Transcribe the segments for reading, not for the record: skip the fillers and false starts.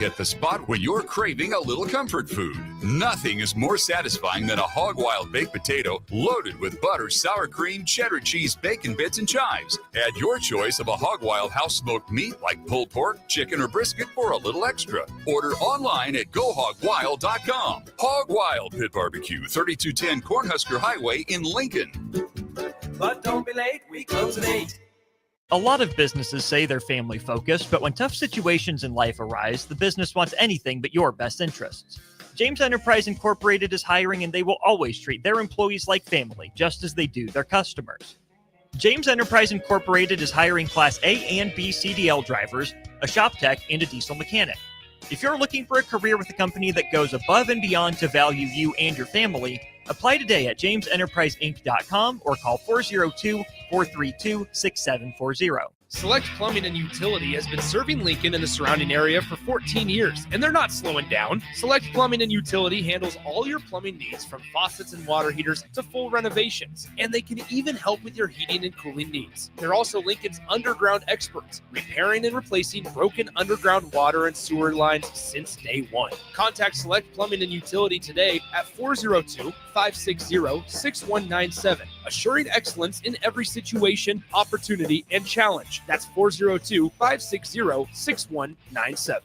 At the spot where you're craving a little comfort food. Nothing is more satisfying than a Hog Wild baked potato loaded with butter, sour cream, cheddar cheese, bacon bits, and chives. Add your choice of a Hog Wild house smoked meat like pulled pork, chicken, or brisket for a little extra. Order online at GoHogWild.com. Hog Wild Pit Barbecue, 3210 Cornhusker Highway in Lincoln. But don't be late, we close at 8. A lot of businesses say they're family focused, but when tough situations in life arise, the business wants anything but your best interests. James Enterprise Incorporated is hiring, and they will always treat their employees like family, just as they do their customers. James Enterprise Incorporated is hiring Class A and B CDL drivers, a shop tech, and a diesel mechanic. If you're looking for a career with a company that goes above and beyond to value you and your family, apply today at jamesenterpriseinc.com or call 402-432-6740. Select Plumbing and Utility has been serving Lincoln and the surrounding area for 14 years, and they're not slowing down. Select Plumbing and Utility handles all your plumbing needs, from faucets and water heaters to full renovations, and they can even help with your heating and cooling needs. They're also Lincoln's underground experts, repairing and replacing broken underground water and sewer lines since day one. Contact Select Plumbing and Utility today at 402-560-6197, assuring excellence in every situation, opportunity, and challenge. That's 402-560-6197.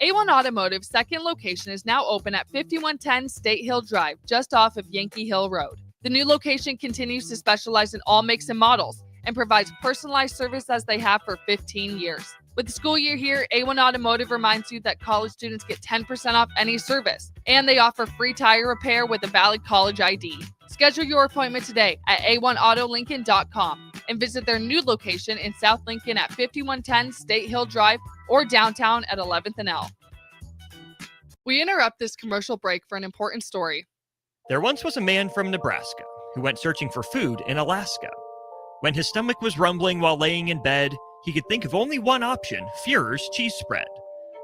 A1 Automotive's second location is now open at 5110 State Hill Drive, just off of Yankee Hill Road. The new location continues to specialize in all makes and models and provides personalized service as they have for 15 years. With the school year here, A1 Automotive reminds you that college students get 10% off any service, and they offer free tire repair with a valid college ID. Schedule your appointment today at a1autolincoln.com and visit their new location in South Lincoln at 5110 State Hill Drive or downtown at 11th and L. We interrupt this commercial break for an important story. There once was a man from Nebraska who went searching for food in Alaska. When his stomach was rumbling while laying in bed, he could think of only one option: Führer's cheese spread.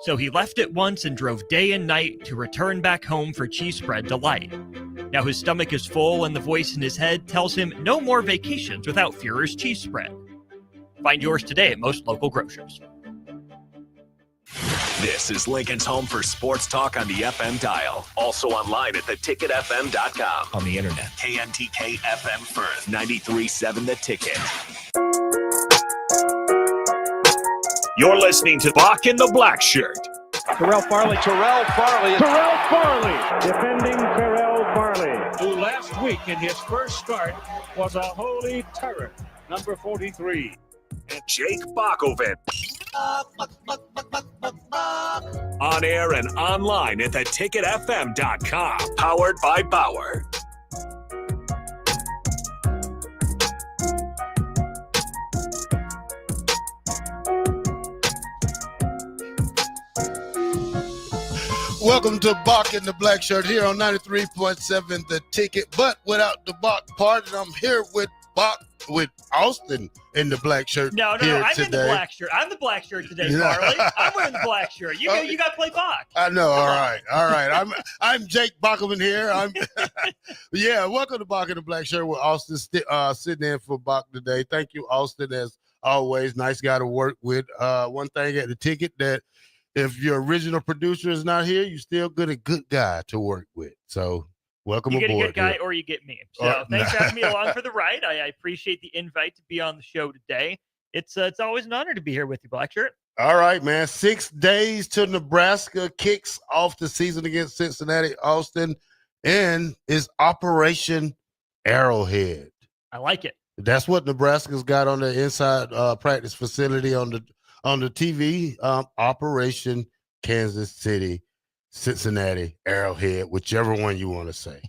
So he left it once and drove day and night to return back home for cheese spread delight. Now his stomach is full and the voice in his head tells him no more vacations without Führer's cheese spread. Find yours today at most local grocers. This is Lincoln's home for sports talk on the FM dial. Also online at theticketfm.com. On the internet, KNTK FM Firth, 93.7 The Ticket. You're listening to Bock in the Blackshirt. Terrell Farley. Defending Terrell Farley, who last week in his first start was a holy terror. Number 43. And Jake Bockoven. On air and online at theticketfm.com. Powered by Bauer. Welcome to Bock in the Blackshirt here on 93.7 The Ticket, but without the Bock part. And I'm here with Bock, with Austin in the black shirt. No, I'm today. in the black shirt. I'm the black shirt today, Farley. I'm wearing the black shirt. You got to play Bock. I know. All right. I'm Jake Bockelman here. Welcome to Bock in the Black Shirt with Austin sitting in for Bock today. Thank you, Austin, as always. Nice guy to work with. One thing at the Ticket, that if your original producer is not here, you still get a good guy to work with. So welcome aboard. You get a good guy here. or you get me. So thanks for having me along for the ride. I appreciate the invite to be on the show today. It's always an honor to be here with you, Blackshirt. All right, man. 6 days till Nebraska kicks off the season against Cincinnati, Austin, and it's Operation Arrowhead. I like it. That's what Nebraska's got on the inside practice facility on the TV. Operation Kansas City, Cincinnati, Arrowhead, whichever one you want to say.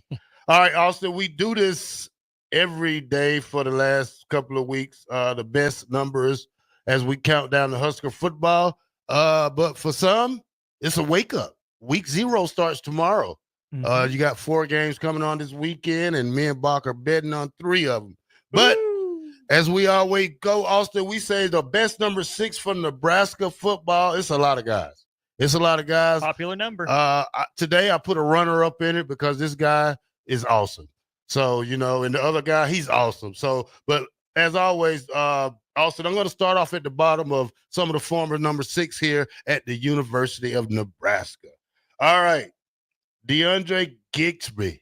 All right, Austin, we do this every day for the last couple of weeks. The best numbers as we count down the Husker football. But for some, it's a wake up. Week 0 starts tomorrow. You got 4 games coming on this weekend, and me and Bock are betting on 3 of them. But as we always go, Austin, we say the best number 6 for Nebraska football. It's a lot of guys. Popular number. Today I put a runner up in it because this guy is awesome. So, and the other guy, he's awesome. So, but as always, Austin, I'm going to start off at the bottom of some of the former number 6 here at the University of Nebraska. All right. DeAndre Gigsby.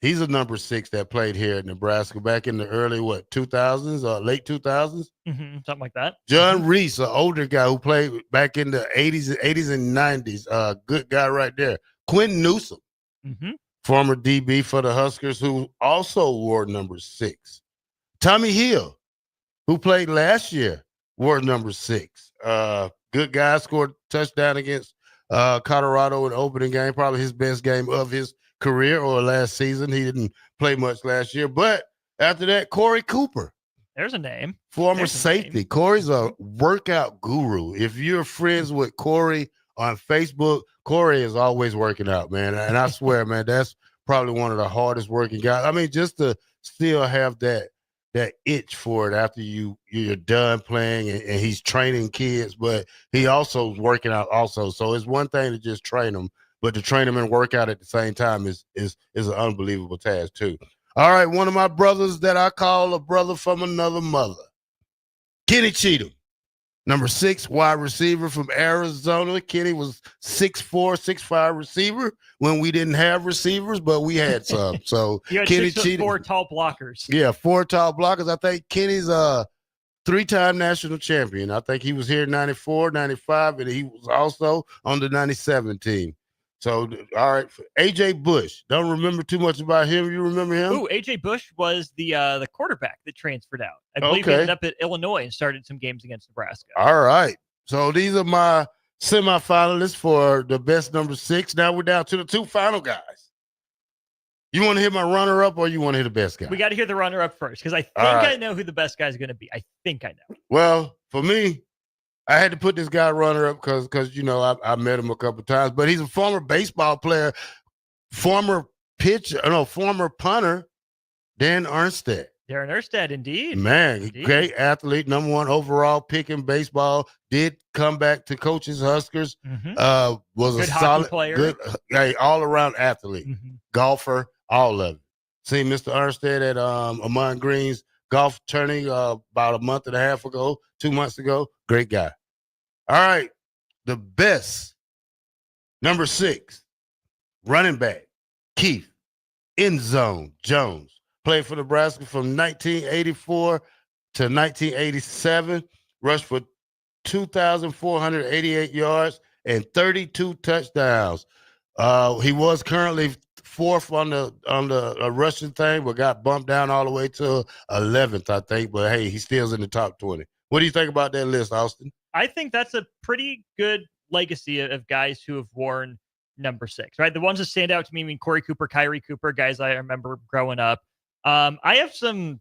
He's a number 6 that played here at Nebraska back in the early, 2000s or late 2000s? Something like that. John Reese, an older guy who played back in the 80s and 90s. Good guy right there. Quentin Newsom, former DB for the Huskers, who also wore number 6. Tommy Hill, who played last year, wore number 6. Good guy, scored a touchdown against Colorado in the opening game, probably his best game of his career or last season. He didn't play much last year. But after that, Corey Cooper. There's a name. Former safety. Corey's a workout guru. If you're friends with Corey on Facebook, Corey is always working out, man. And I swear, man, that's probably one of the hardest working guys. I mean, just to still have that itch for it after you're done playing and he's training kids, but he also is working out also. So it's one thing to just train them, but to train them and work out at the same time is an unbelievable task too. All right, one of my brothers that I call a brother from another mother, Kenny Cheatham, number 6 wide receiver from Arizona. Kenny was 6'4", 6'5" receiver when we didn't have receivers, but we had some. So you had Kenny 6'4" Cheatham, 4 tall blockers. Yeah, 4 tall blockers. I think Kenny's a 3-time national champion. I think he was here in 94, 95, and he was also on the 97 team. So, all right, A.J. Bush. Don't remember too much about him. You remember him? Ooh, A.J. Bush was the quarterback that transferred out. I believe he ended up at Illinois and started some games against Nebraska. All right. So these are my semifinalists for the best number 6. Now we're down to the 2 final guys. You want to hear my runner-up or you want to hear the best guy? We got to hear the runner-up first because I think I know who the best guy is going to be. I think I know. Well, for me, I had to put this guy runner-up because I met him a couple times, but he's a former baseball player, former punter, Dan Armstead. Darren Erstad, indeed. Man, great athlete, number 1 overall pick in baseball, did come back to coach his Huskers, was good a hockey solid player. Good all-around athlete, golfer, all of it. Seen Mr. Armstead at Amon Green's golf tourney about a month and a half ago, 2 months ago. Great guy. All right, the best, number 6, running back, Keith End Zone Jones. Played for Nebraska from 1984 to 1987. Rushed for 2,488 yards and 32 touchdowns. He was currently 4th on the rushing thing, but got bumped down all the way to 11th, I think. But hey, he still's in the top 20. What do you think about that list, Austin? I think that's a pretty good legacy of guys who have worn number 6, right? The ones that stand out to me, I mean, Corey Cooper, Kyrie Cooper, guys I remember growing up. I have some,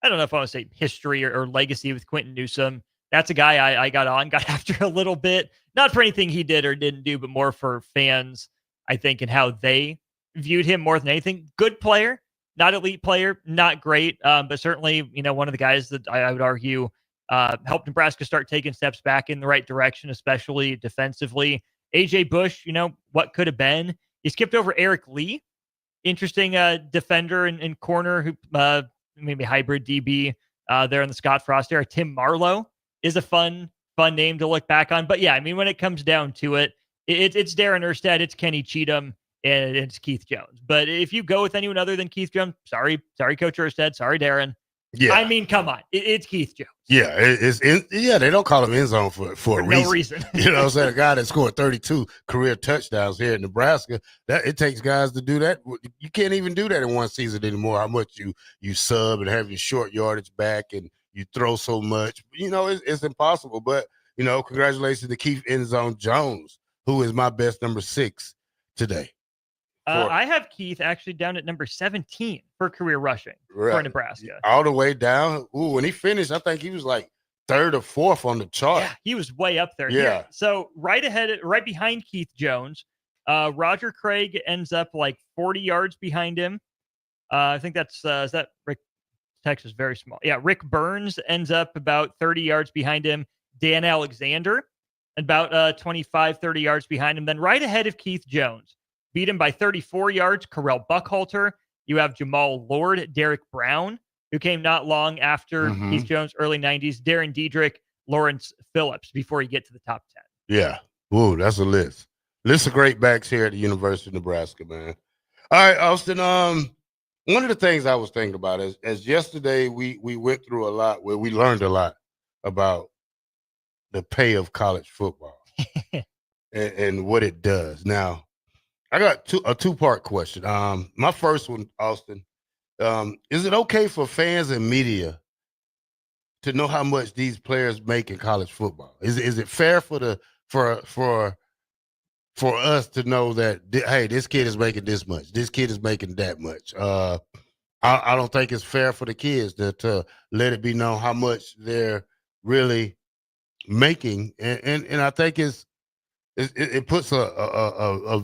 I don't know if I want to say history or legacy with Quentin Newsom. That's a guy I got after a little bit, not for anything he did or didn't do, but more for fans, I think, and how they viewed him more than anything. Good player, not elite player, not great, but certainly, one of the guys that I would argue helped Nebraska start taking steps back in the right direction, especially defensively. A.J. Bush, what could have been. He skipped over Eric Lee. Interesting defender and corner who maybe hybrid DB there in the Scott Frost era. Tim Marlowe is a fun name to look back on. But yeah, I mean, when it comes down to it, it's Darren Erstad, it's Kenny Cheatham, and it's Keith Jones. But if you go with anyone other than Keith Jones, sorry, Coach Erstad, sorry, Darren. Yeah, I mean, come on, it's Keith Jones. Yeah, they don't call him end zone for a reason. No reason. You know what I'm saying? A guy that scored 32 career touchdowns here in Nebraska, that it takes guys to do that. You can't even do that in one season anymore. How much you sub and have your short yardage back and you throw so much. It's impossible. But congratulations to Keith End Zone Jones, who is my best number 6 today. I have Keith actually down at number 17 for career rushing for Nebraska. All the way down. Ooh, when he finished, I think he was like 3rd or 4th on the chart. Yeah, he was way up there. Yeah. So right behind Keith Jones, Roger Craig ends up like 40 yards behind him. I think that's is that Rick? Texas very small. Yeah, Rick Burns ends up about 30 yards behind him. Dan Alexander about 25, 30 yards behind him. Then right ahead of Keith Jones, beat him by 34 yards, Correll Buckhalter. You have Jamal Lord, Derek Brown, who came not long after Mhm. Keith Jones, early 90s, Darren Diedrich, Lawrence Phillips, before you get to the top 10. Yeah. Whoa, that's a list. List of great backs here at the University of Nebraska, man. All right, Austin. One of the things I was thinking about is as yesterday we went through a lot where we learned a lot about the pay of college football and what it does. Now, I got a two-part question. My first one, Austin, is it okay for fans and media to know how much these players make in college football? Is it fair for us to know that hey, this kid is making this much, this kid is making that much? I don't think it's fair for the kids to let it be known how much they're really making, and I think it puts a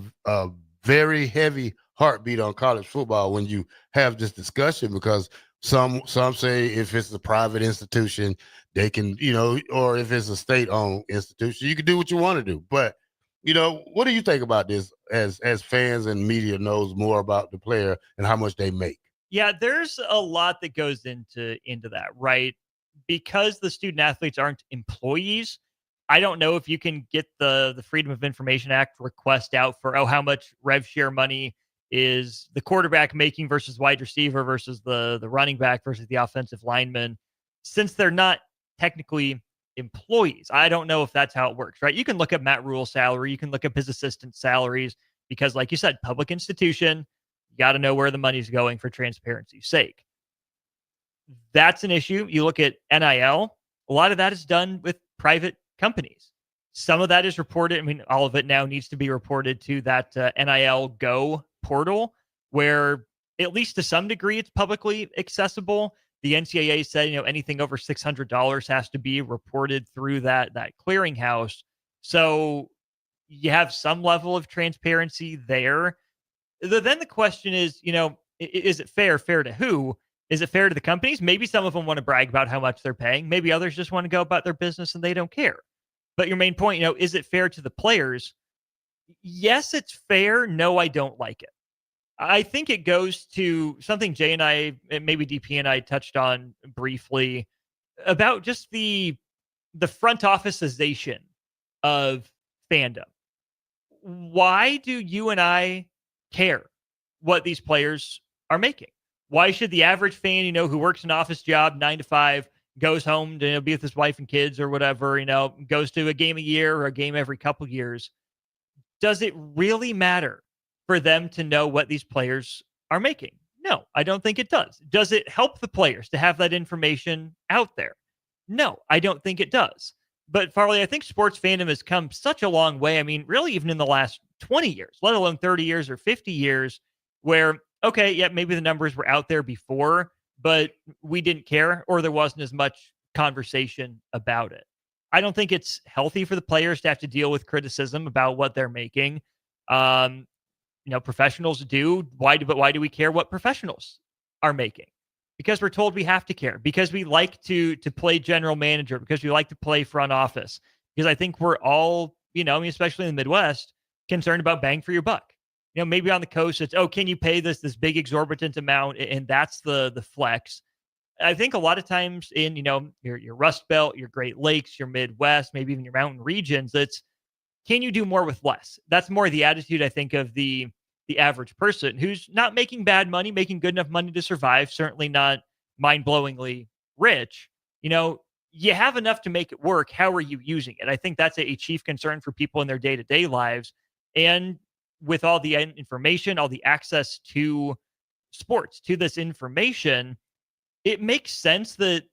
very heavy heartbeat on college football when you have this discussion, because some say if it's a private institution, they can, or if it's a state-owned institution, you can do what you want to do. But, what do you think about this as fans and media knows more about the player and how much they make? Yeah, there's a lot that goes into that, right? Because the student athletes aren't employees, I don't know if you can get the Freedom of Information Act request out for, how much rev share money is the quarterback making versus wide receiver versus the running back versus the offensive lineman, since they're not technically employees. I don't know if that's how it works, right? You can look up Matt Rule's salary. You can look up his assistant salaries because, like you said, public institution, you got to know where the money's going for transparency's sake. That's an issue. You look at NIL, a lot of that is done with private companies. Some of that is reported. I mean, all of it now needs to be reported to that NIL Go portal, where at least to some degree it's publicly accessible. The NCAA said, anything over $600 has to be reported through that clearinghouse. So you have some level of transparency there. Then the question is, is it fair? Fair to who? Is it fair to the companies? Maybe some of them want to brag about how much they're paying. Maybe others just want to go about their business and they don't care. But your main point, is it fair to the players? Yes, it's fair. No, I don't like it. I think it goes to something Jay and I, maybe DP and I touched on briefly about just the front officeization of fandom. Why do you and I care what these players are making? Why should the average fan, who works an office job 9 to 5, goes home to be with his wife and kids or whatever, goes to a game a year or a game every couple years? Does it really matter for them to know what these players are making? No, I don't think it does. Does it help the players to have that information out there? No, I don't think it does. But Farley, I think sports fandom has come such a long way. I mean, really, even in the last 20 years, let alone 30 years or 50 years, where, okay, yeah, maybe the numbers were out there before, but we didn't care, or there wasn't as much conversation about it. I don't think it's healthy for the players to have to deal with criticism about what they're making. Professionals do. Why do we care what professionals are making? Because we're told we have to care, because we like to play general manager, because we like to play front office, because I think we're all, especially in the Midwest, concerned about bang for your buck. Maybe on the coast, it's, can you pay this big exorbitant amount? And that's the flex. I think a lot of times in, your Rust Belt, your Great Lakes, your Midwest, maybe even your mountain regions, it's, can you do more with less? That's more the attitude, I think, of the average person who's not making bad money, making good enough money to survive, certainly not mind-blowingly rich. You have enough to make it work. How are you using it? I think that's a chief concern for people in their day-to-day lives. And with all the information, all the access to sports, to this information, it makes sense that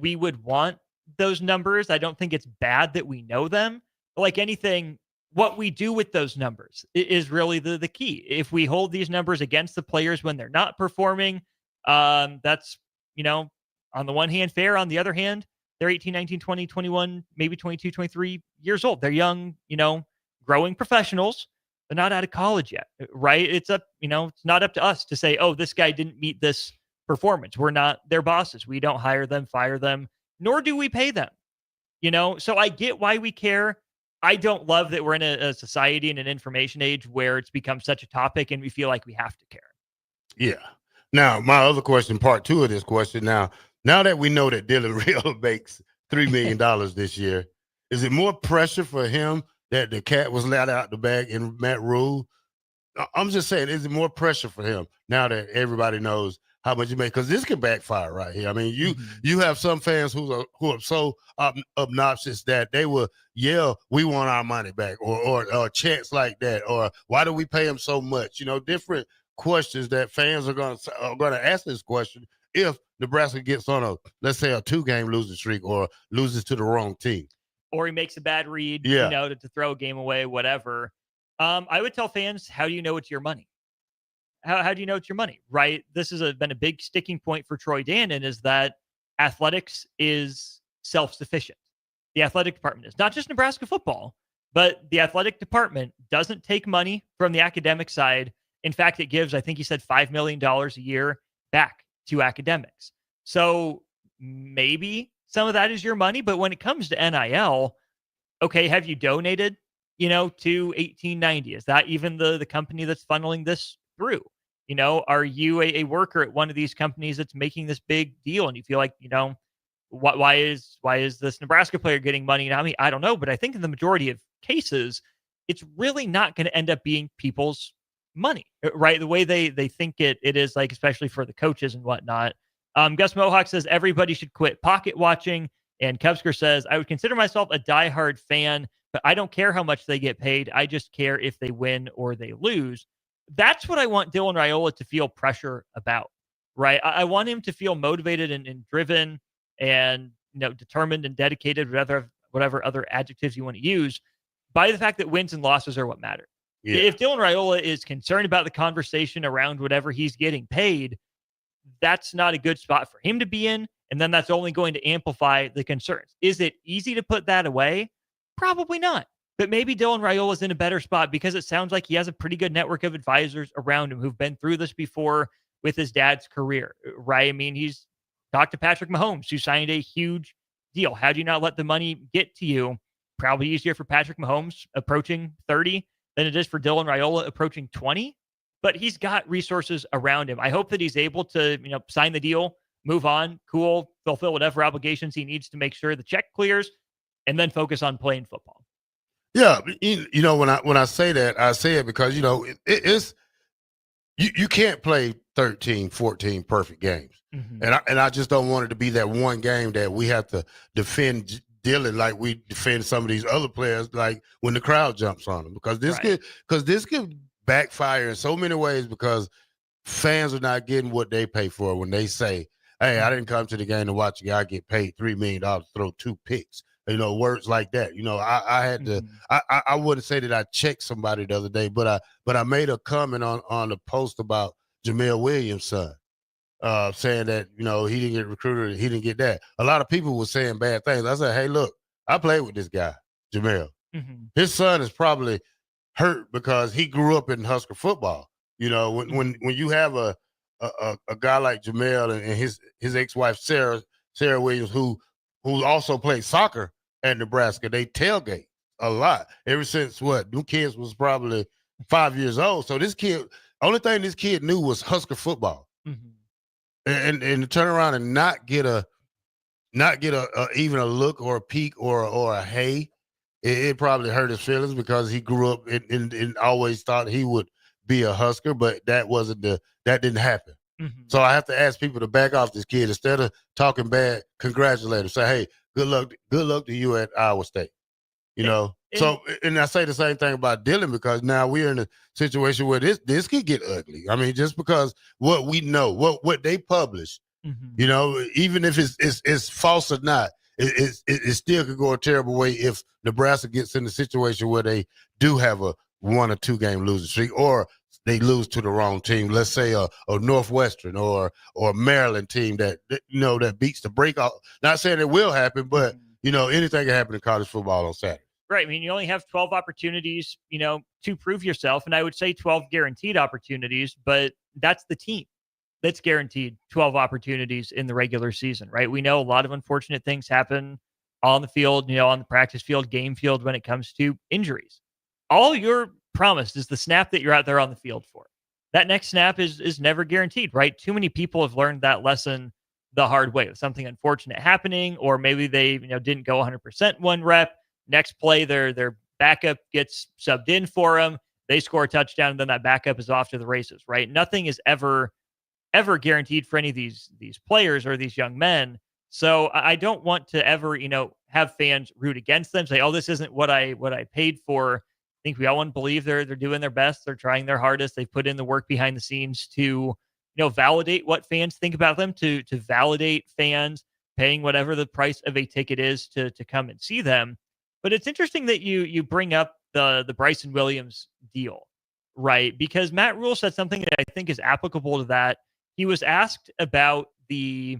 we would want those numbers. I don't think it's bad that we know them. But like anything, what we do with those numbers is really the key. If we hold these numbers against the players when they're not performing, that's, on the one hand, fair. On the other hand, they're 18, 19, 20, 21, maybe 22, 23 years old. They're young, growing professionals. They're not out of college yet, right? It's up, it's not up to us to say, this guy didn't meet this performance. We're not their bosses. We don't hire them, fire them, nor do we pay them, So I get why we care. I don't love that we're in a society and an information age where it's become such a topic and we feel like we have to care. Yeah. Now, my other question, part two of this question. Now that we know that Dylan Raiola makes $3 million this year, is it more pressure for him that the cat was let out the bag in Matt Rule? I'm just saying, is it more pressure for him now that everybody knows how much you make? Because this could backfire right here. I mean, you have some fans who are so obnoxious that they will yell, "We want our money back," or chants like that, or "Why do we pay him so much?" Different questions that fans are going to ask this question if Nebraska gets on let's say a 2-game losing streak or loses to the wrong team, or he makes a bad read, yeah. to throw a game away, whatever. I would tell fans, how do you know it's your money? How do you know it's your money, right? This has been a big sticking point for Troy Dannon, is that athletics is self-sufficient. The athletic department is not just Nebraska football, but the athletic department doesn't take money from the academic side. In fact, it gives, I think he said, $5 million a year back to academics. So maybe some of that is your money, but when it comes to NIL, okay, have you donated, to 1890? Is that even the company that's funneling this through? Are you a worker at one of these companies that's making this big deal, and you feel like, why is this Nebraska player getting money? I don't know, but I think in the majority of cases, it's really not going to end up being people's money, right? The way they think it is, like, especially for the coaches and whatnot. Gus Mohawk says everybody should quit pocket watching. And Kevsker says, I would consider myself a diehard fan, but I don't care how much they get paid. I just care if they win or they lose. That's what I want Dylan Raiola to feel pressure about, right? I want him to feel motivated and driven and, determined and dedicated, whatever other adjectives you want to use, by the fact that wins and losses are what matter. Yeah. If Dylan Raiola is concerned about the conversation around whatever he's getting paid, that's not a good spot for him to be in. And then that's only going to amplify the concerns. Is it easy to put that away? Probably not. But maybe Dylan Raiola is in a better spot because it sounds like he has a pretty good network of advisors around him who've been through this before with his dad's career, right? I mean, he's talked to Patrick Mahomes, who signed a huge deal. How do you not let the money get to you? Probably easier for Patrick Mahomes approaching 30 than it is for Dylan Raiola approaching 20. But he's got resources around him. I hope that he's able to, sign the deal, move on, cool, fulfill whatever obligations he needs to make sure the check clears, and then focus on playing football. Yeah, when I say that, I say it because it's you can't play 13, 14 perfect games, and I just don't want it to be that one game that we have to defend Dylan like we defend some of these other players, like when the crowd jumps on them, because this could backfire in so many ways because fans are not getting what they pay for when they say, "Hey, I didn't come to the game to watch a guy get paid $3 million to throw 2 picks." Words like that. I had to. I wouldn't say that I checked somebody the other day, but I made a comment on the post about Jamel Williams' son, saying that he didn't get recruited, he didn't get that. A lot of people were saying bad things. I said, hey, look, I played with this guy, Jamel. His son is probably hurt because he grew up in Husker football. When you have a guy like Jamel and his ex-wife Sarah Williams, who also played soccer at Nebraska, they tailgate a lot ever since them kids was probably 5 years old. So this kid, only thing this kid knew was Husker football, and to turn around and not get even a look or a peek or a hey, it probably hurt his feelings because he grew up and always thought he would be a Husker, but that didn't happen. So I have to ask people to back off this kid instead of talking bad. Congratulate him. Say, hey, good luck to you at Iowa State. So and I say the same thing about Dylan because now we're in a situation where this could get ugly. I mean, just because what we know, what they publish, even if it's false or not, it still could go a terrible way if Nebraska gets in a situation where they do have a 1 or 2 game losing streak, or they lose to the wrong team. Let's say a Northwestern or Maryland team that beats the break off. Not saying it will happen, but anything can happen in college football on Saturday. Right. I mean, you only have 12 opportunities, to prove yourself, and I would say 12 guaranteed opportunities, but that's the team that's guaranteed 12 opportunities in the regular season, right? We know a lot of unfortunate things happen on the field, on the practice field, game field when it comes to injuries. All you're promised is the snap that you're out there on the field for. that next snap is never guaranteed, right? Too many people have learned that lesson the hard way with something unfortunate happening, or maybe they didn't go 100% one rep. Next play, their backup gets subbed in for them. They score a touchdown, and then that backup is off to the races, right? Nothing is ever guaranteed for any of these players or these young men. So I don't want to ever, have fans root against them, say, "Oh, this isn't what I paid for." I think we all want to believe they're doing their best, they're trying their hardest, they've put in the work behind the scenes to, validate what fans think about them, to validate fans paying whatever the price of a ticket is to come and see them. But it's interesting that you bring up the Bryson Williams deal, right? Because Matt Rule said something that I think is applicable to that. He was asked about the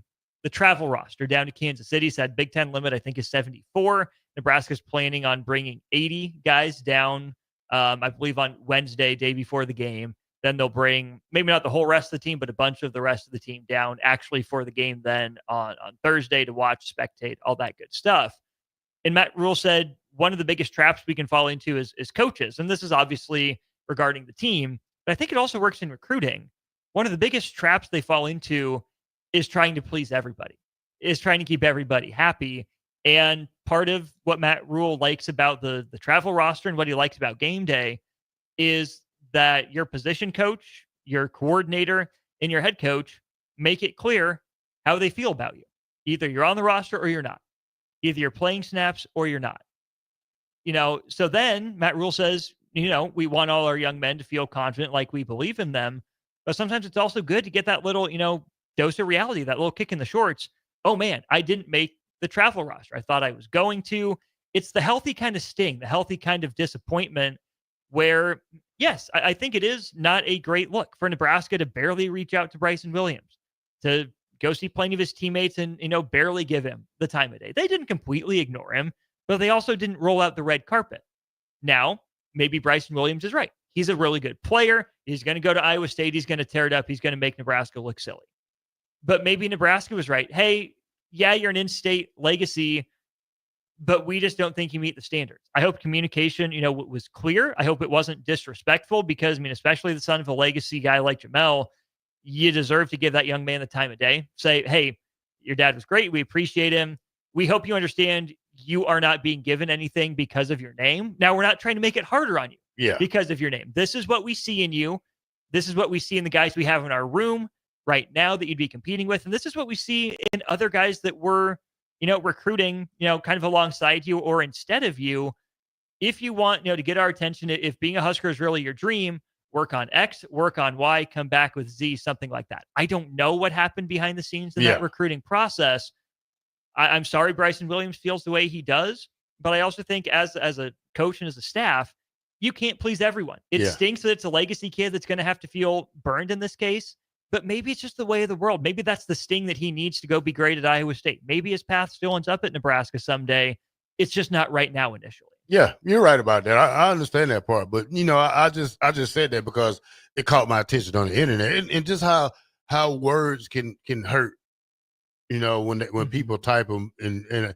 travel roster down to Kansas City. Said Big Ten limit, I think, is 74. Nebraska's planning on bringing 80 guys down, I believe, on Wednesday, day before the game. Then they'll bring maybe not the whole rest of the team, but a bunch of the rest of the team down actually for the game then on Thursday to watch, spectate, all that good stuff. And Matt Rule said one of the biggest traps we can fall into is coaches. And this is obviously regarding the team, but I think it also works in recruiting. One of the biggest traps they fall into is trying to please everybody, is trying to keep everybody happy. And part of what Matt Rule likes about the travel roster and what he likes about game day is that your position coach, your coordinator, and your head coach make it clear how they feel about you. Either you're on the roster or you're not. Either you're playing snaps or you're not. So then Matt Rule says, we want all our young men to feel confident, like we believe in them. But sometimes it's also good to get that little, dose of reality, that little kick in the shorts. Oh man, I didn't make the travel roster. I thought I was going to. It's the healthy kind of sting, the healthy kind of disappointment where, yes, I think it is not a great look for Nebraska to barely reach out to Bryson Williams, to go see plenty of his teammates and, barely give him the time of day. They didn't completely ignore him, but they also didn't roll out the red carpet. Now, maybe Bryson Williams is right. He's a really good player. He's going to go to Iowa State. He's going to tear it up. He's going to make Nebraska look silly. But maybe Nebraska was right. Hey, yeah, you're an in-state legacy, but we just don't think you meet the standards. I hope communication, was clear. I hope it wasn't disrespectful because, especially the son of a legacy guy like Jamel, you deserve to give that young man the time of day. Say, hey, your dad was great. We appreciate him. We hope you understand you are not being given anything because of your name. Now, we're not trying to make it harder on you because of your name. This is what we see in you. This is what we see in the guys we have in our room right now that you'd be competing with. And this is what we see in other guys that we're, recruiting, kind of alongside you or instead of you. If you want, to get our attention, if being a Husker is really your dream, work on X, work on Y, come back with Z, something like that. I don't know what happened behind the scenes in that recruiting process. I'm sorry Bryson Williams feels the way he does, but I also think as a coach and as a staff, you can't please everyone. It stinks that it's a legacy kid that's going to have to feel burned in this case, but maybe it's just the way of the world. Maybe that's the sting that he needs to go be great at Iowa State. Maybe his path still ends up at Nebraska someday. It's just not right now initially. Yeah, you're right about that. I understand that part, but I just said that because it caught my attention on the internet and just how words can hurt. When people type them and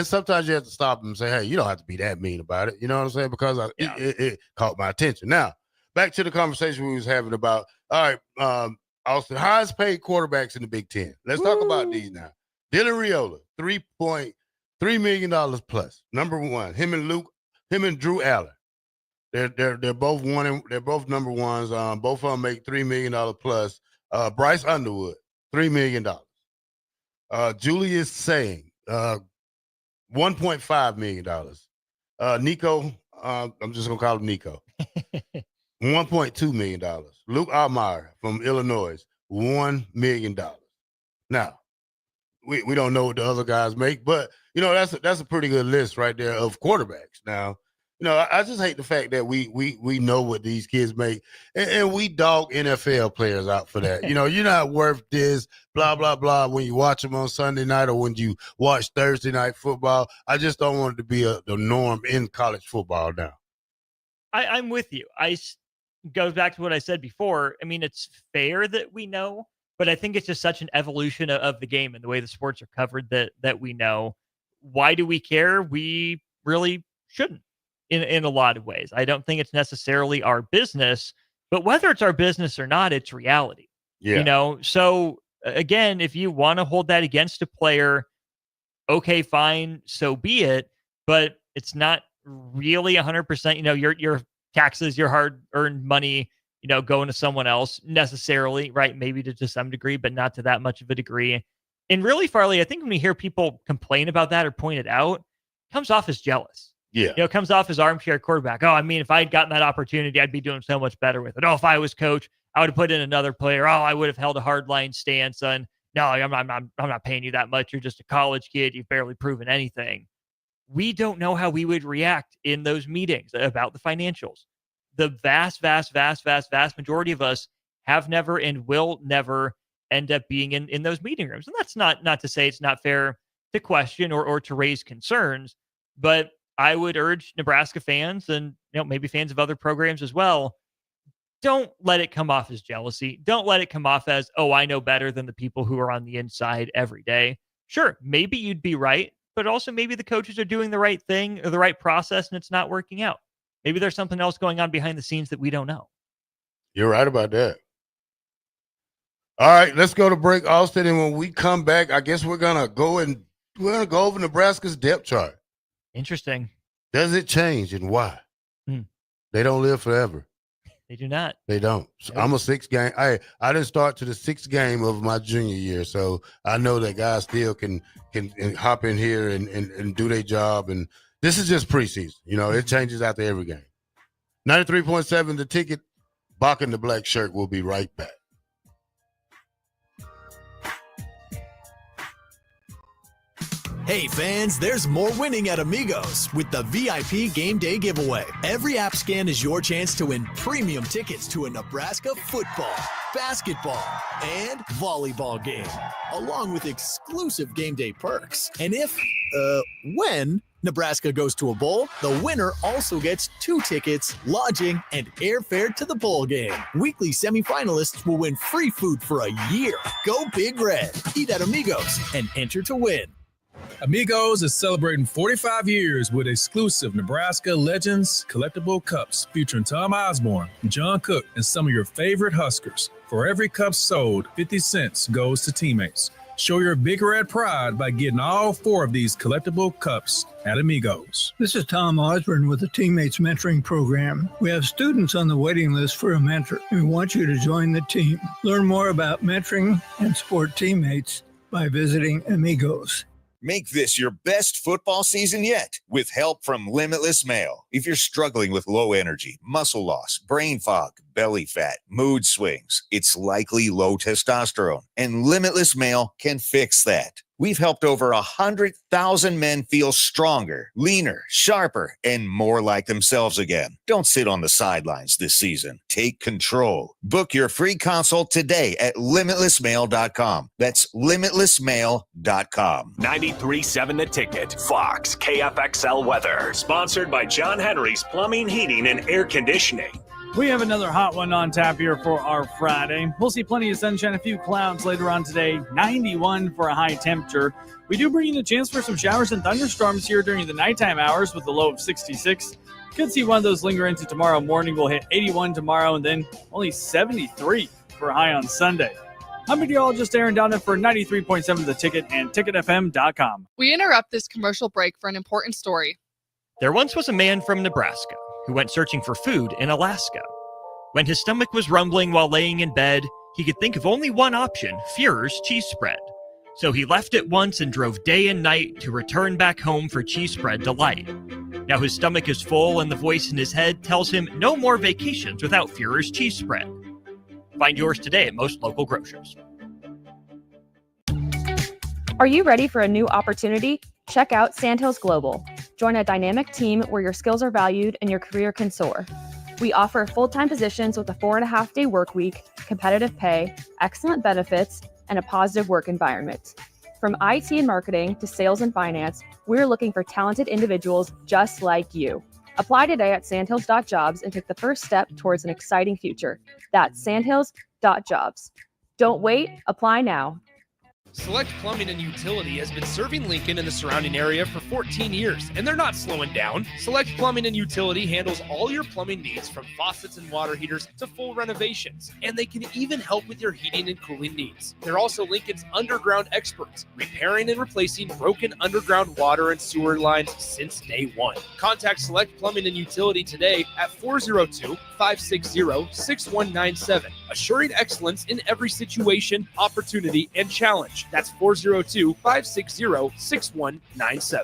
sometimes you have to stop them and say, hey, you don't have to be that mean about it. You know what I'm saying? Because it caught my attention. Now, back to the conversation we was having about, all right, Austin, highest paid quarterbacks in the Big Ten. Let's talk about these now. Dylan Raiola, $3.3 million plus. Number one, him and Drew Allen. They're both they're both number ones. Both of them make $3 million plus. Bryce Underwood, $3 million. Julius Saying, $1.5 million. Nico, I'm just gonna call him Nico. $1.2 million. Luke Altmaier from Illinois, $1 million. Now, we don't know what the other guys make, but that's a pretty good list right there of quarterbacks. Now, I just hate the fact that we know what these kids make, and we dog NFL players out for that. You're not worth this, blah, blah, blah, when you watch them on Sunday night or when you watch Thursday night football. I just don't want it to be the norm in college football now. I'm with you. Goes back to what I said before. It's fair that we know, but I think it's just such an evolution of the game and the way the sports are covered that we know. Why do we care? We really shouldn't in a lot of ways. I don't think it's necessarily our business, But whether it's our business or not, it's reality. Yeah. So again, if you want to hold that against a player, okay, fine, so be it. But it's not really 100%, your taxes, your hard-earned money, going to someone else necessarily, right? Maybe to some degree, but not to that much of a degree. And really, Farley, I think when we hear people complain about that or point it out, it comes off as jealous. Yeah. It comes off as armchair quarterback. Oh, I mean, if I had gotten that opportunity, I'd be doing so much better with it. Oh, if I was coach, I would have put in another player. Oh, I would have held a hard line stance on, no, I'm not paying you that much. You're just a college kid. You've barely proven anything. We don't know how we would react in those meetings about the financials. The vast majority of us have never and will never end up being in those meeting rooms. And that's not to say it's not fair to question or to raise concerns, but I would urge Nebraska fans and maybe fans of other programs as well, don't let it come off as jealousy. Don't let it come off as, oh, I know better than the people who are on the inside every day. Sure, maybe you'd be right, but also maybe the coaches are doing the right thing or the right process and it's not working out. Maybe there's something else going on behind the scenes that we don't know. You're right about that. All right, let's go to break, Austin. And when we come back, I guess we're gonna go over Nebraska's depth chart. Interesting. Does it change and why? They don't live forever. They do not. They don't. So I'm a 6 game. I didn't start to the 6th game of my junior year, so I know that guys still can hop in here and do their job. And this is just preseason. It changes after every game. 93.7 The Ticket. Bock and the Black Shirt will be right back. Hey fans, there's more winning at Amigos with the VIP Game Day giveaway. Every app scan is your chance to win premium tickets to a Nebraska football, basketball, and volleyball game, along with exclusive game day perks. And when Nebraska goes to a bowl, the winner also gets 2 tickets, lodging, and airfare to the bowl game. Weekly semifinalists will win free food for a year. Go Big Red. Eat at Amigos and enter to win. Amigos is celebrating 45 years with exclusive Nebraska Legends collectible cups featuring Tom Osborne, John Cook, and some of your favorite Huskers. For every cup sold, 50 cents goes to teammates. Show your Big Red pride by getting all 4 of these collectible cups at Amigos. This is Tom Osborne with the Teammates Mentoring Program. We have students on the waiting list for a mentor, and we want you to join the team. Learn more about mentoring and support teammates by visiting Amigos. Make this your best football season yet with help from Limitless Mail. If you're struggling with low energy, muscle loss, brain fog, belly fat, mood swings, it's likely low testosterone, and Limitless Mail can fix that. We've helped over 100,000 men feel stronger, leaner, sharper, and more like themselves again. Don't sit on the sidelines this season. Take control. Book your free consult today at limitlessmail.com. That's limitlessmail.com. 93.7 The Ticket. Fox KFXL weather. Sponsored by John Henry's Plumbing, Heating, and Air Conditioning. We have another hot one on tap here for our Friday. We'll see plenty of sunshine, a few clouds later on today, 91 for a high temperature. We do bring in a chance for some showers and thunderstorms here during the nighttime hours with a low of 66. Could see one of those linger into tomorrow morning. We'll hit 81 tomorrow and then only 73 for a high on Sunday. I'm meteorologist Aaron Dowden for 93.7 The Ticket and ticketfm.com. We interrupt this commercial break for an important story. There once was a man from Nebraska who went searching for food in Alaska. When his stomach was rumbling while laying in bed, he could think of only one option, Führer's cheese spread. So he left at once and drove day and night to return back home for cheese spread delight. Now his stomach is full and the voice in his head tells him no more vacations without Führer's cheese spread. Find yours today at most local grocers. Are you ready for a new opportunity? Check out Sandhills Global. Join a dynamic team where your skills are valued and your career can soar. We offer full-time positions with a 4.5-day work week, competitive pay, excellent benefits, and a positive work environment. From IT and marketing to sales and finance, we're looking for talented individuals just like you. Apply today at sandhills.jobs and take the first step towards an exciting future. That's sandhills.jobs. Don't wait, apply now. Select Plumbing and Utility has been serving Lincoln and the surrounding area for 14 years, and they're not slowing down. Select Plumbing and Utility handles all your plumbing needs from faucets and water heaters to full renovations, and they can even help with your heating and cooling needs. They're also Lincoln's underground experts, repairing and replacing broken underground water and sewer lines since day one. Contact Select Plumbing and Utility today at 402-560-6197, assuring excellence in every situation, opportunity, and challenge. That's 402-560-6197.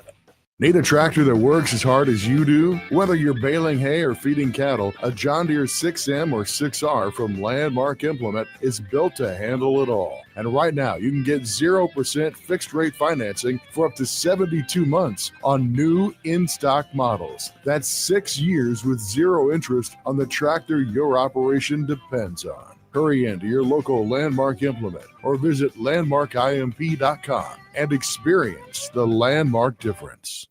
Need a tractor that works as hard as you do? Whether you're baling hay or feeding cattle, a John Deere 6M or 6R from Landmark Implement is built to handle it all. And right now, you can get 0% fixed rate financing for up to 72 months on new in-stock models. That's 6 years with zero interest on the tractor your operation depends on. Hurry into your local Landmark Implement or visit landmarkimp.com and experience the Landmark difference.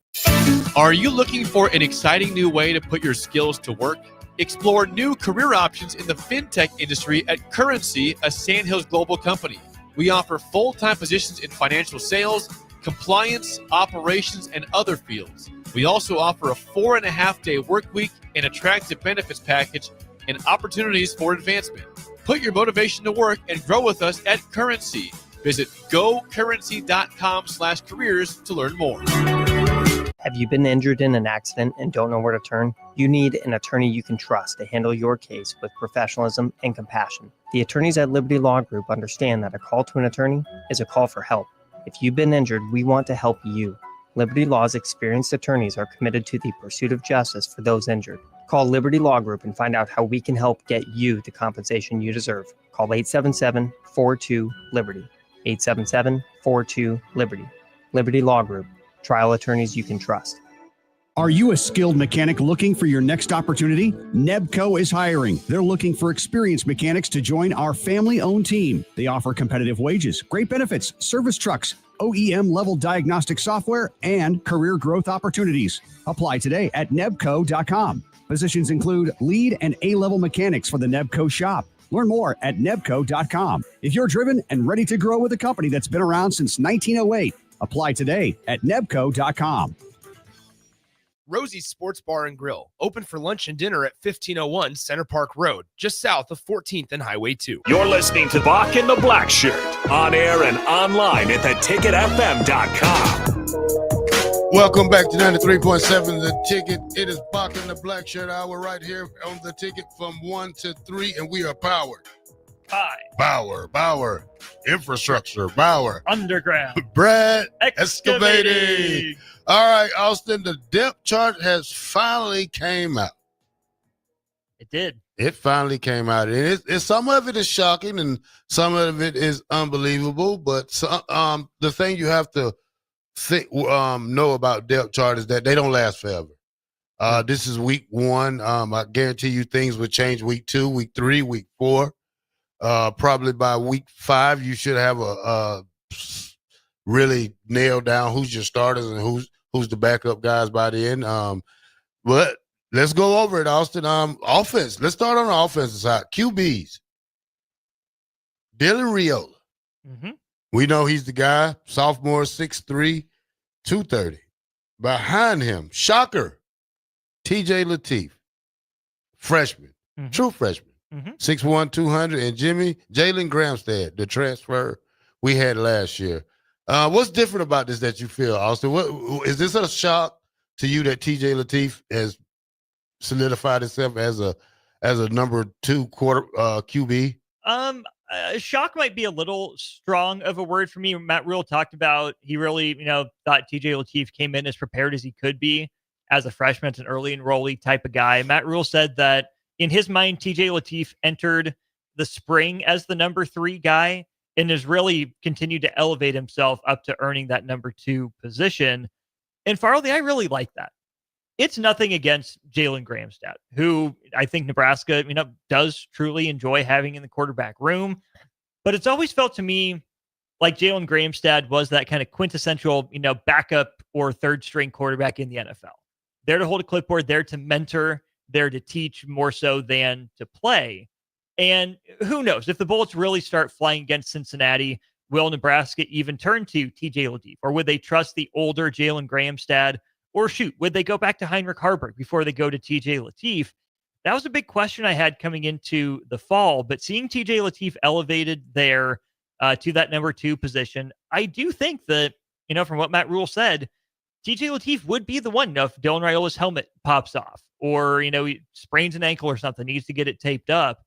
Are you looking for an exciting new way to put your skills to work? Explore new career options in the fintech industry at Currency, a Sandhills global company. We offer full-time positions in financial sales, compliance, operations, and other fields. We also offer a 4.5-day work week, an attractive benefits package, and opportunities for advancement. Put your motivation to work and grow with us at Currency. Visit gocurrency.com/careers to learn more. Have you been injured in an accident and don't know where to turn? You need an attorney you can trust to handle your case with professionalism and compassion. The attorneys at Liberty Law Group understand that a call to an attorney is a call for help. If you've been injured, we want to help you. Liberty Law's experienced attorneys are committed to the pursuit of justice for those injured. Call Liberty Law Group and find out how we can help get you the compensation you deserve. Call 877-42-LIBERTY. 877-42-LIBERTY. Liberty Law Group. Trial attorneys you can trust. Are you a skilled mechanic looking for your next opportunity? Nebco is hiring. They're looking for experienced mechanics to join our family-owned team. They offer competitive wages, great benefits, service trucks, OEM-level diagnostic software, and career growth opportunities. Apply today at nebco.com. Positions include lead and A-level mechanics for the Nebco shop. Learn more at nebco.com. If you're driven and ready to grow with a company that's been around since 1908, apply today at nebco.com. Rosie's Sports Bar and Grill, open for lunch and dinner at 1501 Center Park Road, just south of 14th and Highway 2. You're listening to Bock and the Blackshirt, on air and online at theticketfm.com. Welcome back to 93.7 The Ticket. It is Bock and the Blackshirt Hour right here on The Ticket from 1 to 3, and we are powered. Hi. Bauer. Infrastructure, Bauer. Underground. Brad Excavating. All right, Austin, the depth chart has finally came out. It did. It finally came out. And some of it is shocking and some of it is unbelievable. But the thing you have to know about depth chart is that they don't last forever. This is week 1. I guarantee you things would change week 2, week 3, week 4. Probably by week 5, you should have a really nailed down who's your starters and who's the backup guys by the end. But let's go over it, Austin. Offense. Let's start on the offensive side. QBs. Dylan Riola. Mm-hmm. We know he's the guy. Sophomore, 6'3", 230. Behind him, shocker, TJ Lateef. Freshman. Mm-hmm. True freshman. Mm-hmm. 6'1", 200. And Jalen Gramstad, the transfer we had last year. What's different about this that you feel, Austin? What is this a shock to you that TJ Lateef has solidified itself as a number 2 QB? Shock might be a little strong of a word for me. Matt Rule talked about he really, thought TJ Lateef came in as prepared as he could be as a freshman, an early enrollee type of guy. Matt Rule said that in his mind, TJ Lateef entered the spring as the number 3 guy and has really continued to elevate himself up to earning that number 2 position. And Farley, I really like that. It's nothing against Jalen Gramstad, who I think Nebraska, does truly enjoy having in the quarterback room. But it's always felt to me like Jalen Gramstad was that kind of quintessential, backup or third string quarterback in the NFL. There to hold a clipboard, there to mentor, there to teach more so than to play. And who knows, if the Bullets really start flying against Cincinnati, Will Nebraska even turn to TJ Lateef, or would they trust the older Jalen Gramstad? Or shoot, would they go back to Heinrich Haarberg before they go to TJ Lateef? That was a big question I had coming into the fall, but seeing TJ Lateef elevated there to that number 2 position, I do think that, from what Matt Rule said, TJ Lateef would be the one if Dylan Raiola's helmet pops off or, he sprains an ankle or something, needs to get it taped up.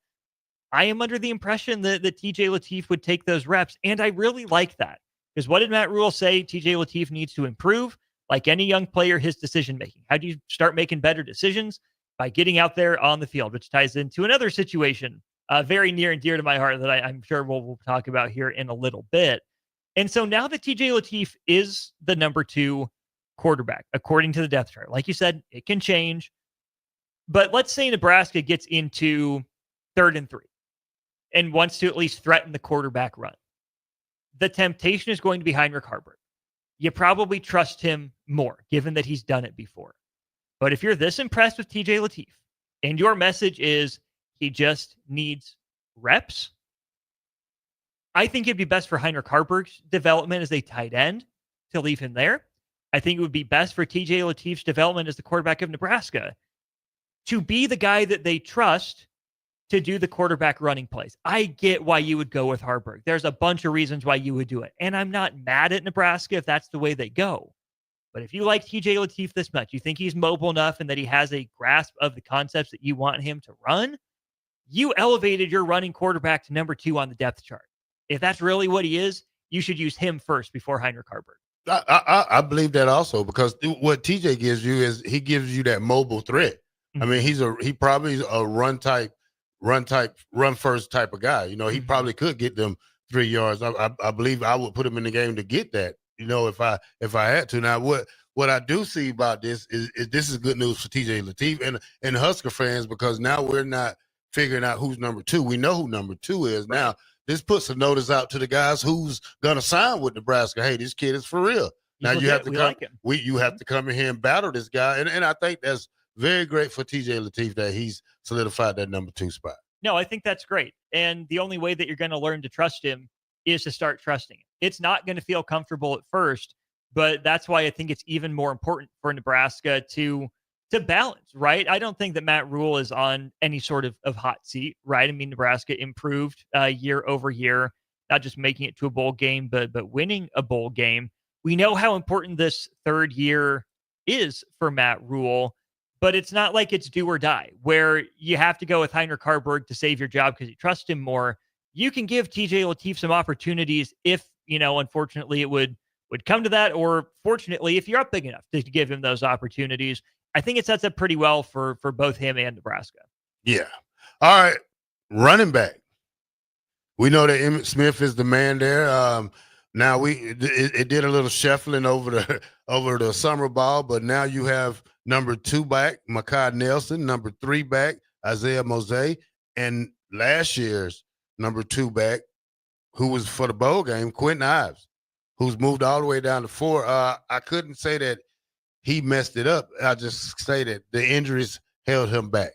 I am under the impression that TJ Lateef would take those reps, and I really like that. Because what did Matt Rule say TJ Lateef needs to improve? Like any young player, his decision-making. How do you start making better decisions? By getting out there on the field, which ties into another situation very near and dear to my heart that I'm sure we'll talk about here in a little bit. And so now that TJ Lateef is the number 2 quarterback, according to the depth chart, like you said, it can change. But let's say Nebraska gets into 3rd and 3 and wants to at least threaten the quarterback run. The temptation is going to be Heinrich Haarberg. You probably trust him more, given that he's done it before. But if you're this impressed with TJ Lateef and your message is he just needs reps, I think it'd be best for Heinrich Haarberg's development as a tight end to leave him there. I think it would be best for TJ Lateef's development as the quarterback of Nebraska to be the guy that they trust to do the quarterback running plays. I get why you would go with Haarberg. There's a bunch of reasons why you would do it. And I'm not mad at Nebraska if that's the way they go. But if you like TJ Lateef this much, you think he's mobile enough and that he has a grasp of the concepts that you want him to run, you elevated your running quarterback to number 2 on the depth chart. If that's really what he is, you should use him first before Heinrich Haarberg. I believe that also, because what TJ gives you is he gives you that mobile threat. I mean, he probably is a run first type of guy. He probably could get them 3 yards. I believe I would put him in the game to get that. If I had to. Now, what I do see about this is this is good news for TJ Lateef and Husker fans, because now we're not figuring out who's number 2. We know who number 2 is now. This puts a notice out to the guys who's gonna sign with Nebraska. Hey, this kid is for real. Now you have to come. You have to come in here and battle this guy, and I think that's very great for TJ Lateef that he's solidified that number 2 spot. No, I think that's great. And the only way that you're going to learn to trust him is to start trusting him. It's not going to feel comfortable at first, but that's why I think it's even more important for Nebraska to balance, right? I don't think that Matt Rule is on any sort of hot seat, right? I mean, Nebraska improved year over year, not just making it to a bowl game, but winning a bowl game. We know how important this 3rd year is for Matt Rule, but it's not like it's do or die, where you have to go with Heinrich Haarberg to save your job because you trust him more. You can give TJ Lateef some opportunities if, unfortunately it would come to that, or fortunately, if you're up big enough to give him those opportunities. I think it sets up pretty well for both him and Nebraska. Yeah. All right. Running back. We know that Emmitt Smith is the man there. Now it did a little shuffling over the summer ball, but now you have number 2 back, Makai Nelson, number 3 back, Isaiah Mose, and last year's number 2 back, who was for the bowl game, Quentin Ives, who's moved all the way down to 4. I couldn't say that he messed it up. I just say that the injuries held him back.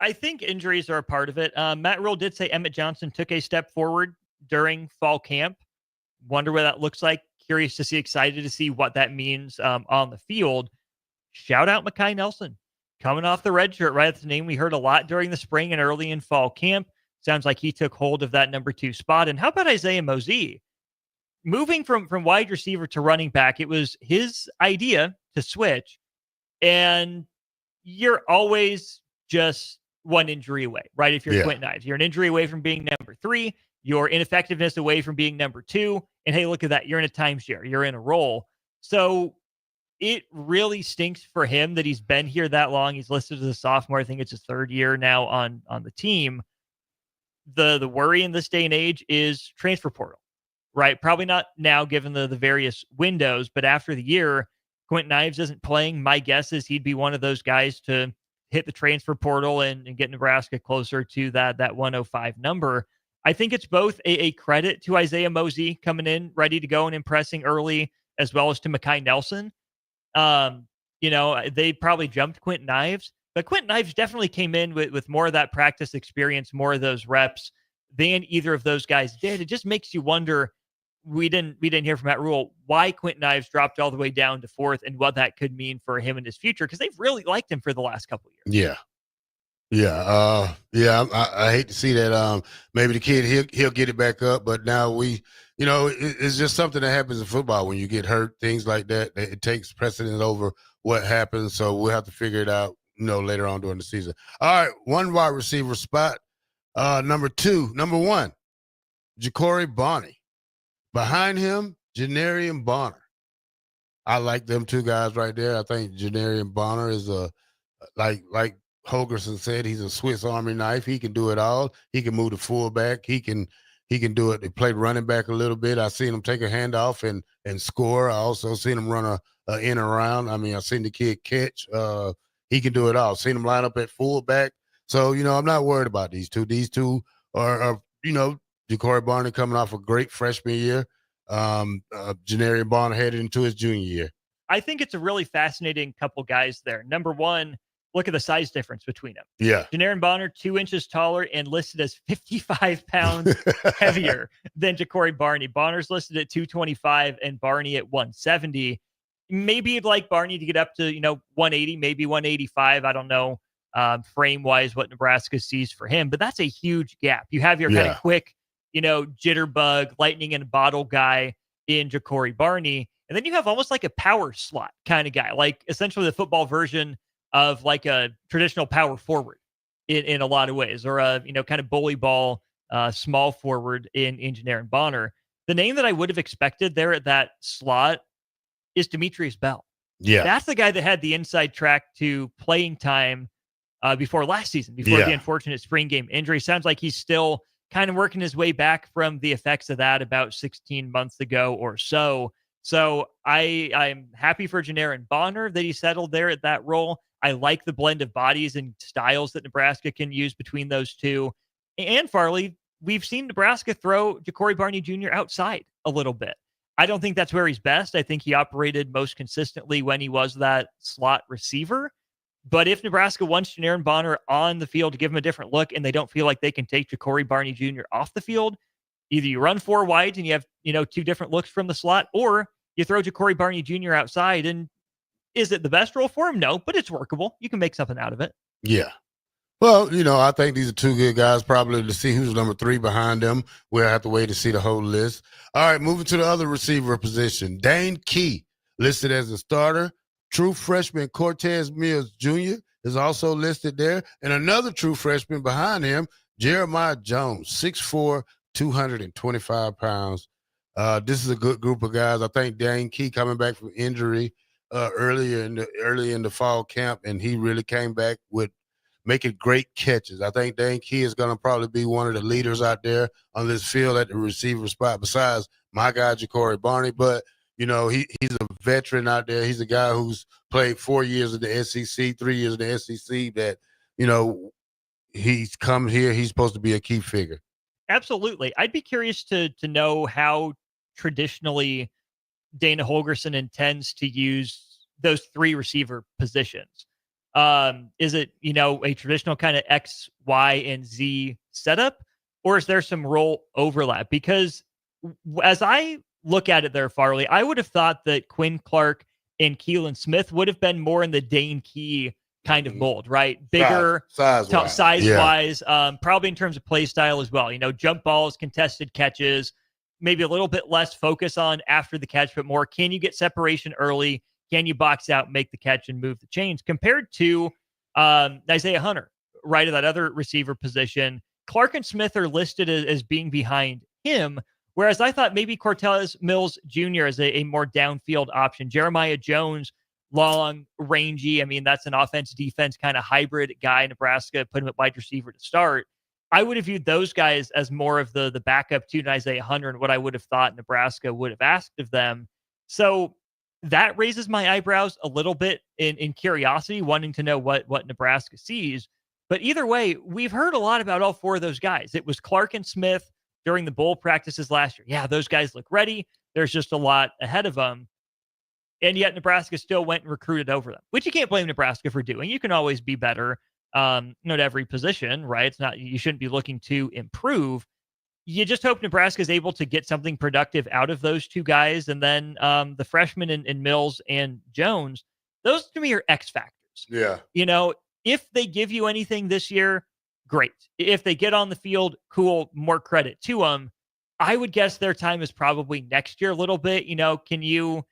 I think injuries are a part of it. Matt Rule did say Emmett Johnson took a step forward during fall camp. Wonder what that looks like. Curious to see, excited to see what that means on the field. Shout out Makai Nelson, coming off the red shirt, right? That's the name we heard a lot during the spring and early in fall camp. Sounds like he took hold of that number 2 spot. And how about Isaiah Mose? Moving from wide receiver to running back, it was his idea to switch, and you're always just one injury away, right? If you're Quentin Ives, you're an injury away from being number 3, your ineffectiveness away from being number 2, and hey, look at that, you're in a timeshare, you're in a role. So it really stinks for him that he's been here that long. He's listed as a sophomore. I think it's his 3rd year now on the team. The worry in this day and age is transfer portal, right? Probably not now given the various windows, but after the year, Quentin Ives isn't playing. My guess is he'd be one of those guys to hit the transfer portal and get Nebraska closer to that 105 number. I think it's both a credit to Isaiah Mose coming in ready to go and impressing early, as well as to Makai Nelson. They probably jumped Quentin Ives, but Quentin Ives definitely came in with more of that practice experience, more of those reps than either of those guys did. It just makes you wonder, we didn't hear from Matt Rule why Quentin Ives dropped all the way down to 4th and what that could mean for him in his future, because they've really liked him for the last couple of years. I hate to see that. Maybe the kid he'll get it back up, but now it's just something that happens in football when you get hurt, things like that. It takes precedence over what happens, so we'll have to figure it out, later on during the season. All right, one wide receiver spot. Number 1, Ja'Cory Barney. Behind him, Janarian Bonner. I like them two guys right there. I think Janarian Bonner is like Holgerson said, he's a Swiss Army knife. He can do it all. He can move the fullback. He can do it. He played running back a little bit. I seen him take a handoff and score. I also seen him run a in and around. I mean, I seen the kid catch. He can do it all. Seen him line up at fullback. So, I'm not worried about these two. These two are Ja'Cory Barney coming off a great freshman year. Janarian Bonner headed into his junior year. I think it's a really fascinating couple guys there. Number one, look at the size difference between them. Yeah. Janarian Bonner, 2 inches taller and listed as 55 pounds heavier than Ja'Cory Barney. Bonner's listed at 225 and Barney at 170. Maybe you'd like Barney to get up to, 180, maybe 185. I don't know, frame-wise, what Nebraska sees for him, but that's a huge gap. You have your kind of quick, jitterbug, lightning in a bottle guy in Ja'Cory Barney, and then you have almost like a power slot kind of guy, like essentially the football version of like a traditional power forward in a lot of ways, or a, kind of bully ball, small forward in Janarian Bonner. The name that I would have expected there at that slot is Demetrius Bell. Yeah. That's the guy that had the inside track to playing time before last season, before the unfortunate spring game injury. Sounds like he's still kind of working his way back from the effects of that about 16 months ago or so. So I'm happy for Janarian Bonner that he settled there at that role. I like the blend of bodies and styles that Nebraska can use between those two. And Farley, we've seen Nebraska throw Ja'Cory Barney Jr. outside a little bit. I don't think that's where he's best. I think he operated most consistently when he was that slot receiver. But if Nebraska wants Janarian Bonner on the field to give him a different look and they don't feel like they can take Ja'Cory Barney Jr. off the field, either you run 4 wide and you have, 2 different looks from the slot, or you throw Ja'Cory Barney Jr. outside. And is it the best role for him? No, but it's workable. You can make something out of it. Yeah. Well, I think these are two good guys. Probably to see who's number 3 behind them, we'll have to wait to see the whole list. All right, moving to the other receiver position. Dane Key, listed as a starter. True freshman Cortez Mills Jr. is also listed there. And another true freshman behind him, Jeremiah Jones, 6'4", 225 pounds. This is a good group of guys. I think Dane Key coming back from injury early in the fall camp, and he really came back with making great catches. I think Dane Key is going to probably be one of the leaders out there on this field at the receiver spot, besides my guy Ja'Cory Barney. But he's a veteran out there. He's a guy who's played 4 years in the SEC, 3 years in the SEC. That he's come here. He's supposed to be a key figure. Absolutely. I'd be curious to know how traditionally Dana Holgerson intends to use those 3 receiver positions. Is it, a traditional kind of X, Y, and Z setup, or is there some role overlap? Because as I look at it there, Farley, I would have thought that Quinn Clark and Keelan Smith would have been more in the Dane Key kind of mold, right? Bigger, size-wise, probably in terms of play style as well. Jump balls, contested catches, maybe a little bit less focus on after the catch, but more, can you get separation early? Can you box out, make the catch, and move the chains? Compared to Isaiah Hunter, right, at that other receiver position, Clark and Smith are listed as being behind him, whereas I thought maybe Cortez Mills Jr. is a more downfield option. Jeremiah Jones, long, rangy. I mean, that's an offense-defense kind of hybrid guy. Nebraska put him at wide receiver to start. I would have viewed those guys as more of the backup to Isaiah Hunter and what I would have thought Nebraska would have asked of them. So that raises my eyebrows a little bit in curiosity, wanting to know what Nebraska sees. But either way, we've heard a lot about all 4 of those guys. It was Clark and Smith during the bowl practices last year. Yeah, those guys look ready. There's just a lot ahead of them. And yet Nebraska still went and recruited over them, which you can't blame Nebraska for doing. You can always be better, at every position, right? It's not, you shouldn't be looking to improve. you just hope Nebraska is able to get something productive out of those two guys. And then the freshmen in Mills and Jones, those to me are X factors. Yeah. If they give you anything this year, great. If they get on the field, cool, more credit to them. I would guess their time is probably next year a little bit. Can you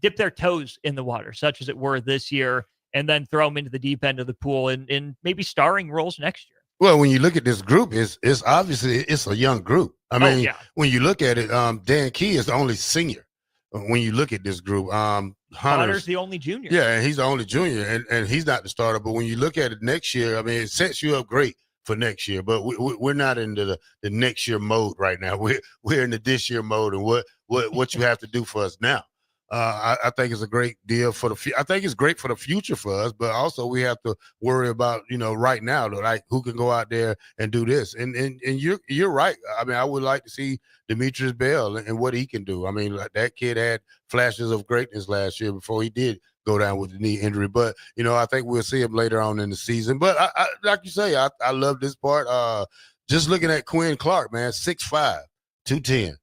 dip their toes in the water, such as it were this year, and then throw them into the deep end of the pool in maybe starring roles next year? Well, when you look at this group, it's obviously it's a young group. I mean, when you look at it, Dan Key is the only senior. When you look at this group, Hunter's the only junior. Yeah, and he's the only junior, and he's not the starter. But when you look at it next year, I mean, it sets you up great for next year. But we're not into the next year mode right now. We're in the this year mode, and what you have to do for us now. I think it's a great deal for I think it's great for the future for us, but also we have to worry about, right now, like who can go out there and do this. And you're right. I mean, I would like to see Demetrius Bell and what he can do. I mean, like, that kid had flashes of greatness last year before he did go down with the knee injury. But, I think we'll see him later on in the season. But I like you say, I love this part. Just looking at Quinn Clark, man, 6'5", 210.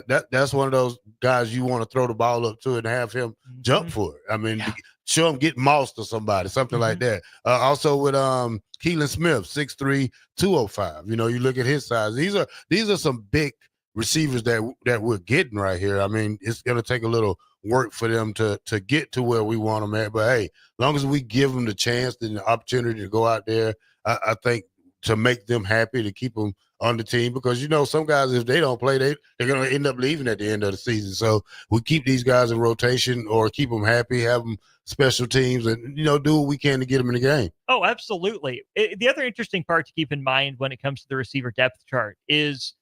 That's one of those guys you want to throw the ball up to and have him jump for it. I mean, show him get mossed or something like that. Also with Keelan Smith, 6'3", 205. You look at his size. These are some big receivers that we're getting right here. I mean, it's going to take a little work for them to get to where we want them at. But, hey, as long as we give them the chance and the opportunity to go out there, I think to make them happy, to keep them on the team, because some guys, if they don't play, they're going to end up leaving at the end of the season. So we keep these guys in rotation or keep them happy, have them special teams, and do what we can to get them in the game. Oh, absolutely. The other interesting part to keep in mind when it comes to the receiver depth chart is,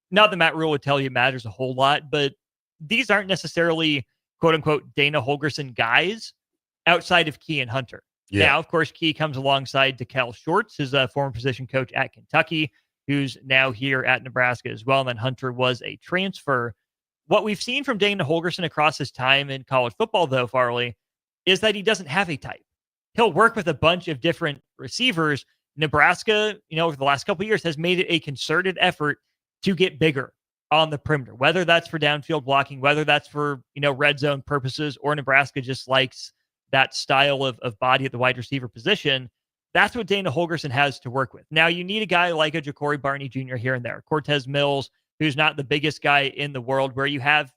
not that Matt Rule would tell you it matters a whole lot, but these aren't necessarily quote unquote Dana Holgorsen guys outside of Key and Hunter. Yeah. Now, of course, Key comes alongside DeKel Shorts, his former position coach at Kentucky, who's now here at Nebraska as well. And then Hunter was a transfer. What we've seen from Dana Holgorsen across his time in college football, though, Farley, is that he doesn't have a type. He'll work with a bunch of different receivers. Nebraska, over the last couple of years, has made it a concerted effort to get bigger on the perimeter, whether that's for downfield blocking, whether that's for, red zone purposes, or Nebraska just likes that style of body at the wide receiver position. That's what Dana Holgorsen has to work with. Now, you need a guy like a Ja'Cory Barney Jr. here and there. Cortez Mills, who's not the biggest guy in the world, where you have,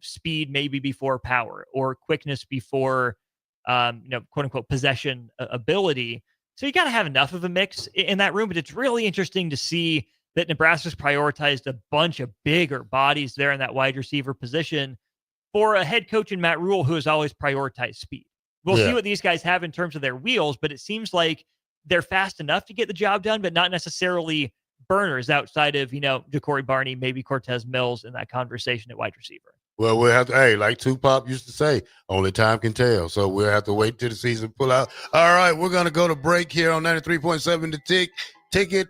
speed maybe before power, or quickness before, quote unquote, possession ability. So you got to have enough of a mix in that room. But it's really interesting to see that Nebraska's prioritized a bunch of bigger bodies there in that wide receiver position for a head coach in Matt Rule, who has always prioritized speed. We'll see what these guys have in terms of their wheels, but it seems like they're fast enough to get the job done, but not necessarily burners outside of, Ja'Cory Barney, maybe Cortez Mills in that conversation at wide receiver. Well, we'll have to, like Tupac used to say, only time can tell. So we'll have to wait till the season pull out. All right, we're going to go to break here on 93.7 The Ticket.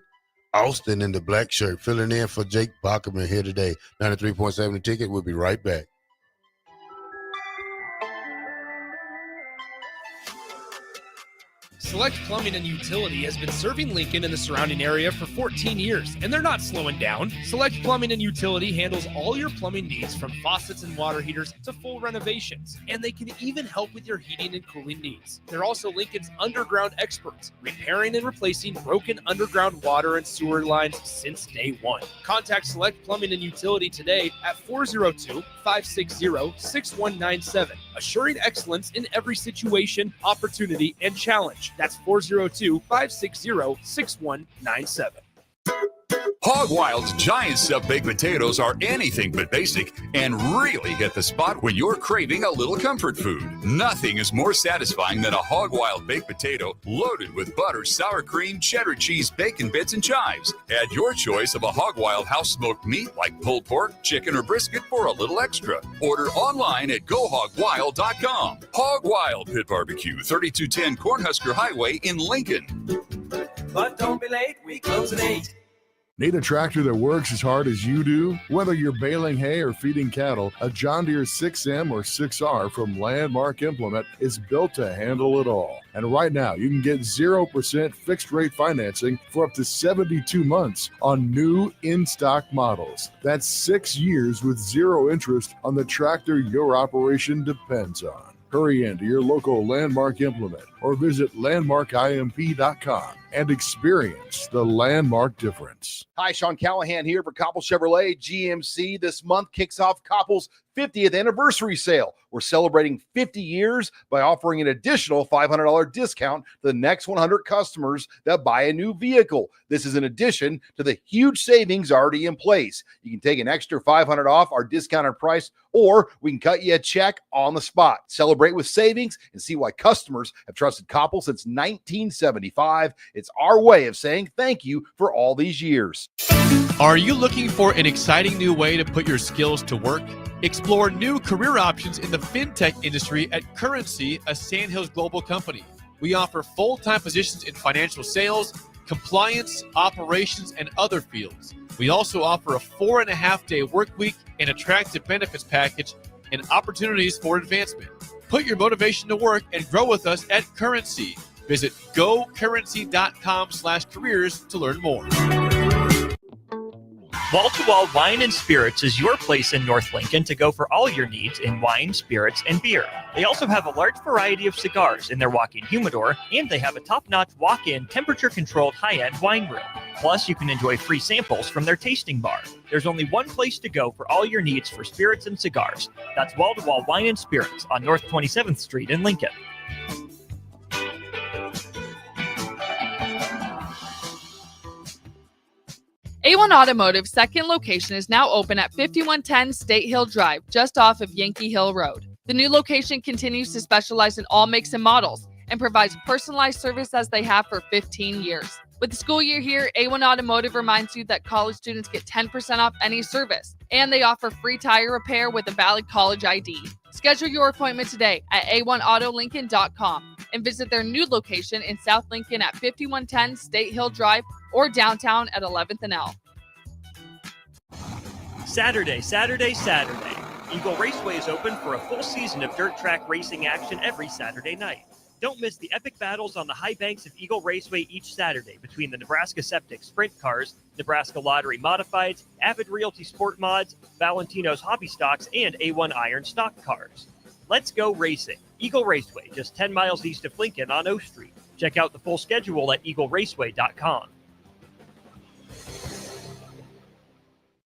Austin in the black shirt, filling in for Jake Bockerman here today. 93.7 The Ticket. We'll be right back. Select Plumbing and Utility has been serving Lincoln and the surrounding area for 14 years, and they're not slowing down. Select Plumbing and Utility handles all your plumbing needs, from faucets and water heaters to full renovations, and they can even help with your heating and cooling needs. They're also Lincoln's underground experts, repairing and replacing broken underground water and sewer lines since day one. Contact Select Plumbing and Utility today at 402-560-6197, assuring excellence in every situation, opportunity, and challenge. That's 402-560-6197. Hog Wild's giant stuffed baked potatoes are anything but basic and really hit the spot when you're craving a little comfort food. Nothing is more satisfying than a Hog Wild baked potato loaded with butter, sour cream, cheddar cheese, bacon bits, and chives. Add your choice of a Hog Wild house-smoked meat like pulled pork, chicken, or brisket for a little extra. Order online at GoHogWild.com. Hog Wild Pit Barbecue, 3210 Cornhusker Highway in Lincoln. But don't be late, we close at 8. Need a tractor that works as hard as you do? Whether you're baling hay or feeding cattle, a John Deere 6M or 6R from Landmark Implement is built to handle it all. And right now, you can get 0% fixed rate financing for up to 72 months on new in-stock models. That's 6 years with zero interest on the tractor your operation depends on. Hurry into your local Landmark Implement or visit landmarkimp.com and experience the Landmark difference. Hi, Sean Callahan here for Koppel Chevrolet GMC. This month kicks off Koppel's 50th anniversary sale. We're celebrating 50 years by offering an additional $500 discount to the next 100 customers that buy a new vehicle. This is in addition to the huge savings already in place. You can take an extra $500 off our discounted price, or we can cut you a check on the spot. Celebrate with savings and see why customers have trusted Koppel since 1975. It's our way of saying thank you for all these years. Are you looking for an exciting new way to put your skills to work? Explore new career options in the fintech industry at Currency, a Sandhills global company. We offer full-time positions in financial sales, compliance, operations, and other fields. We also offer a 4.5-day work week, an attractive benefits package, and opportunities for advancement. Put your motivation to work and grow with us at Currency. Visit gocurrency.com/careers to learn more. Wall to Wall Wine and Spirits is your place in North Lincoln to go for all your needs in wine, spirits, and beer. They also have a large variety of cigars in their walk-in humidor, and they have a top-notch walk-in temperature-controlled high-end wine room. Plus, you can enjoy free samples from their tasting bar. There's only one place to go for all your needs for spirits and cigars. That's Wall to Wall Wine and Spirits on North 27th Street in Lincoln. A1 Automotive's second location is now open at 5110 State Hill Drive, just off of Yankee Hill Road. The new location continues to specialize in all makes and models and provides personalized service as they have for 15 years. With the school year here, A1 Automotive reminds you that college students get 10% off any service, and they offer free tire repair with a valid college ID. Schedule your appointment today at a1autolincoln.com and visit their new location in South Lincoln at 5110 State Hill Drive or downtown at 11th and L. Saturday. Eagle Raceway is open for a full season of dirt track racing action every Saturday night. Don't miss the epic battles on the high banks of Eagle Raceway each Saturday between the Nebraska Septic Sprint Cars, Nebraska Lottery Modifieds, Avid Realty Sport Mods, Valentino's Hobby Stocks, and A1 Iron Stock Cars. Let's go racing. Eagle Raceway, just 10 miles east of Lincoln on O Street. Check out the full schedule at eagleraceway.com.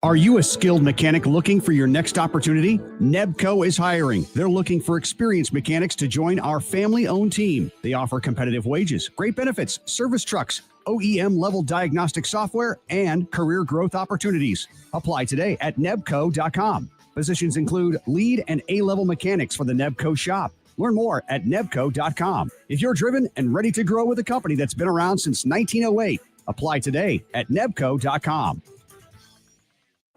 Are you a skilled mechanic looking for your next opportunity? Nebco is hiring. They're looking for experienced mechanics to join our family-owned team. They offer competitive wages, great benefits, service trucks, OEM-level diagnostic software, and career growth opportunities. Apply today at nebco.com. Positions include lead and A-level mechanics for the Nebco shop. Learn more at nebco.com. If you're driven and ready to grow with a company that's been around since 1908, apply today at nebco.com.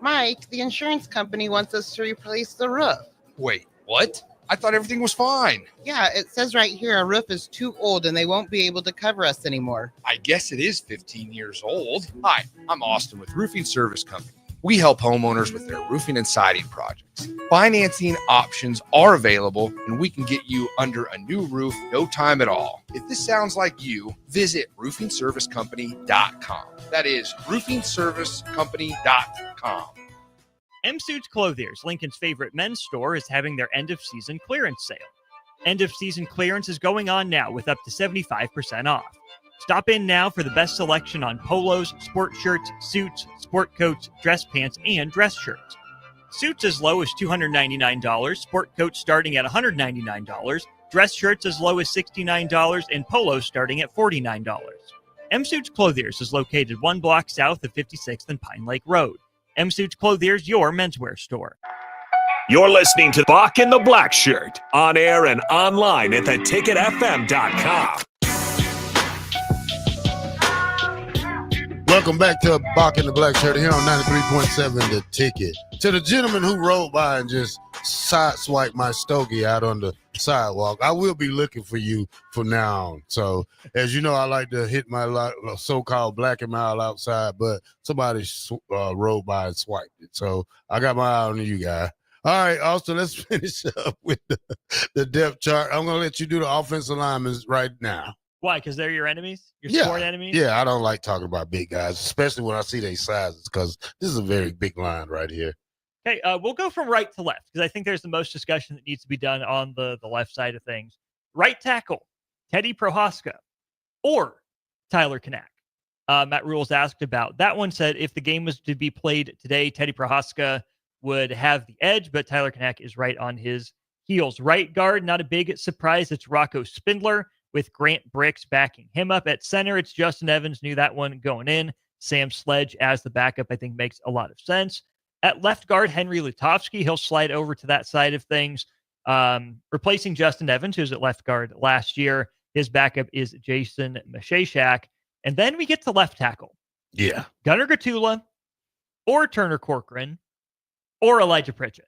Mike, the insurance company wants us to replace the roof. Wait, what? I thought everything was fine. Yeah, it says right here our roof is too old and they won't be able to cover us anymore. I guess it is 15 years old. Hi, I'm Austin with Roofing Service Company. We help homeowners with their roofing and siding projects. Financing options are available, and we can get you under a new roof no time at all. If this sounds like you, visit roofingservicecompany.com. That is roofingservicecompany.com. M Suits Clothiers, Lincoln's favorite men's store, is having their end-of-season clearance sale. End-of-season clearance is going on now with up to 75% off. Stop in now for the best selection on polos, sport shirts, suits, sport coats, dress pants, and dress shirts. Suits as low as $299, sport coats starting at $199, dress shirts as low as $69, and polos starting at $49. M Suits Clothiers is located 1 block south of 56th and Pine Lake Road. M Suits Clothiers, your menswear store. You're listening to Bock and the Blackshirt, on air and online at theticketfm.com. Welcome back to Bock and the Blackshirt here on 93.7 The Ticket. To the gentleman who rolled by and just sideswipe my stogie out on the sidewalk. I will be looking for you from now on. So, as you know, I like to hit my so-called black and mile outside, but somebody rode by and swiped it. So I got my eye on you guys. All right, Austin, let's finish up with the depth chart. I'm going to let you do the offensive linemen right now. Why? Because they're your enemies? Your sport enemies? Yeah, I don't like talking about big guys, especially when I see their sizes, because this is a very big line right here. Okay, we'll go from right to left because I think there's the most discussion that needs to be done on the left side of things. Right tackle, Teddy Prohaska or Tyler Kanak. Matt Rule's asked about that one, said if the game was to be played today, Teddy Prohaska would have the edge, but Tyler Kanak is right on his heels. Right guard, not a big surprise. It's Rocco Spindler with Grant Bricks backing him up. At center, it's Justin Evans. Knew that one going in. Sam Sledge as the backup, I think, makes a lot of sense. At left guard, Henry Lutovsky. He'll slide over to that side of things, replacing Justin Evans, who's at left guard last year. His backup is Jason Mashashak. And then we get to left tackle. Yeah. Gunnar Gatula or Turner Corcoran or Elijah Pritchett.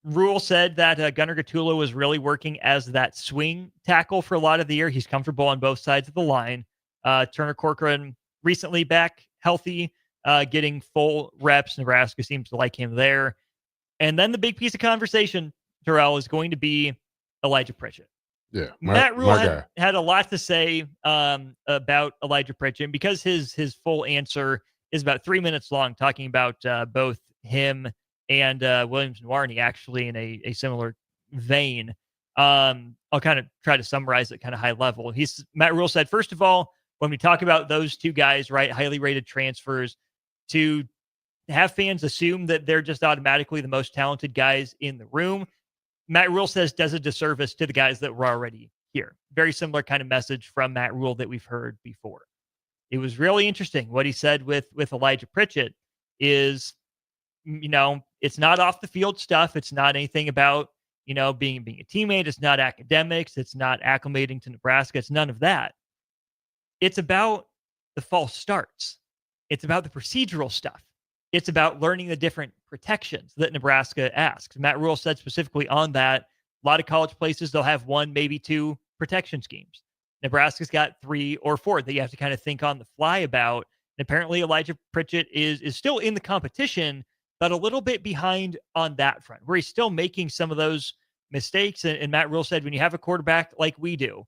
Rule said that Gunnar Gatula was really working as that swing tackle for a lot of the year. He's comfortable on both sides of the line. Turner Corcoran recently back healthy, getting full reps. Nebraska seems to like him there. And then the big piece of conversation, Terrell, is going to be Elijah Pritchett. Yeah, Matt Rule had a lot to say about Elijah Pritchett because his full answer is about 3 minutes long, talking about both him and Williams Nwarni actually in a similar vein. I'll kind of try to summarize it kind of high level. Matt Rule said, first of all, when we talk about those two guys, right, highly rated transfers, to have fans assume that they're just automatically the most talented guys in the room, Matt Rule says does a disservice to the guys that were already here. Very similar kind of message from Matt Rule that we've heard before. It was really interesting. What he said with Elijah Pritchett is, it's not off the field stuff. It's not anything about, being a teammate. It's not academics. It's not acclimating to Nebraska. It's none of that. It's about the false starts. It's about the procedural stuff. It's about learning the different protections that Nebraska asks. Matt Rule said specifically on that, a lot of college places, they'll have one, maybe two protection schemes. Nebraska's got 3 or 4 that you have to kind of think on the fly about. And apparently Elijah Pritchett is still in the competition, but a little bit behind on that front, where he's still making some of those mistakes. And Matt Rule said, when you have a quarterback like we do,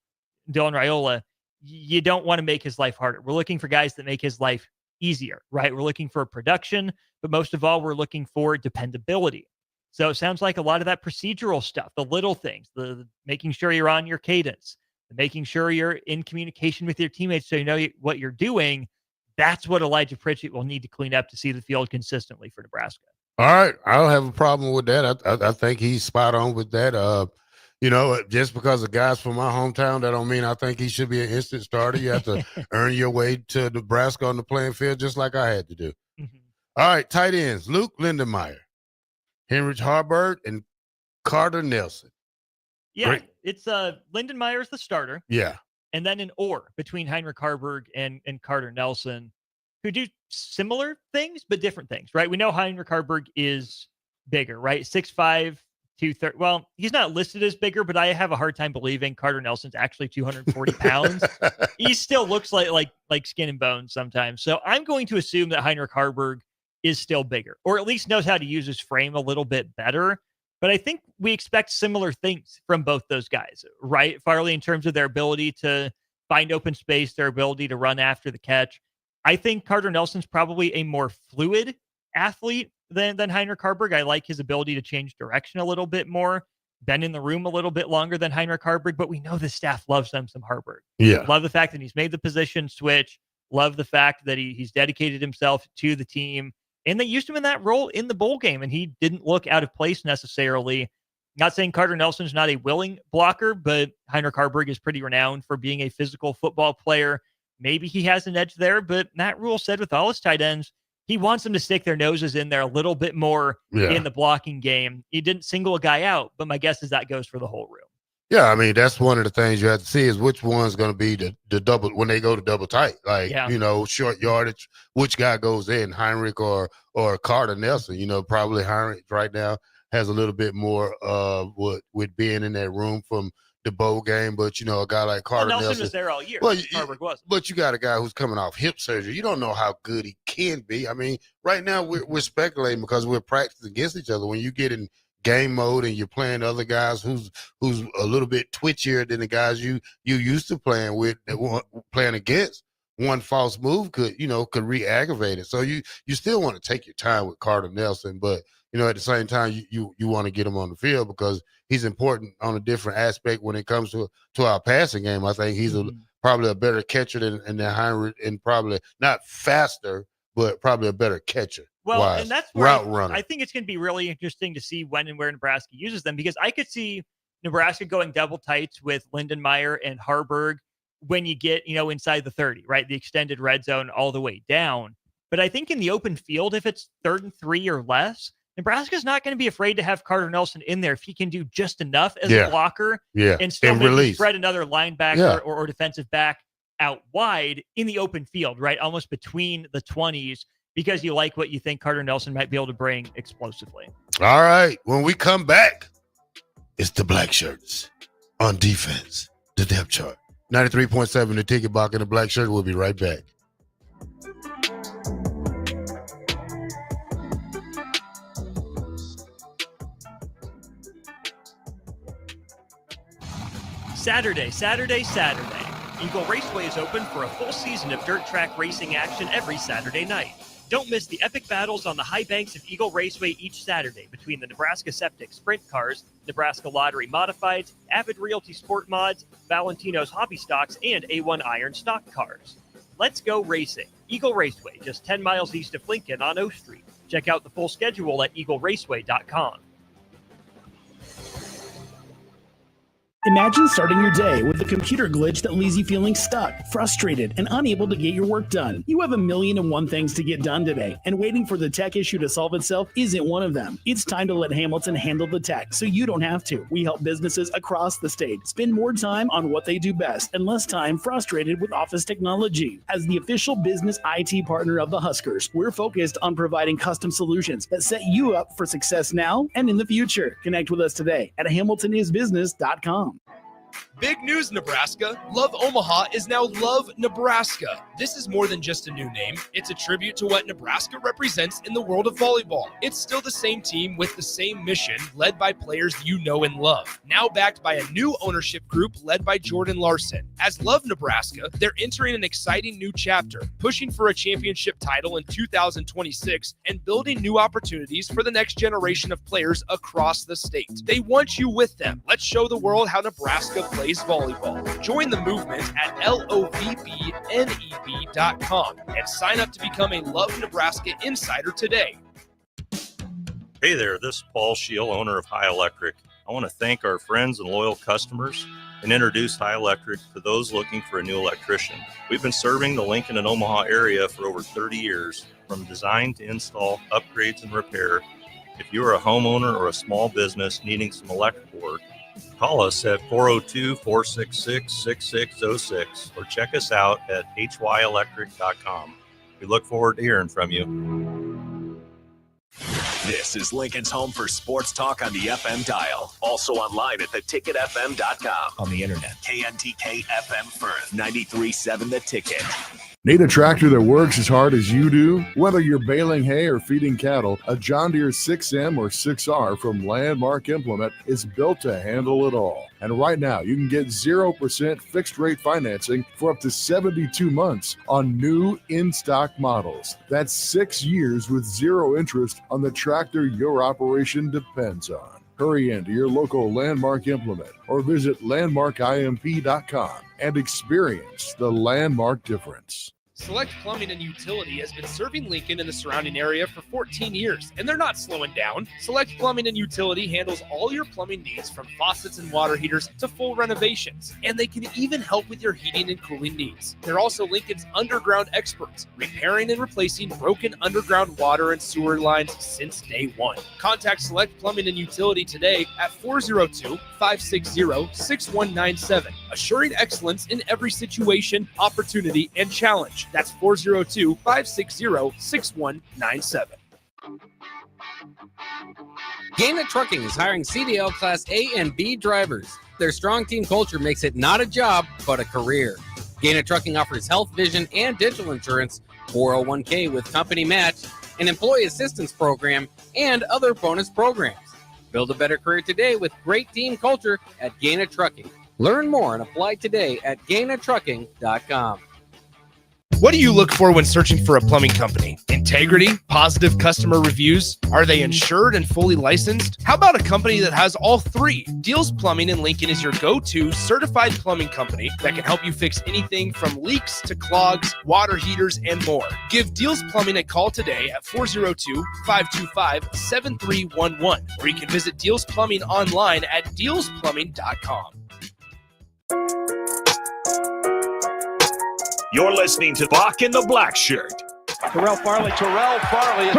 Dylan Raiola, you don't want to make his life harder. We're looking for guys that make his life easier, right? We're looking for production, but most of all, we're looking for dependability. So it sounds like a lot of that procedural stuff, the little things, the making sure you're on your cadence, making sure you're in communication with your teammates so you know what you're doing. That's what Elijah Pritchett will need to clean up to see the field consistently for Nebraska. All right. I don't have a problem with that. I think he's spot on with that. Just because a guy's from my hometown, that don't mean I think he should be an instant starter. You have to earn your way to Nebraska on the playing field, just like I had to do. Mm-hmm. All right, tight ends, Luke Lindenmeyer, Heinrich Haarberg, and Carter Nelson. Yeah, Great. It's Lindenmeyer's the starter. Yeah. And then an or between Heinrich Haarberg and Carter Nelson, who do similar things, but different things, right? We know Heinrich Haarberg is bigger, right? 6'5", 230. Well, he's not listed as bigger, but I have a hard time believing Carter Nelson's actually 240 pounds. He still looks like skin and bones sometimes. So I'm going to assume that Heinrich Haarberg is still bigger, or at least knows how to use his frame a little bit better. But I think we expect similar things from both those guys, right? Farley, in terms of their ability to find open space, their ability to run after the catch. I think Carter Nelson's probably a more fluid athlete than Heinrich Haarberg. I like his ability to change direction a little bit more, been in the room a little bit longer than Heinrich Haarberg, but we know the staff loves them some Haarberg. Yeah. Love the fact that he's made the position switch. Love the fact that he's dedicated himself to the team. And they used him in that role in the bowl game, and he didn't look out of place necessarily. Not saying Carter Nelson's not a willing blocker, but Heinrich Haarberg is pretty renowned for being a physical football player. Maybe he has an edge there, but Matt Rule said with all his tight ends, he wants them to stick their noses in there a little bit more in the blocking game. He didn't single a guy out, but my guess is that goes for the whole room. Yeah, I mean, that's one of the things you have to see is which one's going to be the double when they go to double tight. Like, short yardage, which guy goes in, Heinrich or Carter Nelson. Probably Heinrich right now has a little bit more with being in that room from the bowl game. But, you know, a guy like Carter Nelson Nelson was there all year. Well, Harburg was. But you got a guy who's coming off hip surgery. You don't know how good he can be. I mean, right now we're speculating because we're practicing against each other. When you get in game mode and you're playing other guys who's a little bit twitchier than the guys you used to playing with, playing against, one false move could re-aggravate it. So you still want to take your time with Carter Nelson, but you know, at the same time, you want to get him on the field because he's important on a different aspect when it comes to our passing game. I think he's probably a better catcher than Heinrich, and probably not faster, but probably a better catcher. Well, and that's where route runner. I think it's going to be really interesting to see when and where Nebraska uses them, because I could see Nebraska going double tights with Lindenmeyer and Harburg when you get, inside the 30, right? The extended red zone all the way down. But I think in the open field, if it's 3rd and 3 or less, Nebraska's not going to be afraid to have Carter Nelson in there if he can do just enough as a blocker and still maybe spread another linebacker or defensive back out wide in the open field, right? Almost between the 20s, because you like what you think Carter Nelson might be able to bring explosively. All right. When we come back, it's the Black Shirts on defense, the depth chart. 93.7, the Ticket, Bock, and the Black Shirt. We'll be right back. Saturday. Eagle Raceway is open for a full season of dirt track racing action every Saturday night. Don't miss the epic battles on the high banks of Eagle Raceway each Saturday between the Nebraska Septic Sprint Cars, Nebraska Lottery Modifieds, Avid Realty Sport Mods, Valentino's Hobby Stocks, and A1 Iron Stock Cars. Let's go racing. Eagle Raceway, just 10 miles east of Lincoln on O Street. Check out the full schedule at eagleraceway.com. Imagine starting your day with a computer glitch that leaves you feeling stuck, frustrated, and unable to get your work done. You have 1,000,001 things to get done today, and waiting for the tech issue to solve itself isn't one of them. It's time to let Hamilton handle the tech so you don't have to. We help businesses across the state spend more time on what they do best and less time frustrated with office technology. As the official business IT partner of the Huskers, we're focused on providing custom solutions that set you up for success now and in the future. Connect with us today at hamiltonisbusiness.com. Big news, Nebraska. Love Omaha is now Love Nebraska. This is more than just a new name. It's a tribute to what Nebraska represents in the world of volleyball. It's still the same team with the same mission, led by players you know and love. Now backed by a new ownership group led by Jordan Larson. As Love Nebraska, they're entering an exciting new chapter, pushing for a championship title in 2026 and building new opportunities for the next generation of players across the state. They want you with them. Let's show the world how Nebraska plays volleyball. Join the movement at lovneb.com and sign up to become a Love Nebraska Insider today. Hey there, this is Paul Scheel, owner of High Electric. I want to thank our friends and loyal customers and introduce High Electric to those looking for a new electrician. We've been serving the Lincoln and Omaha area for over 30 years, from design to install, upgrades, and repair. If you are a homeowner or a small business needing some electrical work, call us at 402-466-6606 or check us out at hyelectric.com. We look forward to hearing from you. This is Lincoln's home for sports talk on the FM dial. Also online at theticketfm.com. On the internet. KNTK FM Firth, 93.7 The Ticket. Need a tractor that works as hard as you do? Whether you're baling hay or feeding cattle, a John Deere 6M or 6R from Landmark Implement is built to handle it all. And right now, you can get 0% fixed rate financing for up to 72 months on new in-stock models. That's 6 years with zero interest on the tractor your operation depends on. Hurry into your local Landmark Implement or visit landmarkimp.com and experience the Landmark difference. Select Plumbing and Utility has been serving Lincoln and the surrounding area for 14 years, and they're not slowing down. Select Plumbing and Utility handles all your plumbing needs, from faucets and water heaters to full renovations, and they can even help with your heating and cooling needs. They're also Lincoln's underground experts, repairing and replacing broken underground water and sewer lines since day one. Contact Select Plumbing and Utility today at 402-560-6197, assuring excellence in every situation, opportunity, and challenge. That's 402-560-6197. Gaina Trucking is hiring CDL Class A and B drivers. Their strong team culture makes it not a job, but a career. Gaina Trucking offers health, vision, and dental insurance, 401k with company match, an employee assistance program, and other bonus programs. Build a better career today with great team culture at Gaina Trucking. Learn more and apply today at GainaTrucking.com. What do you look for when searching for a plumbing company? Integrity? Positive customer reviews? Are they insured and fully licensed? How about a company that has all three? Deals Plumbing in Lincoln is your go-to certified plumbing company that can help you fix anything from leaks to clogs, water heaters, and more. Give Deals Plumbing a call today at 402-525-7311, or you can visit Deals Plumbing online at dealsplumbing.com. You're listening to Bock and the Blackshirt. Terrell Farley, defending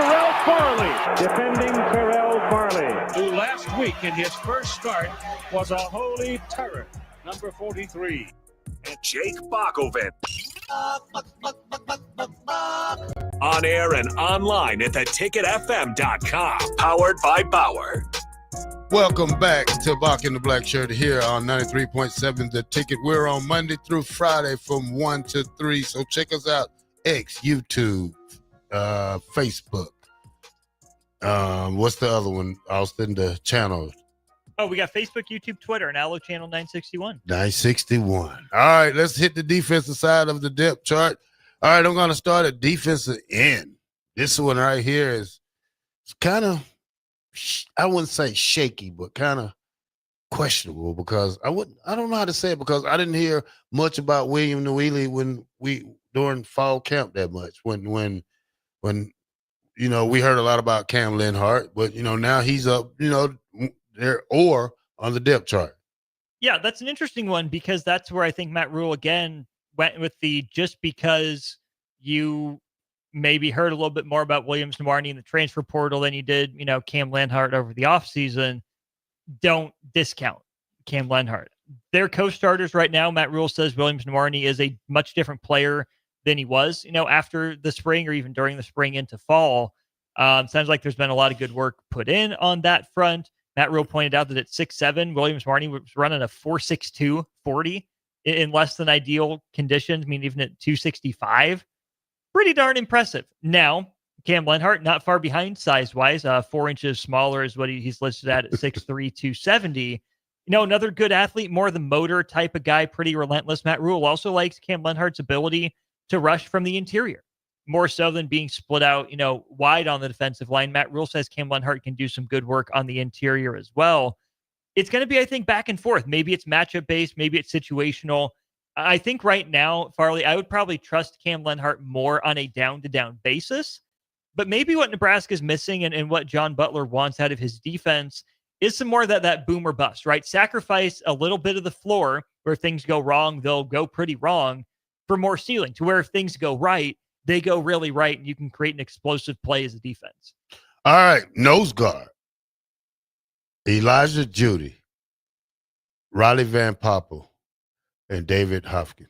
Terrell Farley, who last week in his first start was a holy terror, number 43. And Jake Bockoven. On air and online at theticketfm.com. Powered by Bauer. Welcome back to Bock and the Blackshirt here on 93.7 The Ticket. We're on Monday through Friday from 1 to 3. So check us out. X, YouTube, Facebook. What's the other one, Austin? The channel. Oh, we got Facebook, YouTube, Twitter, and Allo Channel 961. 961. All right, let's hit the defensive side of the depth chart. All right, I'm going to start at defensive end. This one right here is kind of, I wouldn't say shaky, but kind of questionable because I don't know how to say it because I didn't hear much about William Nwili during fall camp that much when you know we heard a lot about Cam Lenhart, but you know now he's up there or on the depth chart. Yeah, that's an interesting one because that's where I think Matt Rule again went with the just because you maybe heard a little bit more about Williams Namarni in the transfer portal than you did, Cam Lenhart over the offseason. Don't discount Cam Lenhart. Their co-starters right now, Matt Rule says Williams Namarni is a much different player than he was, after the spring or even during the spring into fall. Sounds like there's been a lot of good work put in on that front. Matt Rule pointed out that at 6'7", Williams Namarni was running a 4.62 40 in less than ideal conditions. I mean, even at 265. Pretty darn impressive. Now, Cam Lenhart, not far behind size-wise, 4 inches smaller is what he's listed at 6'3", 270. Another good athlete, more the motor type of guy, pretty relentless. Matt Rule also likes Cam Lenhart's ability to rush from the interior, more so than being split out, wide on the defensive line. Matt Rule says Cam Lenhart can do some good work on the interior as well. It's going to be, I think, back and forth. Maybe it's matchup-based, maybe it's situational. I think right now, Farley, I would probably trust Cam Lenhart more on a down-to-down basis. But maybe what Nebraska's missing and what John Butler wants out of his defense is some more of that boom or bust, right? Sacrifice a little bit of the floor where if things go wrong, they'll go pretty wrong for more ceiling to where if things go right, they go really right and you can create an explosive play as a defense. All right, nose guard. Elijah Judy, Riley Van Poppel, and David Hopkins.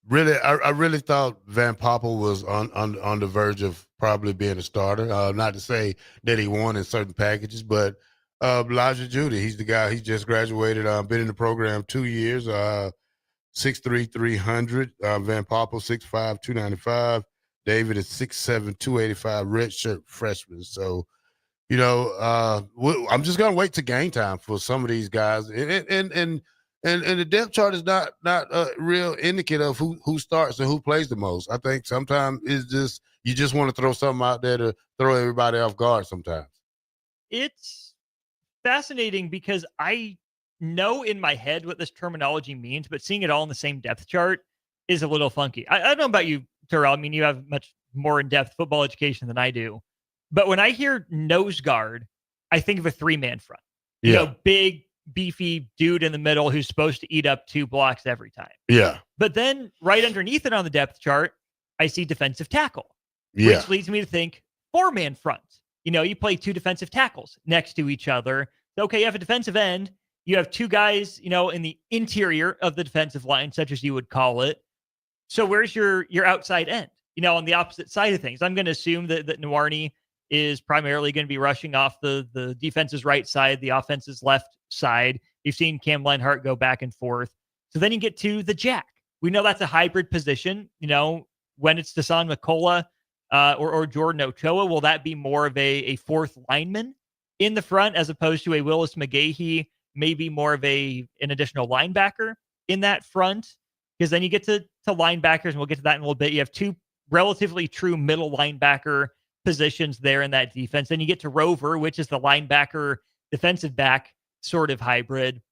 Really, I really thought Van Poppel was on the verge of probably being a starter. Not to say that he won in certain packages, but Elijah Judy, he's the guy. He just graduated. Been in the program 2 years. 6'3", 300. Van Poppel 6'5", 295. David is 6'7", 285. Redshirt freshman. So, I'm just gonna wait to game time for some of these guys. And the depth chart is not a real indicator of who starts and who plays the most. I think sometimes it's just you just want to throw something out there to throw everybody off guard sometimes. It's fascinating because I know in my head what this terminology means, but seeing it all in the same depth chart is a little funky. I don't know about you, Terrell. I mean, you have much more in-depth football education than I do. But when I hear nose guard, I think of a three-man front. Big, beefy dude in the middle who's supposed to eat up 2 blocks every time. Yeah. But then right underneath it on the depth chart, I see defensive tackle, which leads me to think 4-man front. You play 2 defensive tackles next to each other. Okay, you have a defensive end. You have 2 guys, in the interior of the defensive line, such as you would call it. So where's your outside end, on the opposite side of things? I'm going to assume that Nawarni is primarily going to be rushing off the defense's right side, the offense's left side. You've seen Cam Lenhart go back and forth. So then you get to the jack. We know that's a hybrid position. When it's Dasan McCullough or Jordan Ochoa, will that be more of a fourth lineman in the front as opposed to a Willis McGahee, maybe more of an additional linebacker in that front? Because then you get to linebackers, and we'll get to that in a little bit. You have two relatively true middle linebacker positions there in that defense. Then you get to Rover, which is the linebacker defensive back sort of hybrid.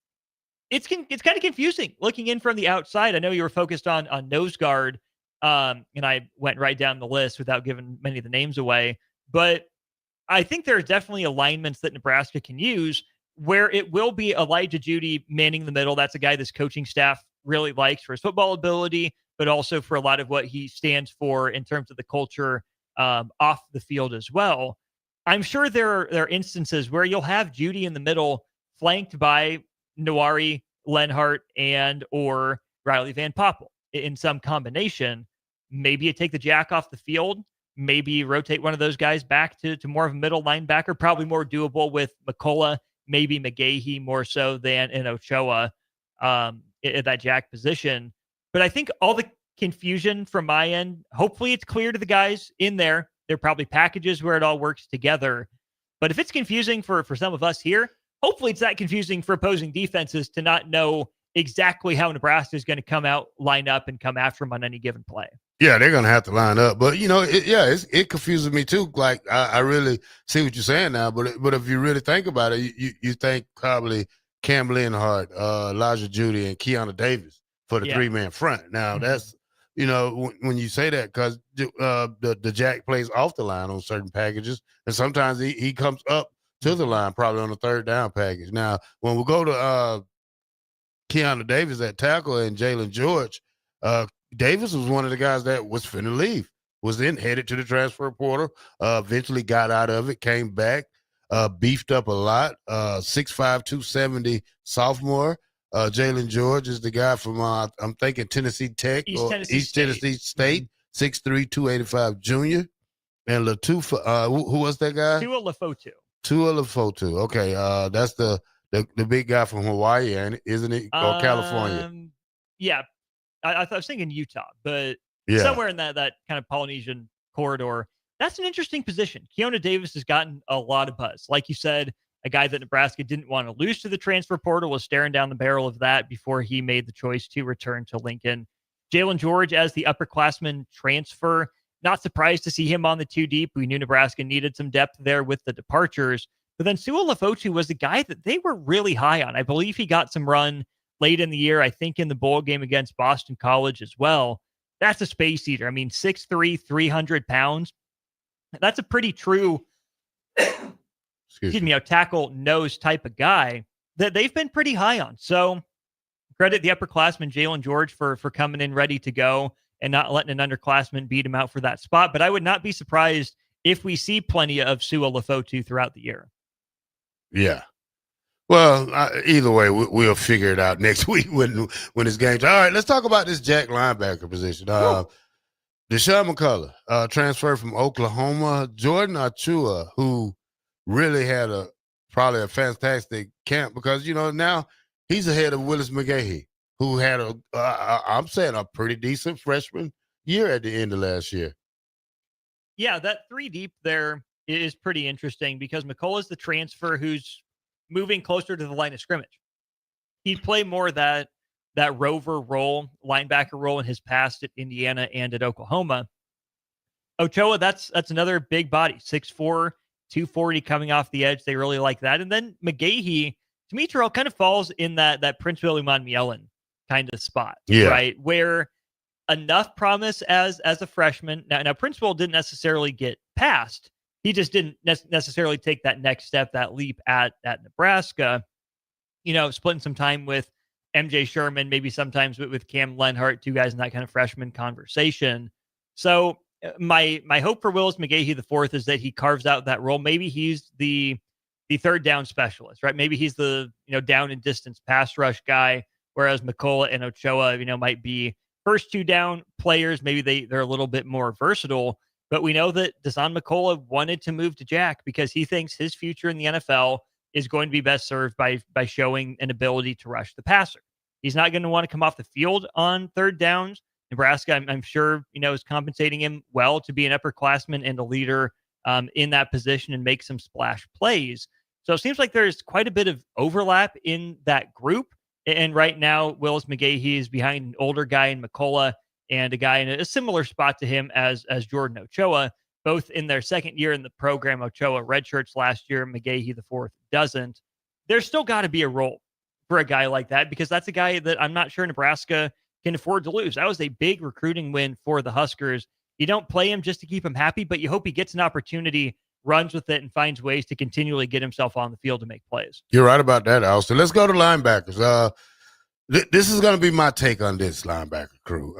It's kind of confusing looking in from the outside. I know you were focused on nose guard, and I went right down the list without giving many of the names away. But I think there are definitely alignments that Nebraska can use where it will be Elijah Judy manning the middle. That's a guy this coaching staff really likes for his football ability, but also for a lot of what he stands for in terms of the culture off the field as well. I'm sure there are instances where you'll have Judy in the middle flanked by Nawari Lenhart and or Riley Van Poppel in some combination. Maybe you take the jack off the field. Maybe you rotate one of those guys back to more of a middle linebacker, probably more doable with McCullough, maybe McGahee more so than in Ochoa at that jack position. But I think all the confusion from my end, hopefully it's clear to the guys in there. There are probably packages where it all works together. But if it's confusing for some of us here, hopefully it's that confusing for opposing defenses to not know exactly how Nebraska is going to come out, line up, and come after them on any given play. Yeah, they're going to have to line up. But, it confuses me too. Like, I really see what you're saying now. But if you really think about it, you think probably Cam Lenhart, Elijah Judy, and Keanu Davis for the three-man front. Now, that's, when you say that, because the jack plays off the line on certain packages, and sometimes he comes up to the line, probably on the third down package. Now, when we go to Keanu Davis at tackle and Jalen George, Davis was one of the guys that was finna leave, was then headed to the transfer portal, eventually got out of it, came back, beefed up a lot, 6'5", 270 sophomore. Jalen George is the guy from, I'm thinking Tennessee Tech or East Tennessee State, 6'3", 285 junior. And Latufa, who was that guy? Tua Lafotu. Okay, that's the big guy from Hawaii, isn't it? Or California? Yeah. I was thinking Utah, but Yeah. somewhere in that kind of Polynesian corridor. That's an interesting position. Keanu Davis has gotten a lot of buzz. Like you said, a guy that Nebraska didn't want to lose to the transfer portal, was staring down the barrel of that before he made the choice to return to Lincoln. Jalen George as the upperclassman transfer. Not surprised to see him on the two deep. We knew Nebraska needed some depth there with the departures. But then Sua Lafotu was a guy that they were really high on. I believe he got some run late in the year, I think in the bowl game against Boston College as well. That's a space eater. I mean, 6'3", 300 pounds. That's a pretty true, tackle nose type of guy that they've been pretty high on. So credit the upperclassman Jalen George for coming in ready to go and not letting an underclassman beat him out for that spot. But I would not be surprised if we see plenty of Sua Lafotu throughout the year. Yeah. Well, either way, we'll figure it out next week when it's game time. All right, let's talk about this jack linebacker position. Deshaun McCullough, transfer from Oklahoma. Jordan Achua, who really had probably a fantastic camp because, now he's ahead of Willis McGahee, who had a pretty decent freshman year at the end of last year. Yeah, that three deep there is pretty interesting because McCullough's the transfer who's moving closer to the line of scrimmage. He'd play more that rover role, linebacker role in his past at Indiana and at Oklahoma. Ochoa, that's another big body, 6'4", 240 coming off the edge. They really like that. And then McGahee, to me, Terrell, kind of falls in that Prince William Mielon kind of spot, right? Where enough promise as a freshman. Now Prince Will didn't necessarily get past. He just didn't necessarily take that next step, that leap at Nebraska. Splitting some time with MJ Sherman, maybe sometimes with Cam Lenhart, two guys in that kind of freshman conversation. So my hope for Willis McGahee IV is that he carves out that role. Maybe he's the third down specialist, right? Maybe he's the down and distance pass rush guy, whereas McCullough and Ochoa, might be first two down players. Maybe they're a little bit more versatile. But we know that Dasan McCullough wanted to move to Jack because he thinks his future in the NFL is going to be best served by showing an ability to rush the passer. He's not going to want to come off the field on third downs. Nebraska, I'm sure, is compensating him well to be an upperclassman and a leader in that position and make some splash plays. So it seems like there's quite a bit of overlap in that group. And right now, Willis McGahee is behind an older guy in McCullough and a guy in a similar spot to him as Jordan Ochoa, both in their second year in the program. Ochoa redshirts last year, McGahee the fourth doesn't. There's still got to be a role for a guy like that because that's a guy that I'm not sure Nebraska can afford to lose. That was a big recruiting win for the Huskers. You don't play him just to keep him happy, but you hope he gets an opportunity, runs with it, and finds ways to continually get himself on the field to make plays. You're right about that, Austin. Let's go to linebackers. This is going to be my take on this linebacker crew.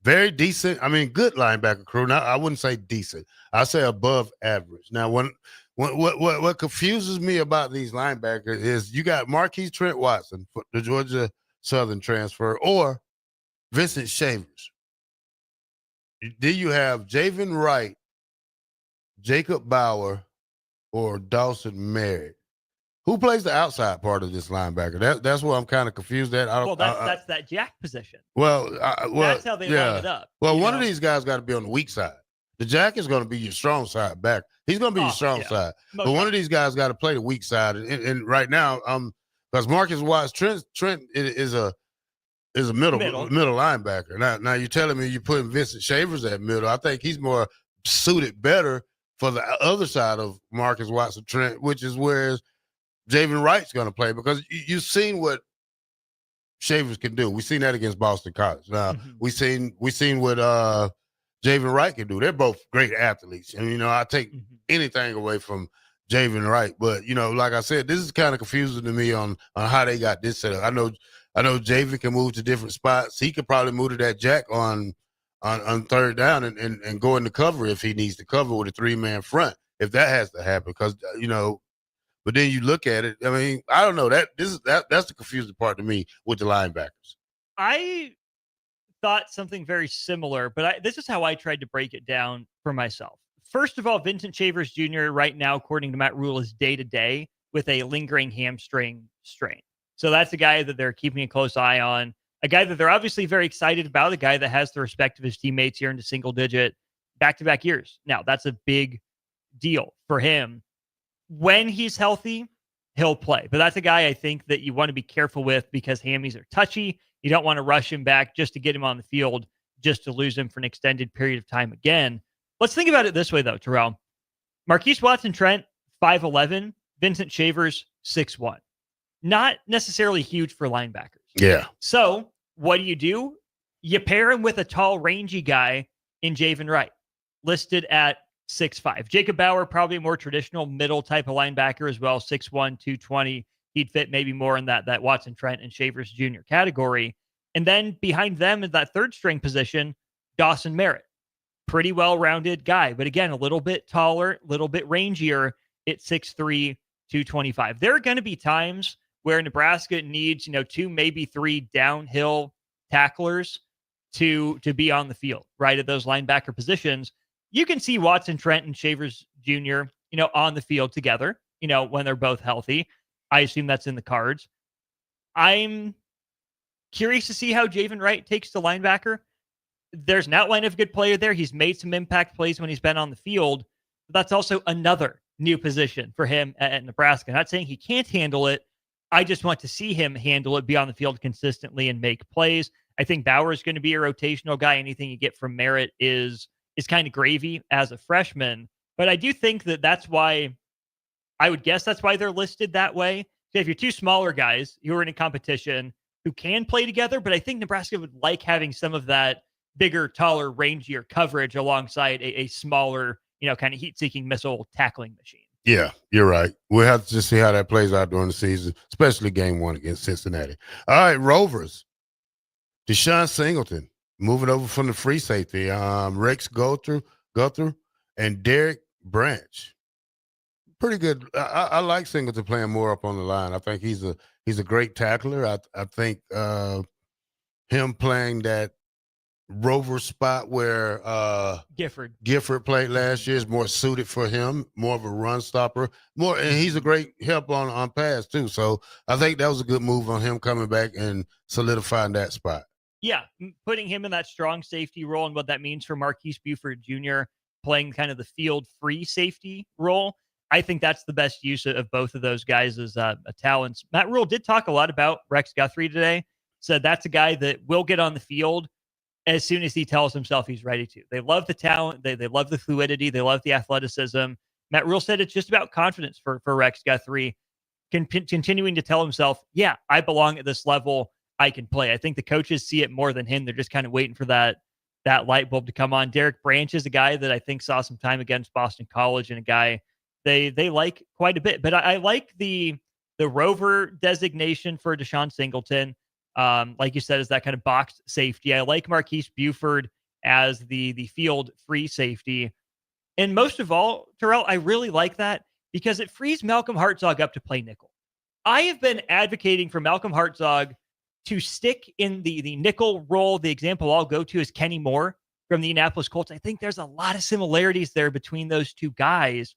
Very decent. I mean, good linebacker crew. Now, I wouldn't say decent. I say above average. Now, what confuses me about these linebackers is you got Marquise Trent Watson, the Georgia Southern transfer, or Vincent Shavers. Then you have Javen Wright, Jacob Bauer, or Dawson Merritt. Who plays the outside part of this linebacker? That's what I'm kind of confused at. That's that jack position. Well, that's how they line it up. Well, one of these guys got to be on the weak side. The jack is going to be your strong side back. He's going to be your strong side. But one of these guys got to play the weak side. And right now, because Marcus Watts, Trent is a middle linebacker. Now you're telling me you're putting Vincent Shavers at middle. I think he's more suited better for the other side of Marcus Watts and Trent, which is where Javen Wright's going to play, because you've seen what Shavers can do. We've seen that against Boston College. Now we seen what Javen Wright can do. They're both great athletes, and I take anything away from Javen Wright, but like I said, this is kind of confusing to me on how they got this set up. I know Javen can move to different spots. He could probably move to that jack on third down and go into cover if he needs to cover with a 3-man front, if that has to happen, because But then you look at it. I mean, I don't know. That's the confusing part to me with the linebackers. I thought something very similar, but this is how I tried to break it down for myself. First of all, Vincent Shavers Jr. right now, according to Matt Rule, is day-to-day with a lingering hamstring strain. So that's a guy that they're keeping a close eye on, a guy that they're obviously very excited about, a guy that has the respect of his teammates here into single-digit back-to-back years. Now, that's a big deal for him. When he's healthy, he'll play. But that's a guy I think that you want to be careful with because hammies are touchy. You don't want to rush him back just to get him on the field, just to lose him for an extended period of time again. Let's think about it this way, though, Terrell. Marquise Watson-Trent, 5'11", Vincent Shavers, 6'1". Not necessarily huge for linebackers. Yeah. So what do? You pair him with a tall, rangy guy in Javen Wright, listed at 6'5". Jacob Bauer, probably a more traditional middle type of linebacker as well, 6'1", 220. He'd fit maybe more in that Watson Trent and Shavers Jr. category. And then behind them in that third string position, Dawson Merritt. Pretty well-rounded guy, but again, a little bit taller, a little bit rangier at 6'3", 225. There are going to be times where Nebraska needs, 2, maybe 3 downhill tacklers to be on the field, right, at those linebacker positions. You can see Watson Trent and Shavers Jr., on the field together, when they're both healthy. I assume that's in the cards. I'm curious to see how Javen Wright takes the linebacker. There's an outline of a good player there. He's made some impact plays when he's been on the field. But that's also another new position for him at Nebraska. I'm not saying he can't handle it. I just want to see him handle it, be on the field consistently, and make plays. I think Bauer is going to be a rotational guy. Anything you get from Merritt is kind of gravy as a freshman. But I do think that's why, I would guess that's why they're listed that way. So if you're two smaller guys who are in a competition who can play together, but I think Nebraska would like having some of that bigger, taller, rangier coverage alongside a smaller, kind of heat-seeking missile tackling machine. Yeah, you're right. We'll have to just see how that plays out during the season, especially game 1 against Cincinnati. All right, Rovers. Deshaun Singleton moving over from the free safety. Rex Guthrie and Derek Branch. Pretty good. I like Singleton playing more up on the line. I think he's a great tackler. I think him playing that rover spot where Gifford played last year is more suited for him, more of a run stopper, and he's a great help on pass too. So I think that was a good move on him coming back and solidifying that spot. Yeah, putting him in that strong safety role and what that means for Marquise Buford Jr. playing kind of the field free safety role. I think that's the best use of both of those guys as talents. Matt Rule did talk a lot about Rex Guthrie today. Said that's a guy that will get on the field as soon as he tells himself he's ready to. They love the talent. They love the fluidity. They love the athleticism. Matt Rule said it's just about confidence for Rex Guthrie, continuing to tell himself, yeah, I belong at this level. I can play. I think the coaches see it more than him. They're just kind of waiting for that light bulb to come on. Derek Branch is a guy that I think saw some time against Boston College and a guy they like quite a bit. But I like the rover designation for Deshaun Singleton. Like you said, is that kind of boxed safety. I like Marquise Buford as the field free safety. And most of all, Terrell, I really like that because it frees Malcolm Hartzog up to play nickel. I have been advocating for Malcolm Hartzog to stick in the nickel role. The example I'll go to is Kenny Moore from the Indianapolis Colts. I think there's a lot of similarities there between those two guys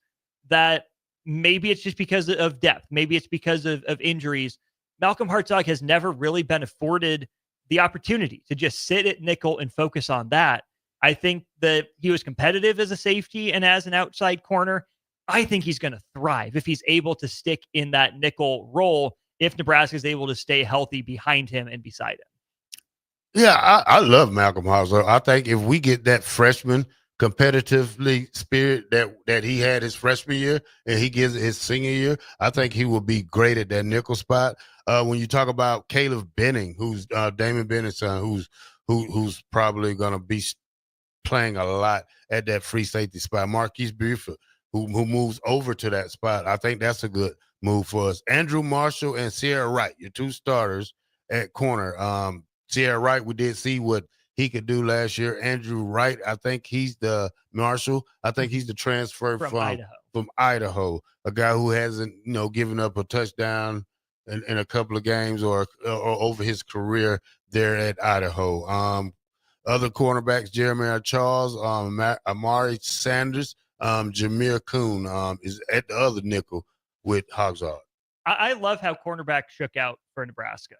that maybe it's just because of depth. Maybe it's because of injuries. Malcolm Hartzog has never really been afforded the opportunity to just sit at nickel and focus on that. I think that he was competitive as a safety and as an outside corner. I think he's going to thrive if he's able to stick in that nickel role if Nebraska is able to stay healthy behind him and beside him. Yeah, I love Malcolm Hartzog. I think if we get that freshman competitively spirit that he had his freshman year and he gives it his senior year, I think he will be great at that nickel spot. When you talk about Caleb Benning, who's Damon Benning's son, who's probably going to be playing a lot at that free safety spot. Marquise Buford, who moves over to that spot. I think that's a good move for us. Andrew Marshall and Sierra Wright, your two starters at corner. Sierra Wright, we did see what he could do last year. Andrew Wright, I think he's the Marshall. I think he's the transfer from Idaho, a guy who hasn't, given up a touchdown in a couple of games or over his career there at Idaho. Other cornerbacks, Jeremiah Charles, Amari Sanders, Jameer Kuhn is at the other nickel with Hartzog. I love how cornerback shook out for Nebraska.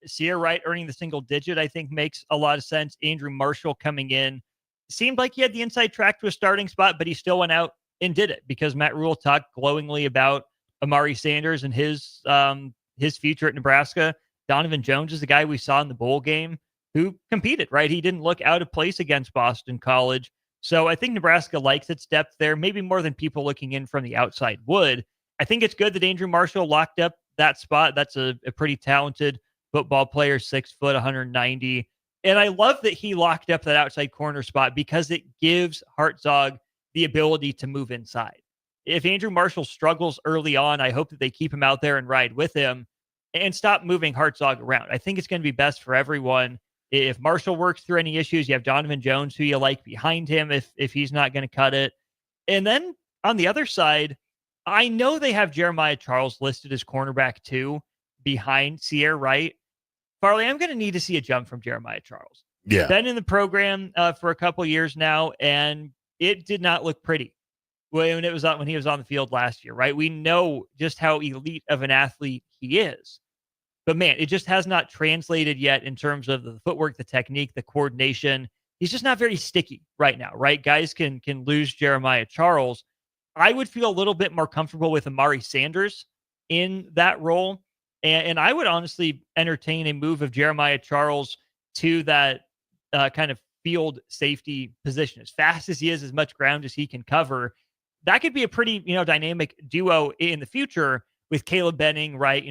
Sierra Wright earning the single digit, I think, makes a lot of sense. Andrew Marshall coming in. Seemed like he had the inside track to a starting spot, but he still went out and did it because Matt Rule talked glowingly about Amari Sanders and his future at Nebraska. Donovan Jones is the guy we saw in the bowl game who competed, right? He didn't look out of place against Boston College. So I think Nebraska likes its depth there, maybe more than people looking in from the outside would. I think it's good that Andrew Marshall locked up that spot. That's a pretty talented football player, 6 foot, 190. And I love that he locked up that outside corner spot because it gives Hartzog the ability to move inside. If Andrew Marshall struggles early on, I hope that they keep him out there and ride with him and stop moving Hartzog around. I think it's going to be best for everyone. If Marshall works through any issues, you have Donovan Jones, who you like behind him if he's not going to cut it. And then on the other side, I know they have Jeremiah Charles listed as cornerback 2 behind Sierra Wright. Farley, I'm going to need to see a jump from Jeremiah Charles. Yeah. Been in the program for a couple years now, and it did not look pretty when he was on the field last year, right? We know just how elite of an athlete he is. But man, it just has not translated yet in terms of the footwork, the technique, the coordination. He's just not very sticky right now, right? Guys can lose Jeremiah Charles. I would feel a little bit more comfortable with Amari Sanders in that role. And I would honestly entertain a move of Jeremiah Charles to that kind of field safety position. As fast as he is, as much ground as he can cover, that could be a pretty, dynamic duo in the future with Caleb Benning, right?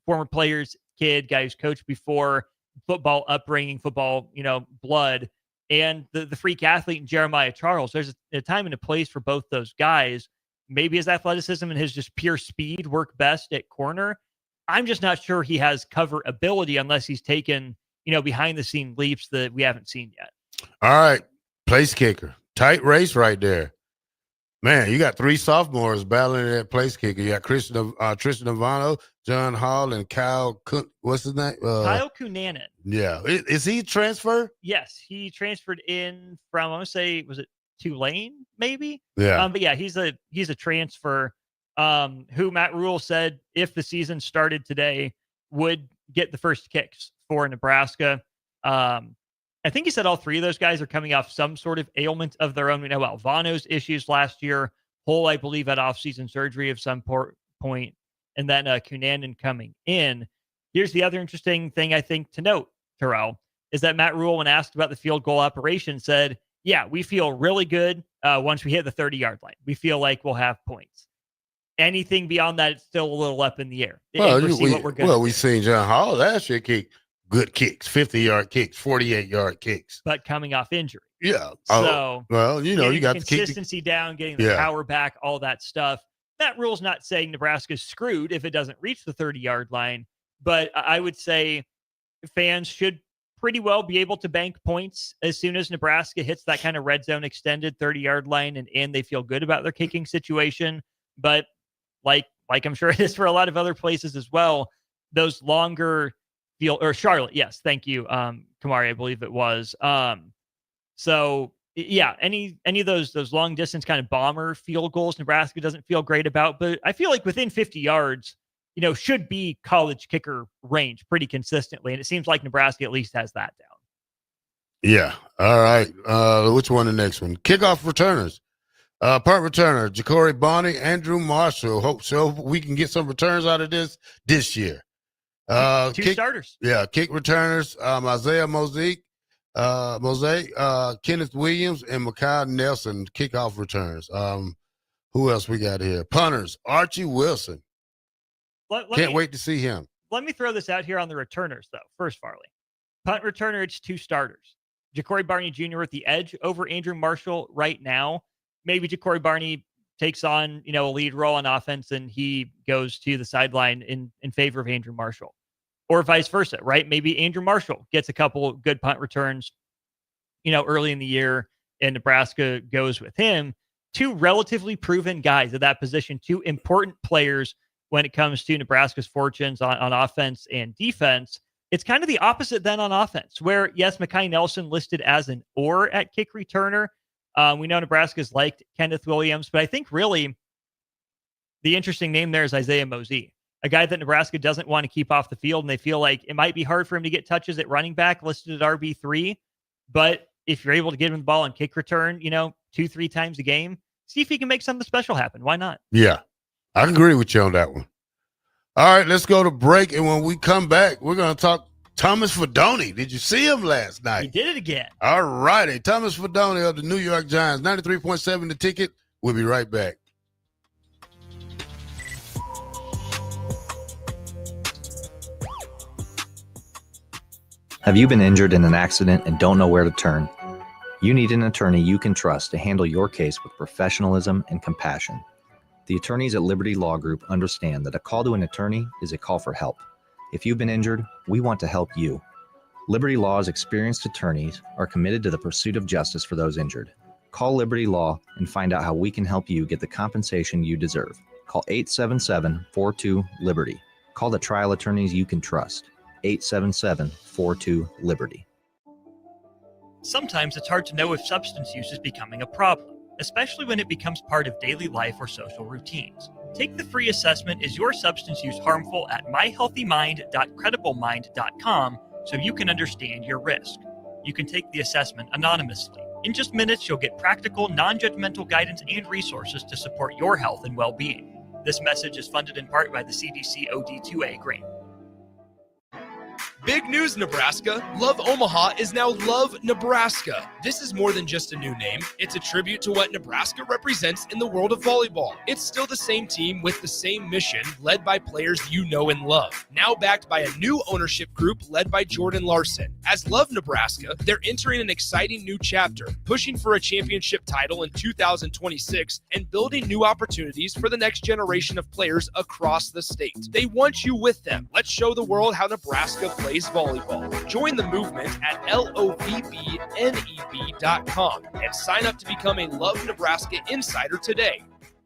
Former player's kid, guy who's coached before, football upbringing, football, blood, and the freak athlete in Jeremiah Charles. There's a time and a place for both those guys. Maybe his athleticism and his just pure speed work best at corner. I'm just not sure he has cover ability unless he's taken, behind the scene leaps that we haven't seen yet. All right. Place kicker. Tight race right there. Man, you got 3 sophomores battling at place kicker. You got Tristan Ivano, John Hall, and Kyle. What's his name? Kyle Cunanan. Yeah, is he transfer? Yes, he transferred in from, I want to say, was it Tulane? Maybe. Yeah. But yeah, he's a transfer. Who Matt Rule said if the season started today would get the first kicks for Nebraska. I think he said all 3 of those guys are coming off some sort of ailment of their own. We know about Vano's issues last year. Hull, I believe, had off-season surgery of some point. And then Cunanan coming in. Here's the other interesting thing I think to note, Terrell, is that Matt Rule, when asked about the field goal operation, said, yeah, we feel really good once we hit the 30-yard line. We feel like we'll have points. Anything beyond that, it's still a little up in the air. We seen John Hall last year kick good kicks, 50-yard kicks, 48-yard kicks. But coming off injury. Yeah. So, you got consistency down, getting the power back, all that stuff. Matt Rule's not saying Nebraska's screwed if it doesn't reach the 30-yard line, but I would say fans should pretty well be able to bank points as soon as Nebraska hits that kind of red zone extended 30-yard line and they feel good about their kicking situation. But like I'm sure it is for a lot of other places as well, those longer field, or Charlotte, yes, thank you, Kamari, I believe it was. So yeah, any of those long distance kind of bomber field goals Nebraska doesn't feel great about, but I feel like within 50 yards, should be college kicker range pretty consistently, and it seems like Nebraska at least has that down. Yeah. All right. Which one? The next one? Kickoff returners. Punt returner, Ja'Cory Bonnie, Andrew Marshall. Hope so. We can get some returns out of this year. Two starters. Yeah, kick returners, Isaiah Mosaic, Kenneth Williams, and Mekhi Nelson, kickoff returns. Who else we got here? Punters, Archie Wilson. Can't wait to see him. Let me throw this out here on the returners, though. First, Farley. Punt returner, it's 2 starters. Ja'Cory Barney Jr. with the edge over Andrew Marshall right now. Maybe Ja'Cory Barney takes on, a lead role on offense and he goes to the sideline in favor of Andrew Marshall. Or vice versa, right? Maybe Andrew Marshall gets a couple good punt returns, early in the year and Nebraska goes with him. 2 relatively proven guys at that position, 2 important players when it comes to Nebraska's fortunes on offense and defense. It's kind of the opposite then on offense, where, yes, Mekhi Nelson listed as an or at kick returner. We know Nebraska's liked Kenneth Williams, but I think really the interesting name there is Isaiah Mosey, a guy that Nebraska doesn't want to keep off the field, and they feel like it might be hard for him to get touches at running back, listed at RB3. But if you're able to get him the ball and kick return, 2-3 times a game, see if he can make something special happen. Why not? Yeah, I agree with you on that one. All right, let's go to break, and when we come back, we're going to talk Thomas Fidone. Did you see him last night? He did it again. All righty. Thomas Fidone of the New York Giants, 93.7 The Ticket. We'll be right back. Have you been injured in an accident and don't know where to turn? You need an attorney you can trust to handle your case with professionalism and compassion. The attorneys at Liberty Law Group understand that a call to an attorney is a call for help. If you've been injured, we want to help you. Liberty Law's experienced attorneys are committed to the pursuit of justice for those injured. Call Liberty Law and find out how we can help you get the compensation you deserve. Call 877-42-LIBERTY. Call the trial attorneys you can trust. 877-42-LIBERTY. Sometimes it's hard to know if substance use is becoming a problem, especially when it becomes part of daily life or social routines. Take the free assessment, Is Your Substance Use Harmful?, at myhealthymind.crediblemmind.com so you can understand your risk. You can take the assessment anonymously. In just minutes, you'll get practical, non-judgmental guidance and resources to support your health and well-being. This message is funded in part by the CDC OD2A grant. Big news, Nebraska. Love Omaha is now Love Nebraska. This is more than just a new name. It's a tribute to what Nebraska represents in the world of volleyball. It's still the same team with the same mission, led by players you know and love. Now backed by a new ownership group led by Jordan Larson. As Love Nebraska, they're entering an exciting new chapter, pushing for a championship title in 2026 and building new opportunities for the next generation of players across the state. They want you with them. Let's show the world how Nebraska plays boys volleyball. Join the movement at lovbneb.com and sign up to become a Love Nebraska insider today.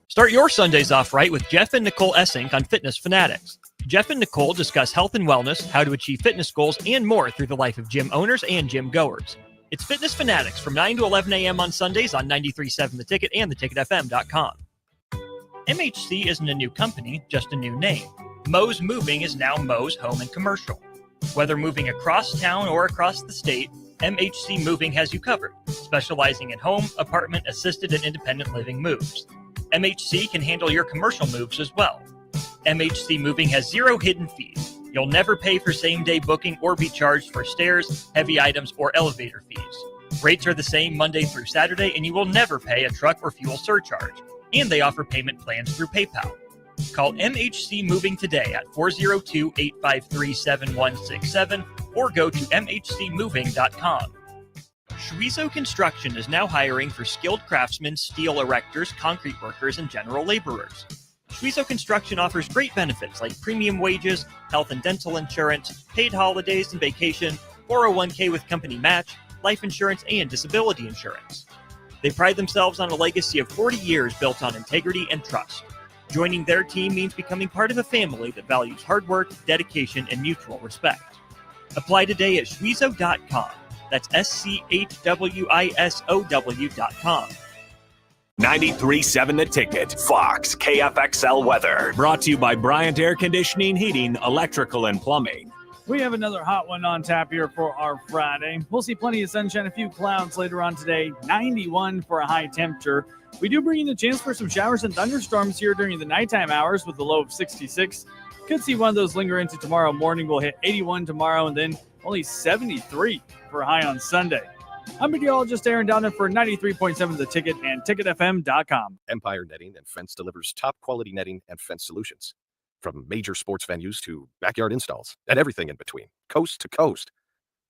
Start your Sundays off right with Jeff and Nicole Essink on Fitness Fanatics. Jeff and Nicole discuss health and wellness, how to achieve fitness goals, and more through the life of gym owners and gym goers. It's Fitness Fanatics from 9 to 11 a.m. on Sundays on 93.7 The Ticket and theticketfm.com. MHC isn't a new company, just a new name. Moe's Moving is now Moe's Home and Commercial. Whether moving across town or across the state, MHC Moving has you covered, specializing in home, apartment, assisted, and independent living moves. MHC can handle your commercial moves as well. MHC Moving has 0 hidden fees. You'll never pay for same-day booking or be charged for stairs, heavy items, or elevator fees. Rates are the same Monday through Saturday, and you will never pay a truck or fuel surcharge. And they offer payment plans through PayPal. Call MHC Moving today at 402-853-7167 or go to mhcmoving.com. Schweizo Construction is now hiring for skilled craftsmen, steel erectors, concrete workers, and general laborers. Schweizo Construction offers great benefits like premium wages, health and dental insurance, paid holidays and vacation, 401k with company match, life insurance, and disability insurance. They pride themselves on a legacy of 40 years built on integrity and trust. Joining their team means becoming part of a family that values hard work, dedication, and mutual respect. Apply today at schweizo.com. That's schwisow.com. 93.7 The Ticket, Fox, KFXL weather. Brought to you by Bryant Air Conditioning, Heating, Electrical, and Plumbing. We have another hot one on tap here for our Friday. We'll see plenty of sunshine, a few clouds later on today, 91 for a high temperature. We do bring in a chance for some showers and thunderstorms here during the nighttime hours with a low of 66. Could see one of those linger into tomorrow morning. We'll hit 81 tomorrow and then only 73 for a high on Sunday. I'm meteorologist Aaron Downer for 93.7 The Ticket and ticketfm.com. Empire Netting and Fence delivers top quality netting and fence solutions. From major sports venues to backyard installs and everything in between, coast to coast.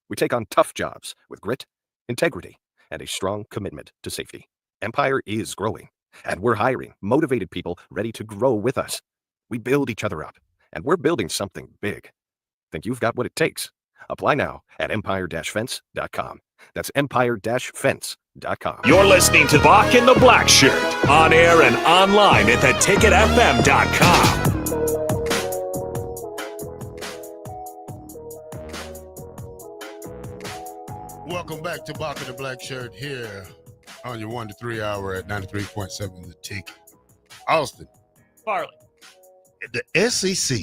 We take on tough jobs with grit, integrity, and a strong commitment to safety. Empire is growing, and we're hiring motivated people ready to grow with us. We build each other up, and we're building something big. Think you've got what it takes? Apply now at empire-fence.com. That's empire-fence.com. You're listening to Bock in the Blackshirt, on air and online at theticketfm.com. Welcome back to Bock in the Blackshirt here on your 1 to 3 hour at 93.7 The Ticket. Austin. Farley. The SEC.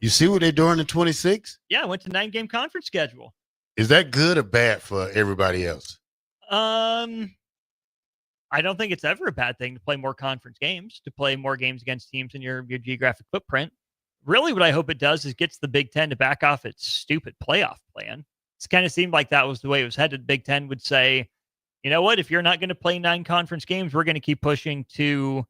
You see what they're doing in 26? Yeah, I went to 9-game conference schedule. Is that good or bad for everybody else? I don't think it's ever a bad thing to play more conference games, to play more games against teams in your geographic footprint. Really, what I hope it does is gets the Big Ten to back off its stupid playoff plan. It's kind of seemed like that was the way it was headed. Big Ten would say, you know what, if you're not going to play 9 conference games, we're going to keep pushing to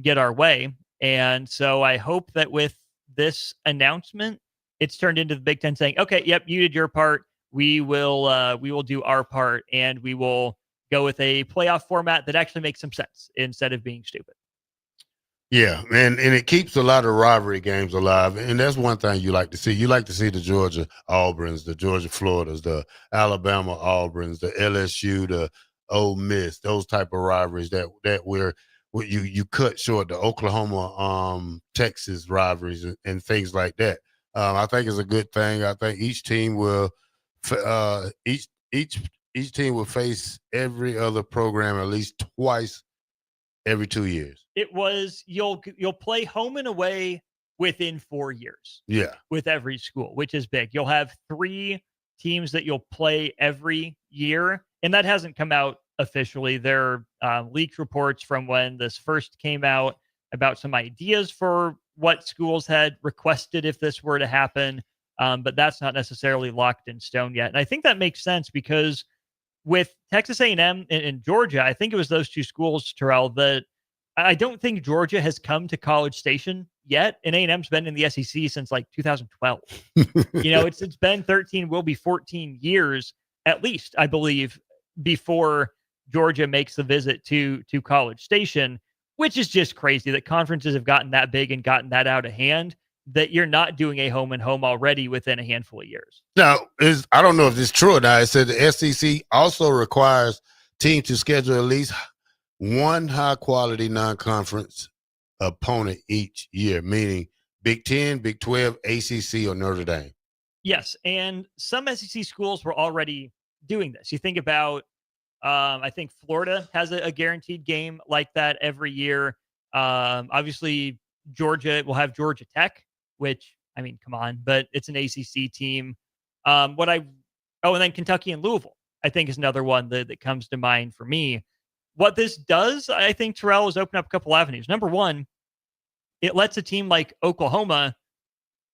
get our way. And so I hope that with this announcement, it's turned into the Big Ten saying, okay, yep, you did your part. We will do our part, and we will go with a playoff format that actually makes some sense instead of being stupid. Yeah, and it keeps a lot of rivalry games alive, and that's one thing you like to see. You like to see the Georgia Auburns, the Georgia Floridas, the Alabama Auburns, the LSU, the Ole Miss, those type of rivalries that where you cut short, the Oklahoma Texas rivalries and things like that. I think it's a good thing. I think each team will each team will face every other program at least twice every 2 years. It was you'll play home and away within 4 years. Yeah. With every school, which is big. You'll have 3 teams that you'll play every year, and that hasn't come out officially. There are leaked reports from when this first came out about some ideas for what schools had requested if this were to happen, but that's not necessarily locked in stone yet. And I think that makes sense because with Texas A&M and Georgia, I think it was those 2 schools, Terrell, that I don't think Georgia has come to College Station yet, and A&M's been in the SEC since like 2012. It's been 13, will be 14 years at least, I believe, before Georgia makes the visit to College Station, which is just crazy that conferences have gotten that big and gotten that out of hand. that you're not doing a home and home already within a handful of years. Now, I don't know if this is true or not. It said the SEC also requires teams to schedule at least one high-quality non-conference opponent each year, meaning Big 10, Big 12, ACC, or Notre Dame. Yes, and some SEC schools were already doing this. You think about, I think Florida has a guaranteed game like that every year. Obviously, Georgia will have Georgia Tech, which, I mean, come on, but it's an ACC team. And then Kentucky and Louisville, I think, is another one that comes to mind for me. What this does, I think, Terrell, is open up a couple avenues. Number one, it lets a team like Oklahoma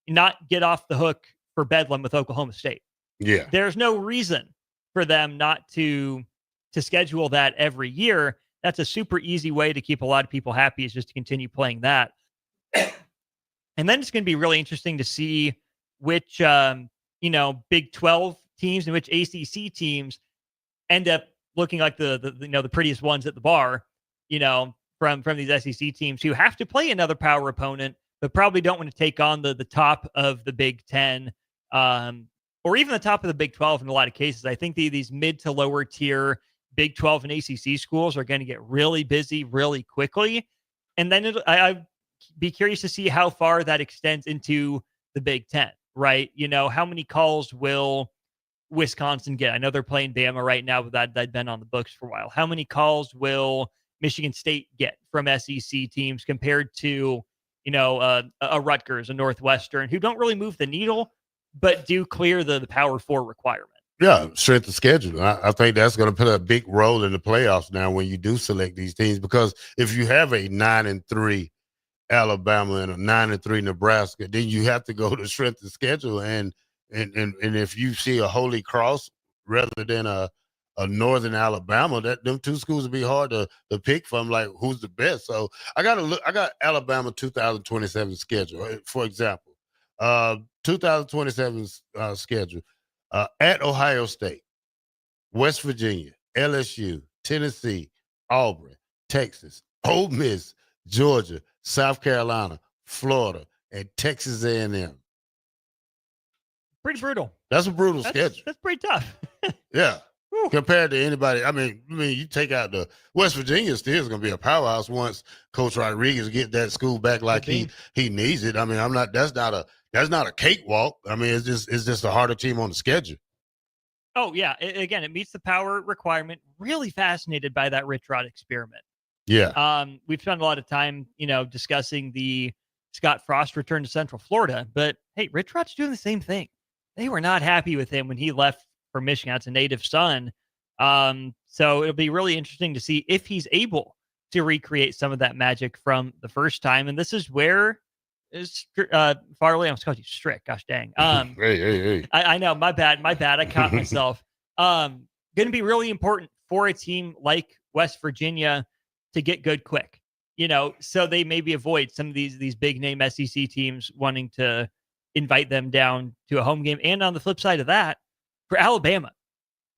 not get off the hook for Bedlam with Oklahoma State. Yeah. There's no reason for them not to schedule that every year. That's a super easy way to keep a lot of people happy, is just to continue playing that. And then it's going to be really interesting to see which, Big 12 teams and which ACC teams end up looking like the prettiest ones at the bar, from these SEC teams who have to play another power opponent, but probably don't want to take on the top of the Big 10, or even the top of the Big 12 in a lot of cases. I think these mid to lower tier Big 12 and ACC schools are going to get really busy really quickly. And then I'd be curious to see how far that extends into the Big 10, right? How many calls will Wisconsin get? I know they're playing Bama right now, but that'd been on the books for a while. How many calls will Michigan State get from SEC teams compared to, a Rutgers, a Northwestern, who don't really move the needle, but do clear the Power 4 requirement? Yeah, strength of schedule. I think that's going to play a big role in the playoffs now when you do select these teams, because if you have a 9-3 Alabama and a 9-3 Nebraska, then you have to go to strength of schedule. And if you see a Holy Cross rather than a Northern Alabama, them two schools would be hard to pick from, like who's the best. So I got Alabama 2027 schedule, for example. 2027 schedule at Ohio State, West Virginia, LSU, Tennessee, Auburn, Texas, Ole Miss, Georgia, South Carolina, Florida, and Texas A&M. Pretty brutal. That's a brutal schedule. That's pretty tough. Yeah. Whew. Compared to anybody, I mean, you take out the West Virginia, still is going to be a powerhouse once Coach Rodriguez get that school back like he needs it. I mean, that's not a cakewalk. I mean, it's just a harder team on the schedule. Oh yeah, again, it meets the power requirement. Really fascinated by that Rich Rod experiment. Yeah. We've spent a lot of time, discussing the Scott Frost return to Central Florida, but hey, Rich Rod's doing the same thing. They were not happy with him when he left for Michigan. That's a native son. So it'll be really interesting to see if he's able to recreate some of that magic from the first time. And this is where Farley, I'm supposed to Strick. Gosh dang. Hey. I know, my bad. I caught myself. Going to be really important for a team like West Virginia to get good quick, so they maybe avoid some of these big name SEC teams wanting to invite them down to a home game. And on the flip side of that, for Alabama,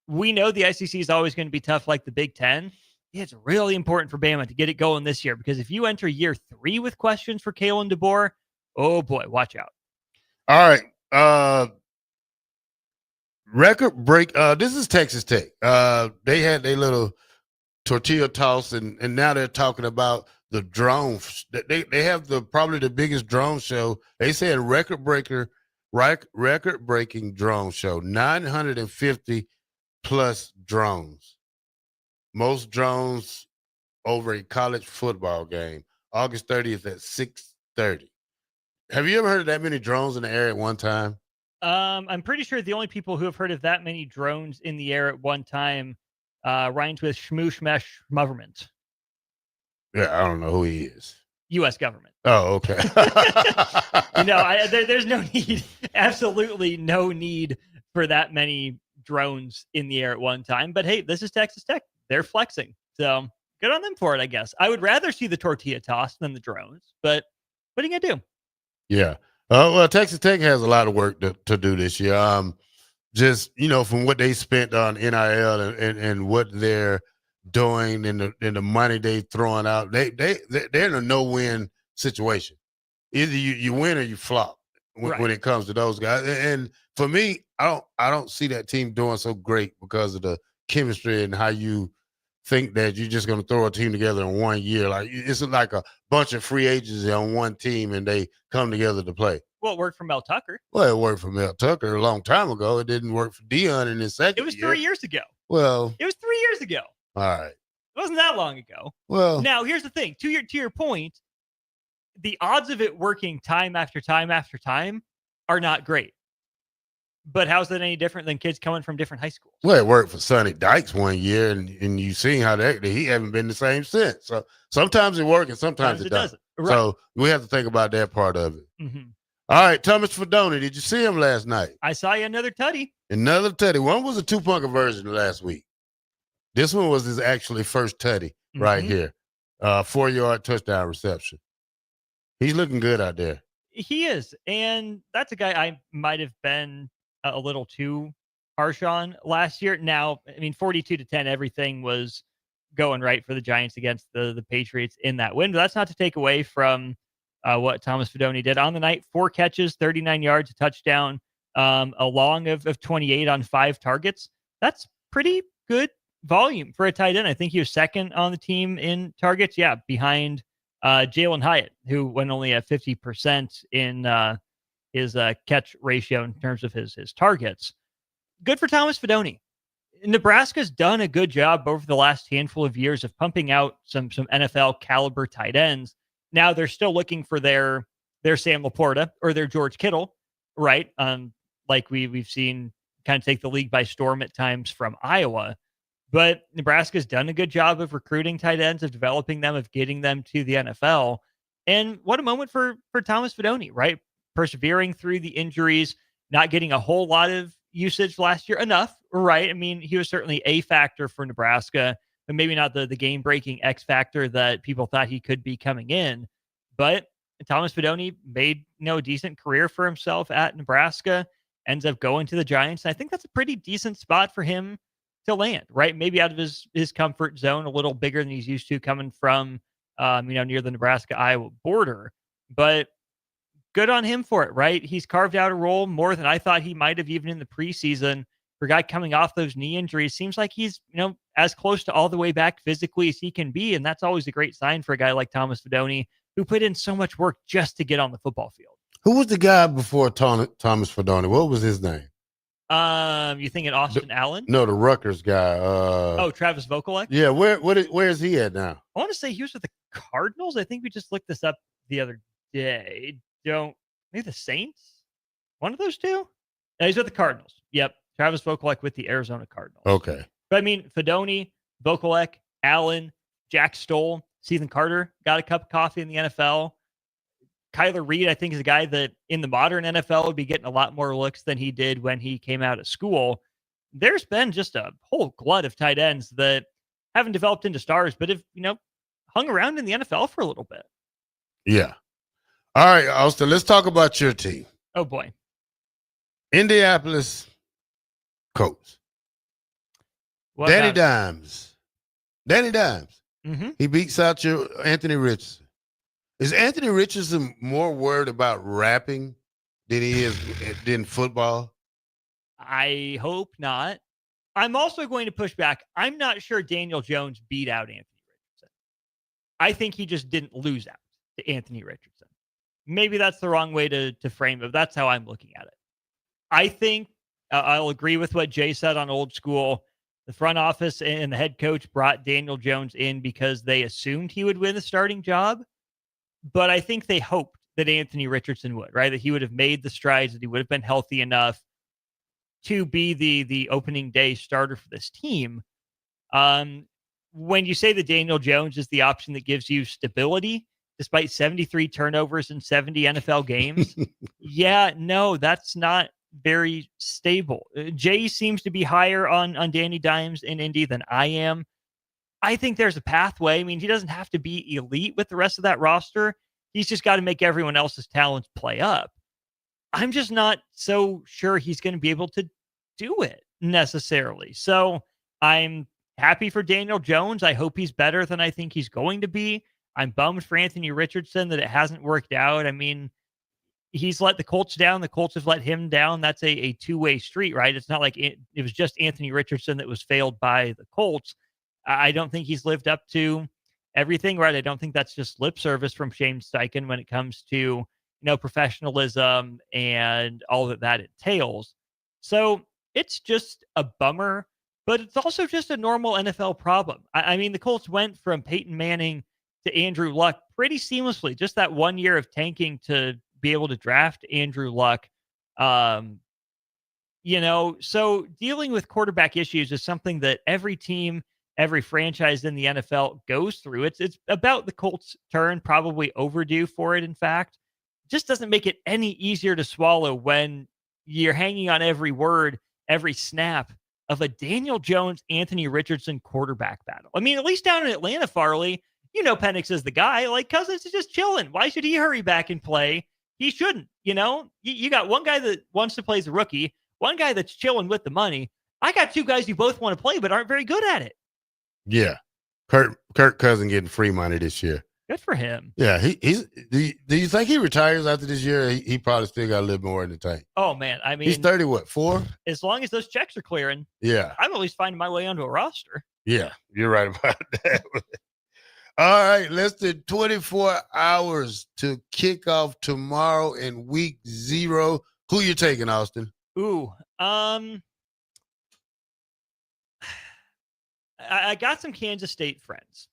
we know the SEC is always going to be tough like the Big 10. It's really important for Bama to get it going this year, because if you enter year 3 with questions for Kalen DeBoer, oh boy, watch out. All right. Record break. This is Texas Tech. They had their little tortilla toss, and now they're talking about the drone. They have probably the biggest drone show. They said record breaking drone show, 950 plus drones. Most drones over a college football game. August 30th at 6:30. Have you ever heard of that many drones in the air at one time? I'm pretty sure the only people who have heard of that many drones in the air at one time rhymes with Shmoosh Government. Yeah, I don't know who he is. U.S. government. Oh, okay. There's no need, absolutely no need for that many drones in the air at one time. But hey, this is Texas Tech. They're flexing. So good on them for it, I guess. I would rather see the tortilla toss than the drones, but what are you going to do? Yeah. Well, Texas Tech has a lot of work to do this year. Just, from what they spent on NIL and what they're doing and the money they throwing out, they're in a no-win situation. Either you win or you flop when it comes to those guys. And for me, I don't see that team doing so great because of the chemistry and how you think that you're just going to throw a team together in 1 year. Like it's like a bunch of free agents on one team and they come together to play. Well, it worked for Mel Tucker. Well, it worked for Mel Tucker a long time ago. It didn't work for Dion in his second It was year. 3 years ago. Well, it was 3 years ago. All right. It wasn't that long ago. Well, now here's the thing. To your point, the odds of it working time after time after time are not great. But how's that any different than kids coming from different high schools? Well, it worked for Sonny Dykes 1 year, and you seen how he haven't been the same since. So sometimes it works and sometimes it doesn't. Right. So we have to think about that part of it. Mm-hmm. All right, Thomas Fedoni, did you see him last night? I saw you another tutty. Another tutty. One was a two-point conversion last week. This one was his actually first tutty right here. 4-yard touchdown reception. He's looking good out there. He is. And that's a guy I might have been a little too harsh on last year. Now, I mean, 42-10, everything was going right for the Giants against the Patriots in that win. But that's not to take away from what Thomas Fedoni did on the night. 4 catches, 39 yards, a touchdown, a long of 28 on 5 targets. That's pretty good volume for a tight end. I think he was second on the team in targets. Yeah, behind Jalen Hyatt, who went only at 50% in his catch ratio in terms of his targets. Good for Thomas Fedoni. Nebraska's done a good job over the last handful of years of pumping out some NFL caliber tight ends. Now they're still looking for their Sam Laporta or their George Kittle, right? Like we've seen kind of take the league by storm at times from Iowa. But Nebraska's done a good job of recruiting tight ends, of developing them, of getting them to the NFL. And what a moment for Thomas Fedoni, right? Persevering through the injuries, not getting a whole lot of usage last year. Enough, right? I mean, he was certainly a factor for Nebraska, but maybe not the game-breaking X factor that people thought he could be coming in. But Thomas Fedoni made a decent career for himself at Nebraska, ends up going to the Giants. And I think that's a pretty decent spot for him to land, right? Maybe out of his comfort zone, a little bigger than he's used to coming from, near the Nebraska-Iowa border. But good on him for it, right? He's carved out a role more than I thought he might have even in the preseason. For a guy coming off those knee injuries, seems like he's, as close to all the way back physically as he can be. And that's always a great sign for a guy like Thomas Fedoni, who put in so much work just to get on the football field. Who was the guy before Thomas Fedoni? What was his name? You thinking Austin Allen? No, the Rutgers guy. Travis Vokolek? Yeah, where is he at now? I want to say he was with the Cardinals. I think we just looked this up the other day. Maybe the Saints? One of those two? No, he's with the Cardinals. Yep. Travis Vokolek with the Arizona Cardinals. Okay. But I mean, Fedoni, Vokolek, Allen, Jack Stoll, Stephen Carter got a cup of coffee in the NFL. Kyler Reed, I think, is a guy that in the modern NFL would be getting a lot more looks than he did when he came out of school. There's been just a whole glut of tight ends that haven't developed into stars, but have, hung around in the NFL for a little bit. Yeah. All right, Austin, let's talk about your team. Oh, boy. Indianapolis Colts. Danny Dimes. Mm-hmm. He beats out your Anthony Richardson. Is Anthony Richardson more worried about rapping than he is than football? I hope not. I'm also going to push back. I'm not sure Daniel Jones beat out Anthony Richardson. I think he just didn't lose out to Anthony Richardson. Maybe that's the wrong way to frame it. That's how I'm looking at it. I think I'll agree with what Jay said on Old School. The front office and the head coach brought Daniel Jones in because they assumed he would win the starting job. But I think they hoped that Anthony Richardson would, right? That he would have made the strides, that he would have been healthy enough to be the opening day starter for this team. When you say that Daniel Jones is the option that gives you stability, despite 73 turnovers in 70 NFL games, that's not very stable. Jay seems to be higher on Danny Dimes in Indy than I am. I think there's a pathway. I mean, he doesn't have to be elite with the rest of that roster. He's just got to make everyone else's talents play up. I'm just not so sure he's going to be able to do it necessarily. So I'm happy for Daniel Jones. I hope he's better than I think he's going to be. I'm bummed for Anthony Richardson that it hasn't worked out. I mean, he's let the Colts down. The Colts have let him down. That's a two-way street, right? It's not like it was just Anthony Richardson that was failed by the Colts. I don't think he's lived up to everything, right? I don't think that's just lip service from Shane Steichen when it comes to, professionalism and all that entails. So it's just a bummer, but it's also just a normal NFL problem. I mean, the Colts went from Peyton Manning to Andrew Luck pretty seamlessly. Just that 1 year of tanking to be able to draft Andrew Luck. So dealing with quarterback issues is something that every team, every franchise in the NFL goes through. It's about the Colts' turn, probably overdue for it, in fact. Just doesn't make it any easier to swallow when you're hanging on every word, every snap of a Daniel Jones, Anthony Richardson quarterback battle. I mean, at least down in Atlanta, Farley, Penix is the guy. Like, Cousins is just chilling. Why should he hurry back and play? He shouldn't, You got one guy that wants to play as a rookie, one guy that's chilling with the money. I got two guys who both want to play but aren't very good at it. Yeah. Kirk Cousins getting free money this year. Good for him. Yeah, he's. Do you think he retires after this year? He probably still got a little more in the tank. Oh man, I mean, he's 30. What, 4? As long as those checks are clearing, yeah, I'm at least finding my way onto a roster. Yeah, you're right about that. All right, less than 24 hours to kick off tomorrow in week 0. Who you taking, Austin? Ooh, I got some Kansas State friends,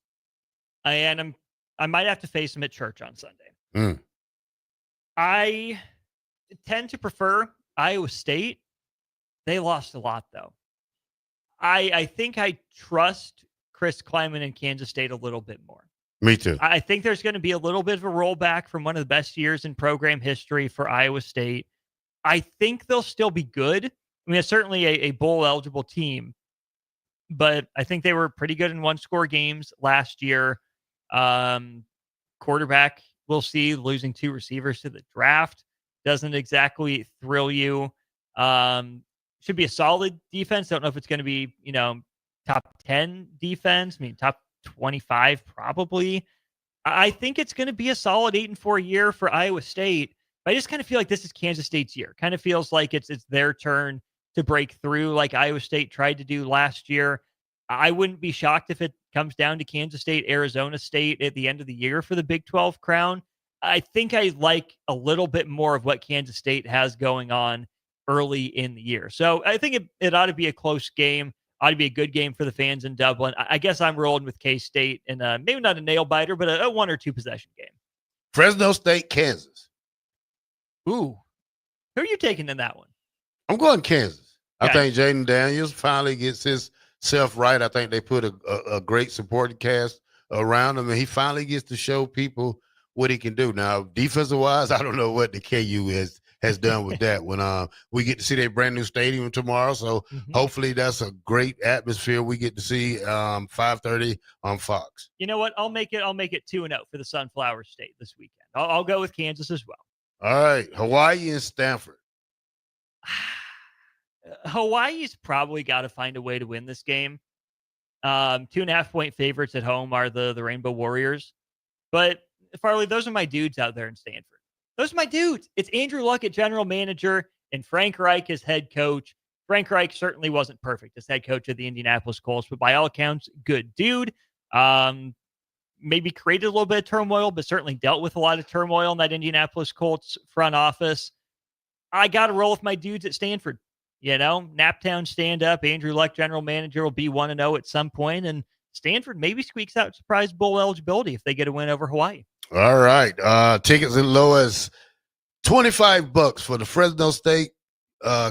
and I might have to face them at church on Sunday. I tend to prefer Iowa State. They lost a lot, though. I think I trust Chris Kleiman in Kansas State a little bit more. Me too. I think there's going to be a little bit of a rollback from one of the best years in program history for Iowa State. I think they'll still be good. I mean, it's certainly a bowl-eligible team, but I think they were pretty good in one-score games last year. Quarterback, we'll see. Losing 2 receivers to the draft doesn't exactly thrill you. Should be a solid defense. Don't know if it's going to be, top 10 defense. I mean, top 25 probably. I think it's going to be a solid 8-4 year for Iowa State. But I just kind of feel like this is Kansas State's year. Kind of feels like it's their turn to break through, like Iowa State tried to do last year. I wouldn't be shocked if it comes down to Kansas State, Arizona State at the end of the year for the Big 12 crown. I think I like a little bit more of what Kansas State has going on early in the year. So I think it ought to be a close game. Ought to be a good game for the fans in Dublin. I guess I'm rolling with K-State and maybe not a nail biter, but a 1 or 2 possession game. Fresno State, Kansas. Ooh. Who are you taking in that one? I'm going Kansas. Okay. I think Jaden Daniels finally gets himself right. I think they put a great supporting cast around him, and he finally gets to show people what he can do. Now, defensive-wise, I don't know what the KU has done with that. When we get to see their brand new stadium tomorrow, so hopefully that's a great atmosphere. We get to see 5:30 on Fox. You know what? I'll make it 2-0 for the Sunflower State this weekend. I'll go with Kansas as well. All right, Hawaii and Stanford. Hawaii's probably got to find a way to win this game. 2.5-point favorites at home are the Rainbow Warriors. But, Farley, those are my dudes out there in Stanford. Those are my dudes. It's Andrew Luck at general manager and Frank Reich as head coach. Frank Reich certainly wasn't perfect as head coach of the Indianapolis Colts, but by all accounts, good dude. Maybe created a little bit of turmoil, but certainly dealt with a lot of turmoil in that Indianapolis Colts front office. I got to roll with my dudes at Stanford. Naptown stand up. Andrew Luck, general manager, will be 1-0 at some point, and Stanford maybe squeaks out surprise bowl eligibility if they get a win over Hawaii. All right. Tickets as low as $25 for the Fresno State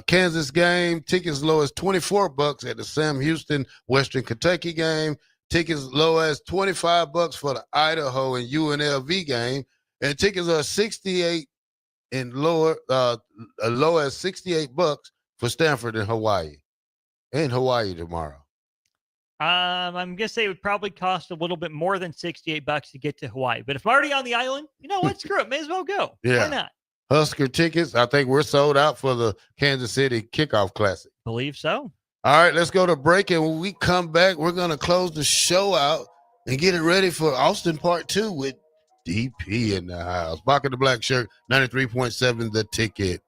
Kansas game. Tickets as low as $24 at the Sam Houston Western Kentucky game. Tickets as low as $25 for the Idaho and UNLV game. And tickets are $68 and lower, low as $68 for Stanford and Hawaii. In Hawaii tomorrow. I'm going to say it would probably cost a little bit more than $68 to get to Hawaii. But if I'm already on the island, you know what? Screw it. May as well go. Yeah. Why not? Husker tickets, I think we're sold out for the Kansas City Kickoff Classic. Believe so. All right, let's go to break. And when we come back, we're going to close the show out and get it ready for Austin Part 2 with DP in the house. Bock in the Black Shirt, 93.7 The Ticket.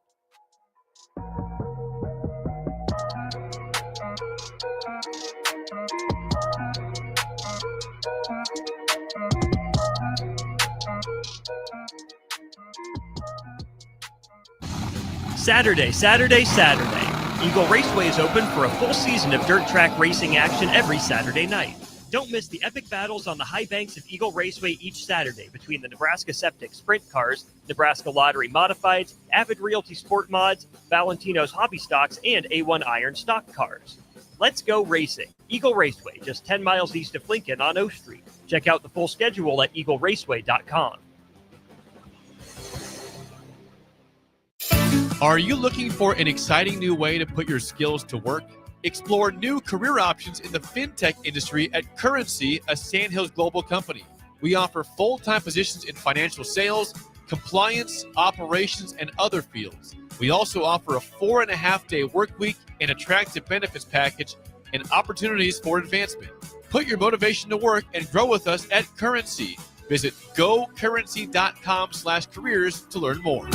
Saturday. Eagle Raceway is open for a full season of dirt track racing action every Saturday night. Don't miss the epic battles on the high banks of Eagle Raceway each Saturday between the Nebraska Septic Sprint Cars, Nebraska Lottery Modifieds, Avid Realty Sport Mods, Valentino's Hobby Stocks, and A1 Iron Stock Cars. Let's go racing. Eagle Raceway, just 10 miles east of Lincoln on O Street. Check out the full schedule at eagleraceway.com. Are you looking for an exciting new way to put your skills to work? Explore new career options in the fintech industry at Currency, a Sandhills global company. We offer full-time positions in financial sales, compliance, operations, and other fields. We also offer a 4.5-day work week, an attractive benefits package, and opportunities for advancement. Put your motivation to work and grow with us at Currency. Visit gocurrency.com/careers to learn more.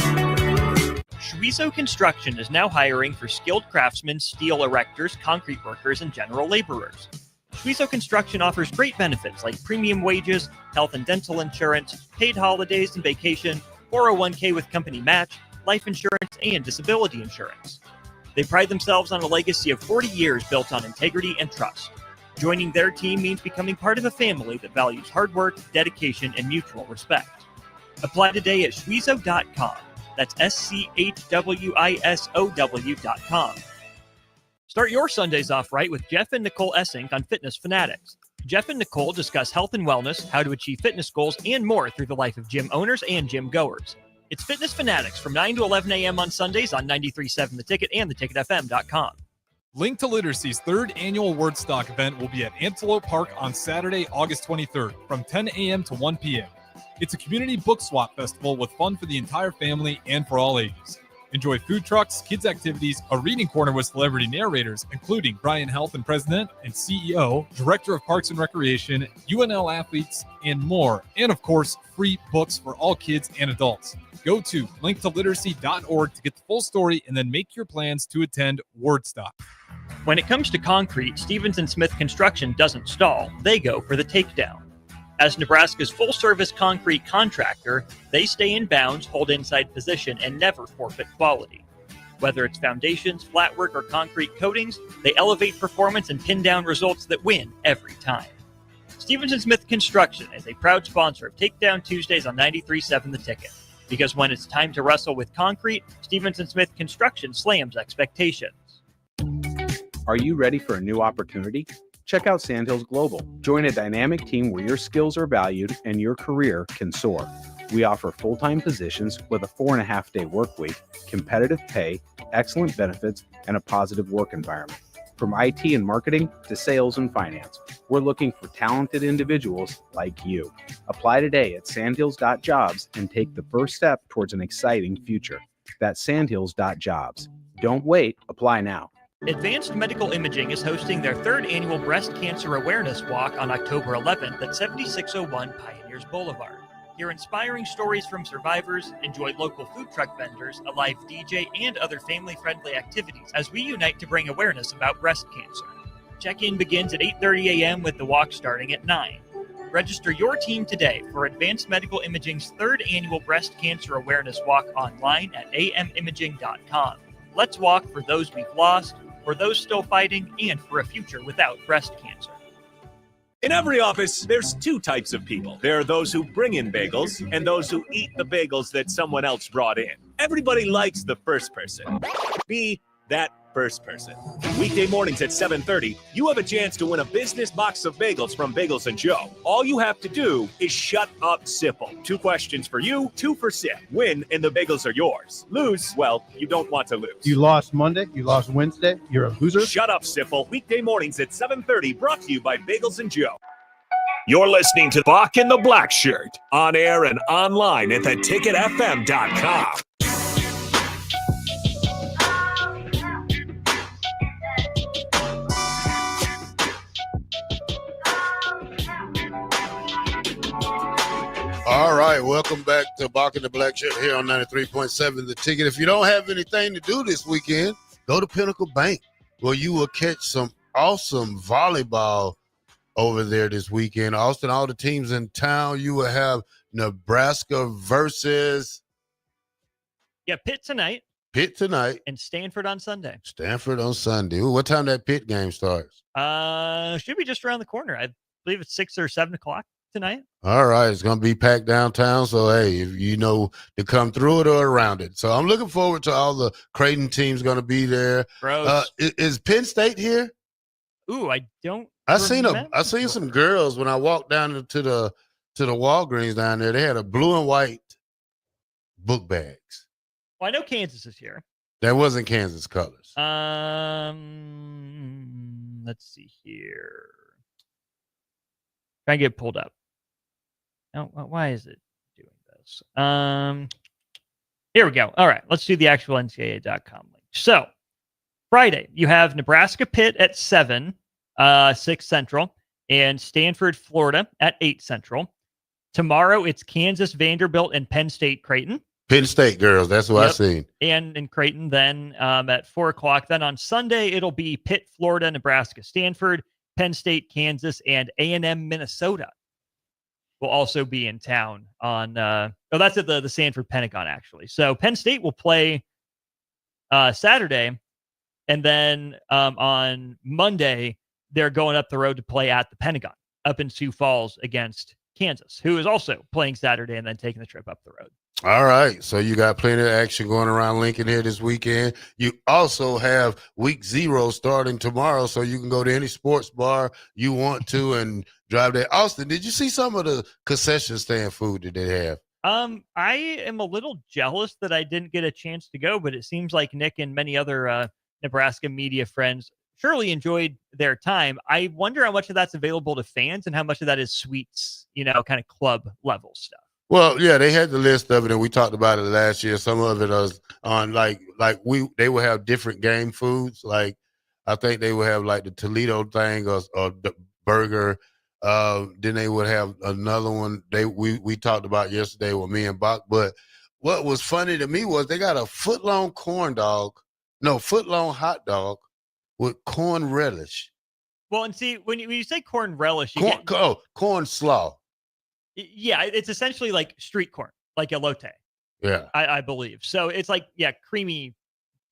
Schweizo Construction is now hiring for skilled craftsmen, steel erectors, concrete workers, and general laborers. Schweizo Construction offers great benefits like premium wages, health and dental insurance, paid holidays and vacation, 401k with company match, life insurance, and disability insurance. They pride themselves on a legacy of 40 years built on integrity and trust. Joining their team means becoming part of a family that values hard work, dedication, and mutual respect. Apply today at schweizo.com. That's schweisow.com. Start your Sundays off right with Jeff and Nicole Essink on Fitness Fanatics. Jeff and Nicole discuss health and wellness, how to achieve fitness goals, and more through the life of gym owners and gym goers. It's Fitness Fanatics from 9 to 11 a.m. on Sundays on 93.7 The Ticket and theticketfm.com. Link to Literacy's third annual Wordstock event will be at Antelope Park on Saturday, August 23rd from 10 a.m. to 1 p.m. It's a community book swap festival with fun for the entire family and for all ages. Enjoy food trucks, kids' activities, a reading corner with celebrity narrators, including Brian Helton, President and CEO, Director of Parks and Recreation, UNL athletes, and more. And of course, free books for all kids and adults. Go to linktoliteracy.org to get the full story and then make your plans to attend Wordstock. When it comes to concrete, Stevens & Smith Construction doesn't stall. They go for the takedown. As Nebraska's full-service concrete contractor, they stay in bounds, hold inside position, and never forfeit quality. Whether it's foundations, flatwork, or concrete coatings, they elevate performance and pin down results that win every time. Stevens & Smith Construction is a proud sponsor of Takedown Tuesdays on 93.7 The Ticket. Because when it's time to wrestle with concrete, Stevens & Smith Construction slams expectations. Are you ready for a new opportunity? Check out Sandhills Global. Join a dynamic team where your skills are valued and your career can soar. We offer full-time positions with a 4.5-day work week, competitive pay, excellent benefits, and a positive work environment. From IT and marketing to sales and finance, we're looking for talented individuals like you. Apply today at sandhills.jobs and take the first step towards an exciting future. That's sandhills.jobs. Don't wait. Apply now. Advanced Medical Imaging is hosting their third annual Breast Cancer Awareness Walk on October 11th at 7601 Pioneers Boulevard. Hear inspiring stories from survivors, enjoy local food truck vendors, a live DJ, and other family-friendly activities as we unite to bring awareness about breast cancer. Check-in begins at 8:30 a.m. with the walk starting at 9. Register your team today for Advanced Medical Imaging's third annual Breast Cancer Awareness Walk online at amimaging.com. Let's walk for those we've lost, for those still fighting, and for a future without breast cancer. In every office, there's two types of people. There are those who bring in bagels and those who eat the bagels that someone else brought in. Everybody likes the first person. Be that first person. Weekday mornings at 7:30, you have a chance to win a business box of bagels from Bagels & Joe. All you have to do is shut up, Sipple. 2 questions for you, 2 for Sip. Win, and the bagels are yours. Lose, well, you don't want to lose. You lost Monday, you lost Wednesday, you're a loser. Shut up, Sipple. Weekday mornings at 7:30, brought to you by Bagels & Joe. You're listening to Bock in the Black Shirt, on air and online at theticketfm.com. All right, welcome back to Bock and the Blackshirt here on 93.7 The Ticket. If you don't have anything to do this weekend, go to Pinnacle Bank, where you will catch some awesome volleyball over there this weekend. Austin, all the teams in town, you will have Nebraska versus Pitt tonight. And Stanford on Sunday. Stanford on Sunday. Ooh, what time that Pitt game starts? Should be just around the corner. I believe it's 6 or 7 o'clock tonight. All right, it's going to be packed downtown, so, hey, if you know to come through it or around it. So I'm looking forward to all the Creighton teams going to be there. Is Penn State here? Ooh, I don't I seen some girls when I walked down to the Walgreens down there. They had a blue and white book bags. Well, I know Kansas is here. That wasn't Kansas colors. Let's see here. Try and get pulled up. No, why is it doing this? Here we go. All right, let's do the actual NCAA.com link. So, Friday, you have Nebraska Pitt at 7, 6 Central, and Stanford, Florida at 8 Central. Tomorrow, it's Kansas, Vanderbilt, and Penn State, Creighton. Penn State girls, that's what I seen. And in Creighton, then at 4 o'clock. Then on Sunday, it'll be Pitt, Florida, Nebraska, Stanford, Penn State, Kansas, and A&M, Minnesota will also be in town on that's at the Sanford Pentagon, actually. So Penn State will play Saturday, and then on Monday they're going up the road to play at the Pentagon up in Sioux Falls against Kansas, who is also playing Saturday and then taking the trip up the road. All right, so you got plenty of action going around Lincoln here this weekend. You also have week 0 starting tomorrow, so you can go to any sports bar you want to and drive there. Austin, did you see some of the concession stand food that they have? I am a little jealous that I didn't get a chance to go, but it seems like Nick and many other Nebraska media friends surely enjoyed their time. I wonder how much of that's available to fans and how much of that is suites, kind of club level stuff. Well, yeah, they had the list of it, and we talked about it last year. Some of it was on they would have different game foods. Like I think they would have like the Toledo thing or the burger. Then they would have another one we talked about yesterday with me and Bock. But what was funny to me was they got a foot-long hot dog with corn relish. Well, and see, when you say corn relish, corn slaw. Yeah, it's essentially like street corn, like elote. Yeah. I believe. So it's like, creamy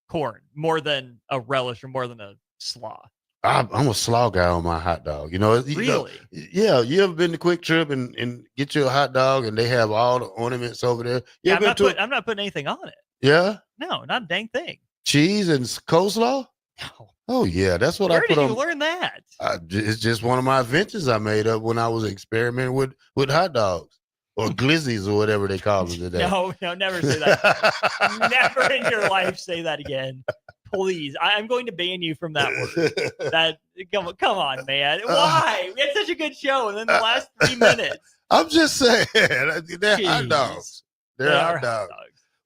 corn more than a relish or more than a slaw. I'm a slaw guy on my hot dog. Really? Yeah. You ever been to Quick Trip and get you a hot dog and they have all the ornaments over there? I'm not putting anything on it. Yeah? No, not a dang thing. Cheese and coleslaw? No. Oh, yeah. That's what I put on. Where did you learn that? It's just one of my inventions I made up when I was experimenting with hot dogs or glizzies or whatever they call them today. No, never say that. Never in your life say that again. Please. I'm going to ban you from that word. Come on, man. Why? We had such a good show, and then the last 3 minutes. I'm just saying. They're hot dogs. They're hot dogs.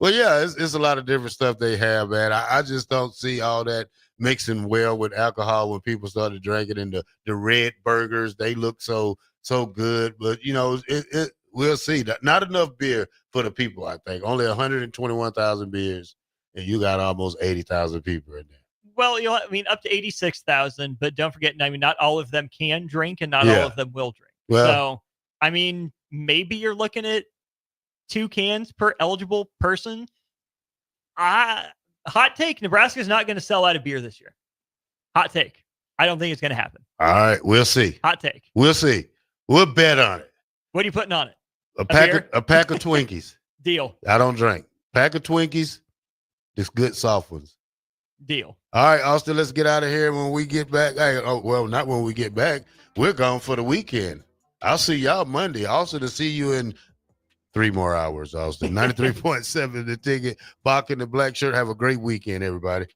Well, yeah, it's a lot of different stuff they have, man. I just don't see all that mixing well with alcohol when people started drinking. And the red burgers, they look so good. But, we'll see. Not enough beer for the people, I think. Only 121,000 beers, and you got almost 80,000 people in there. Well, up to 86,000, but don't forget, not all of them can drink and not all of them will drink. Well, so, maybe you're looking at 2 cans per eligible person. Hot take, Nebraska's not going to sell out of beer this year. Hot take. I don't think it's going to happen. All right, we'll see. Hot take. We'll see. We'll bet on it. What are you putting on it? A pack of Twinkies. Deal. I don't drink. Pack of Twinkies. Just good soft ones. Deal. All right, Austin, let's get out of here when we get back. Not when we get back. We're gone for the weekend. I'll see y'all Monday. Also to see you in 3 more hours, Austin. 93.7 The Ticket. Bock and the Blackshirt. Have a great weekend, everybody.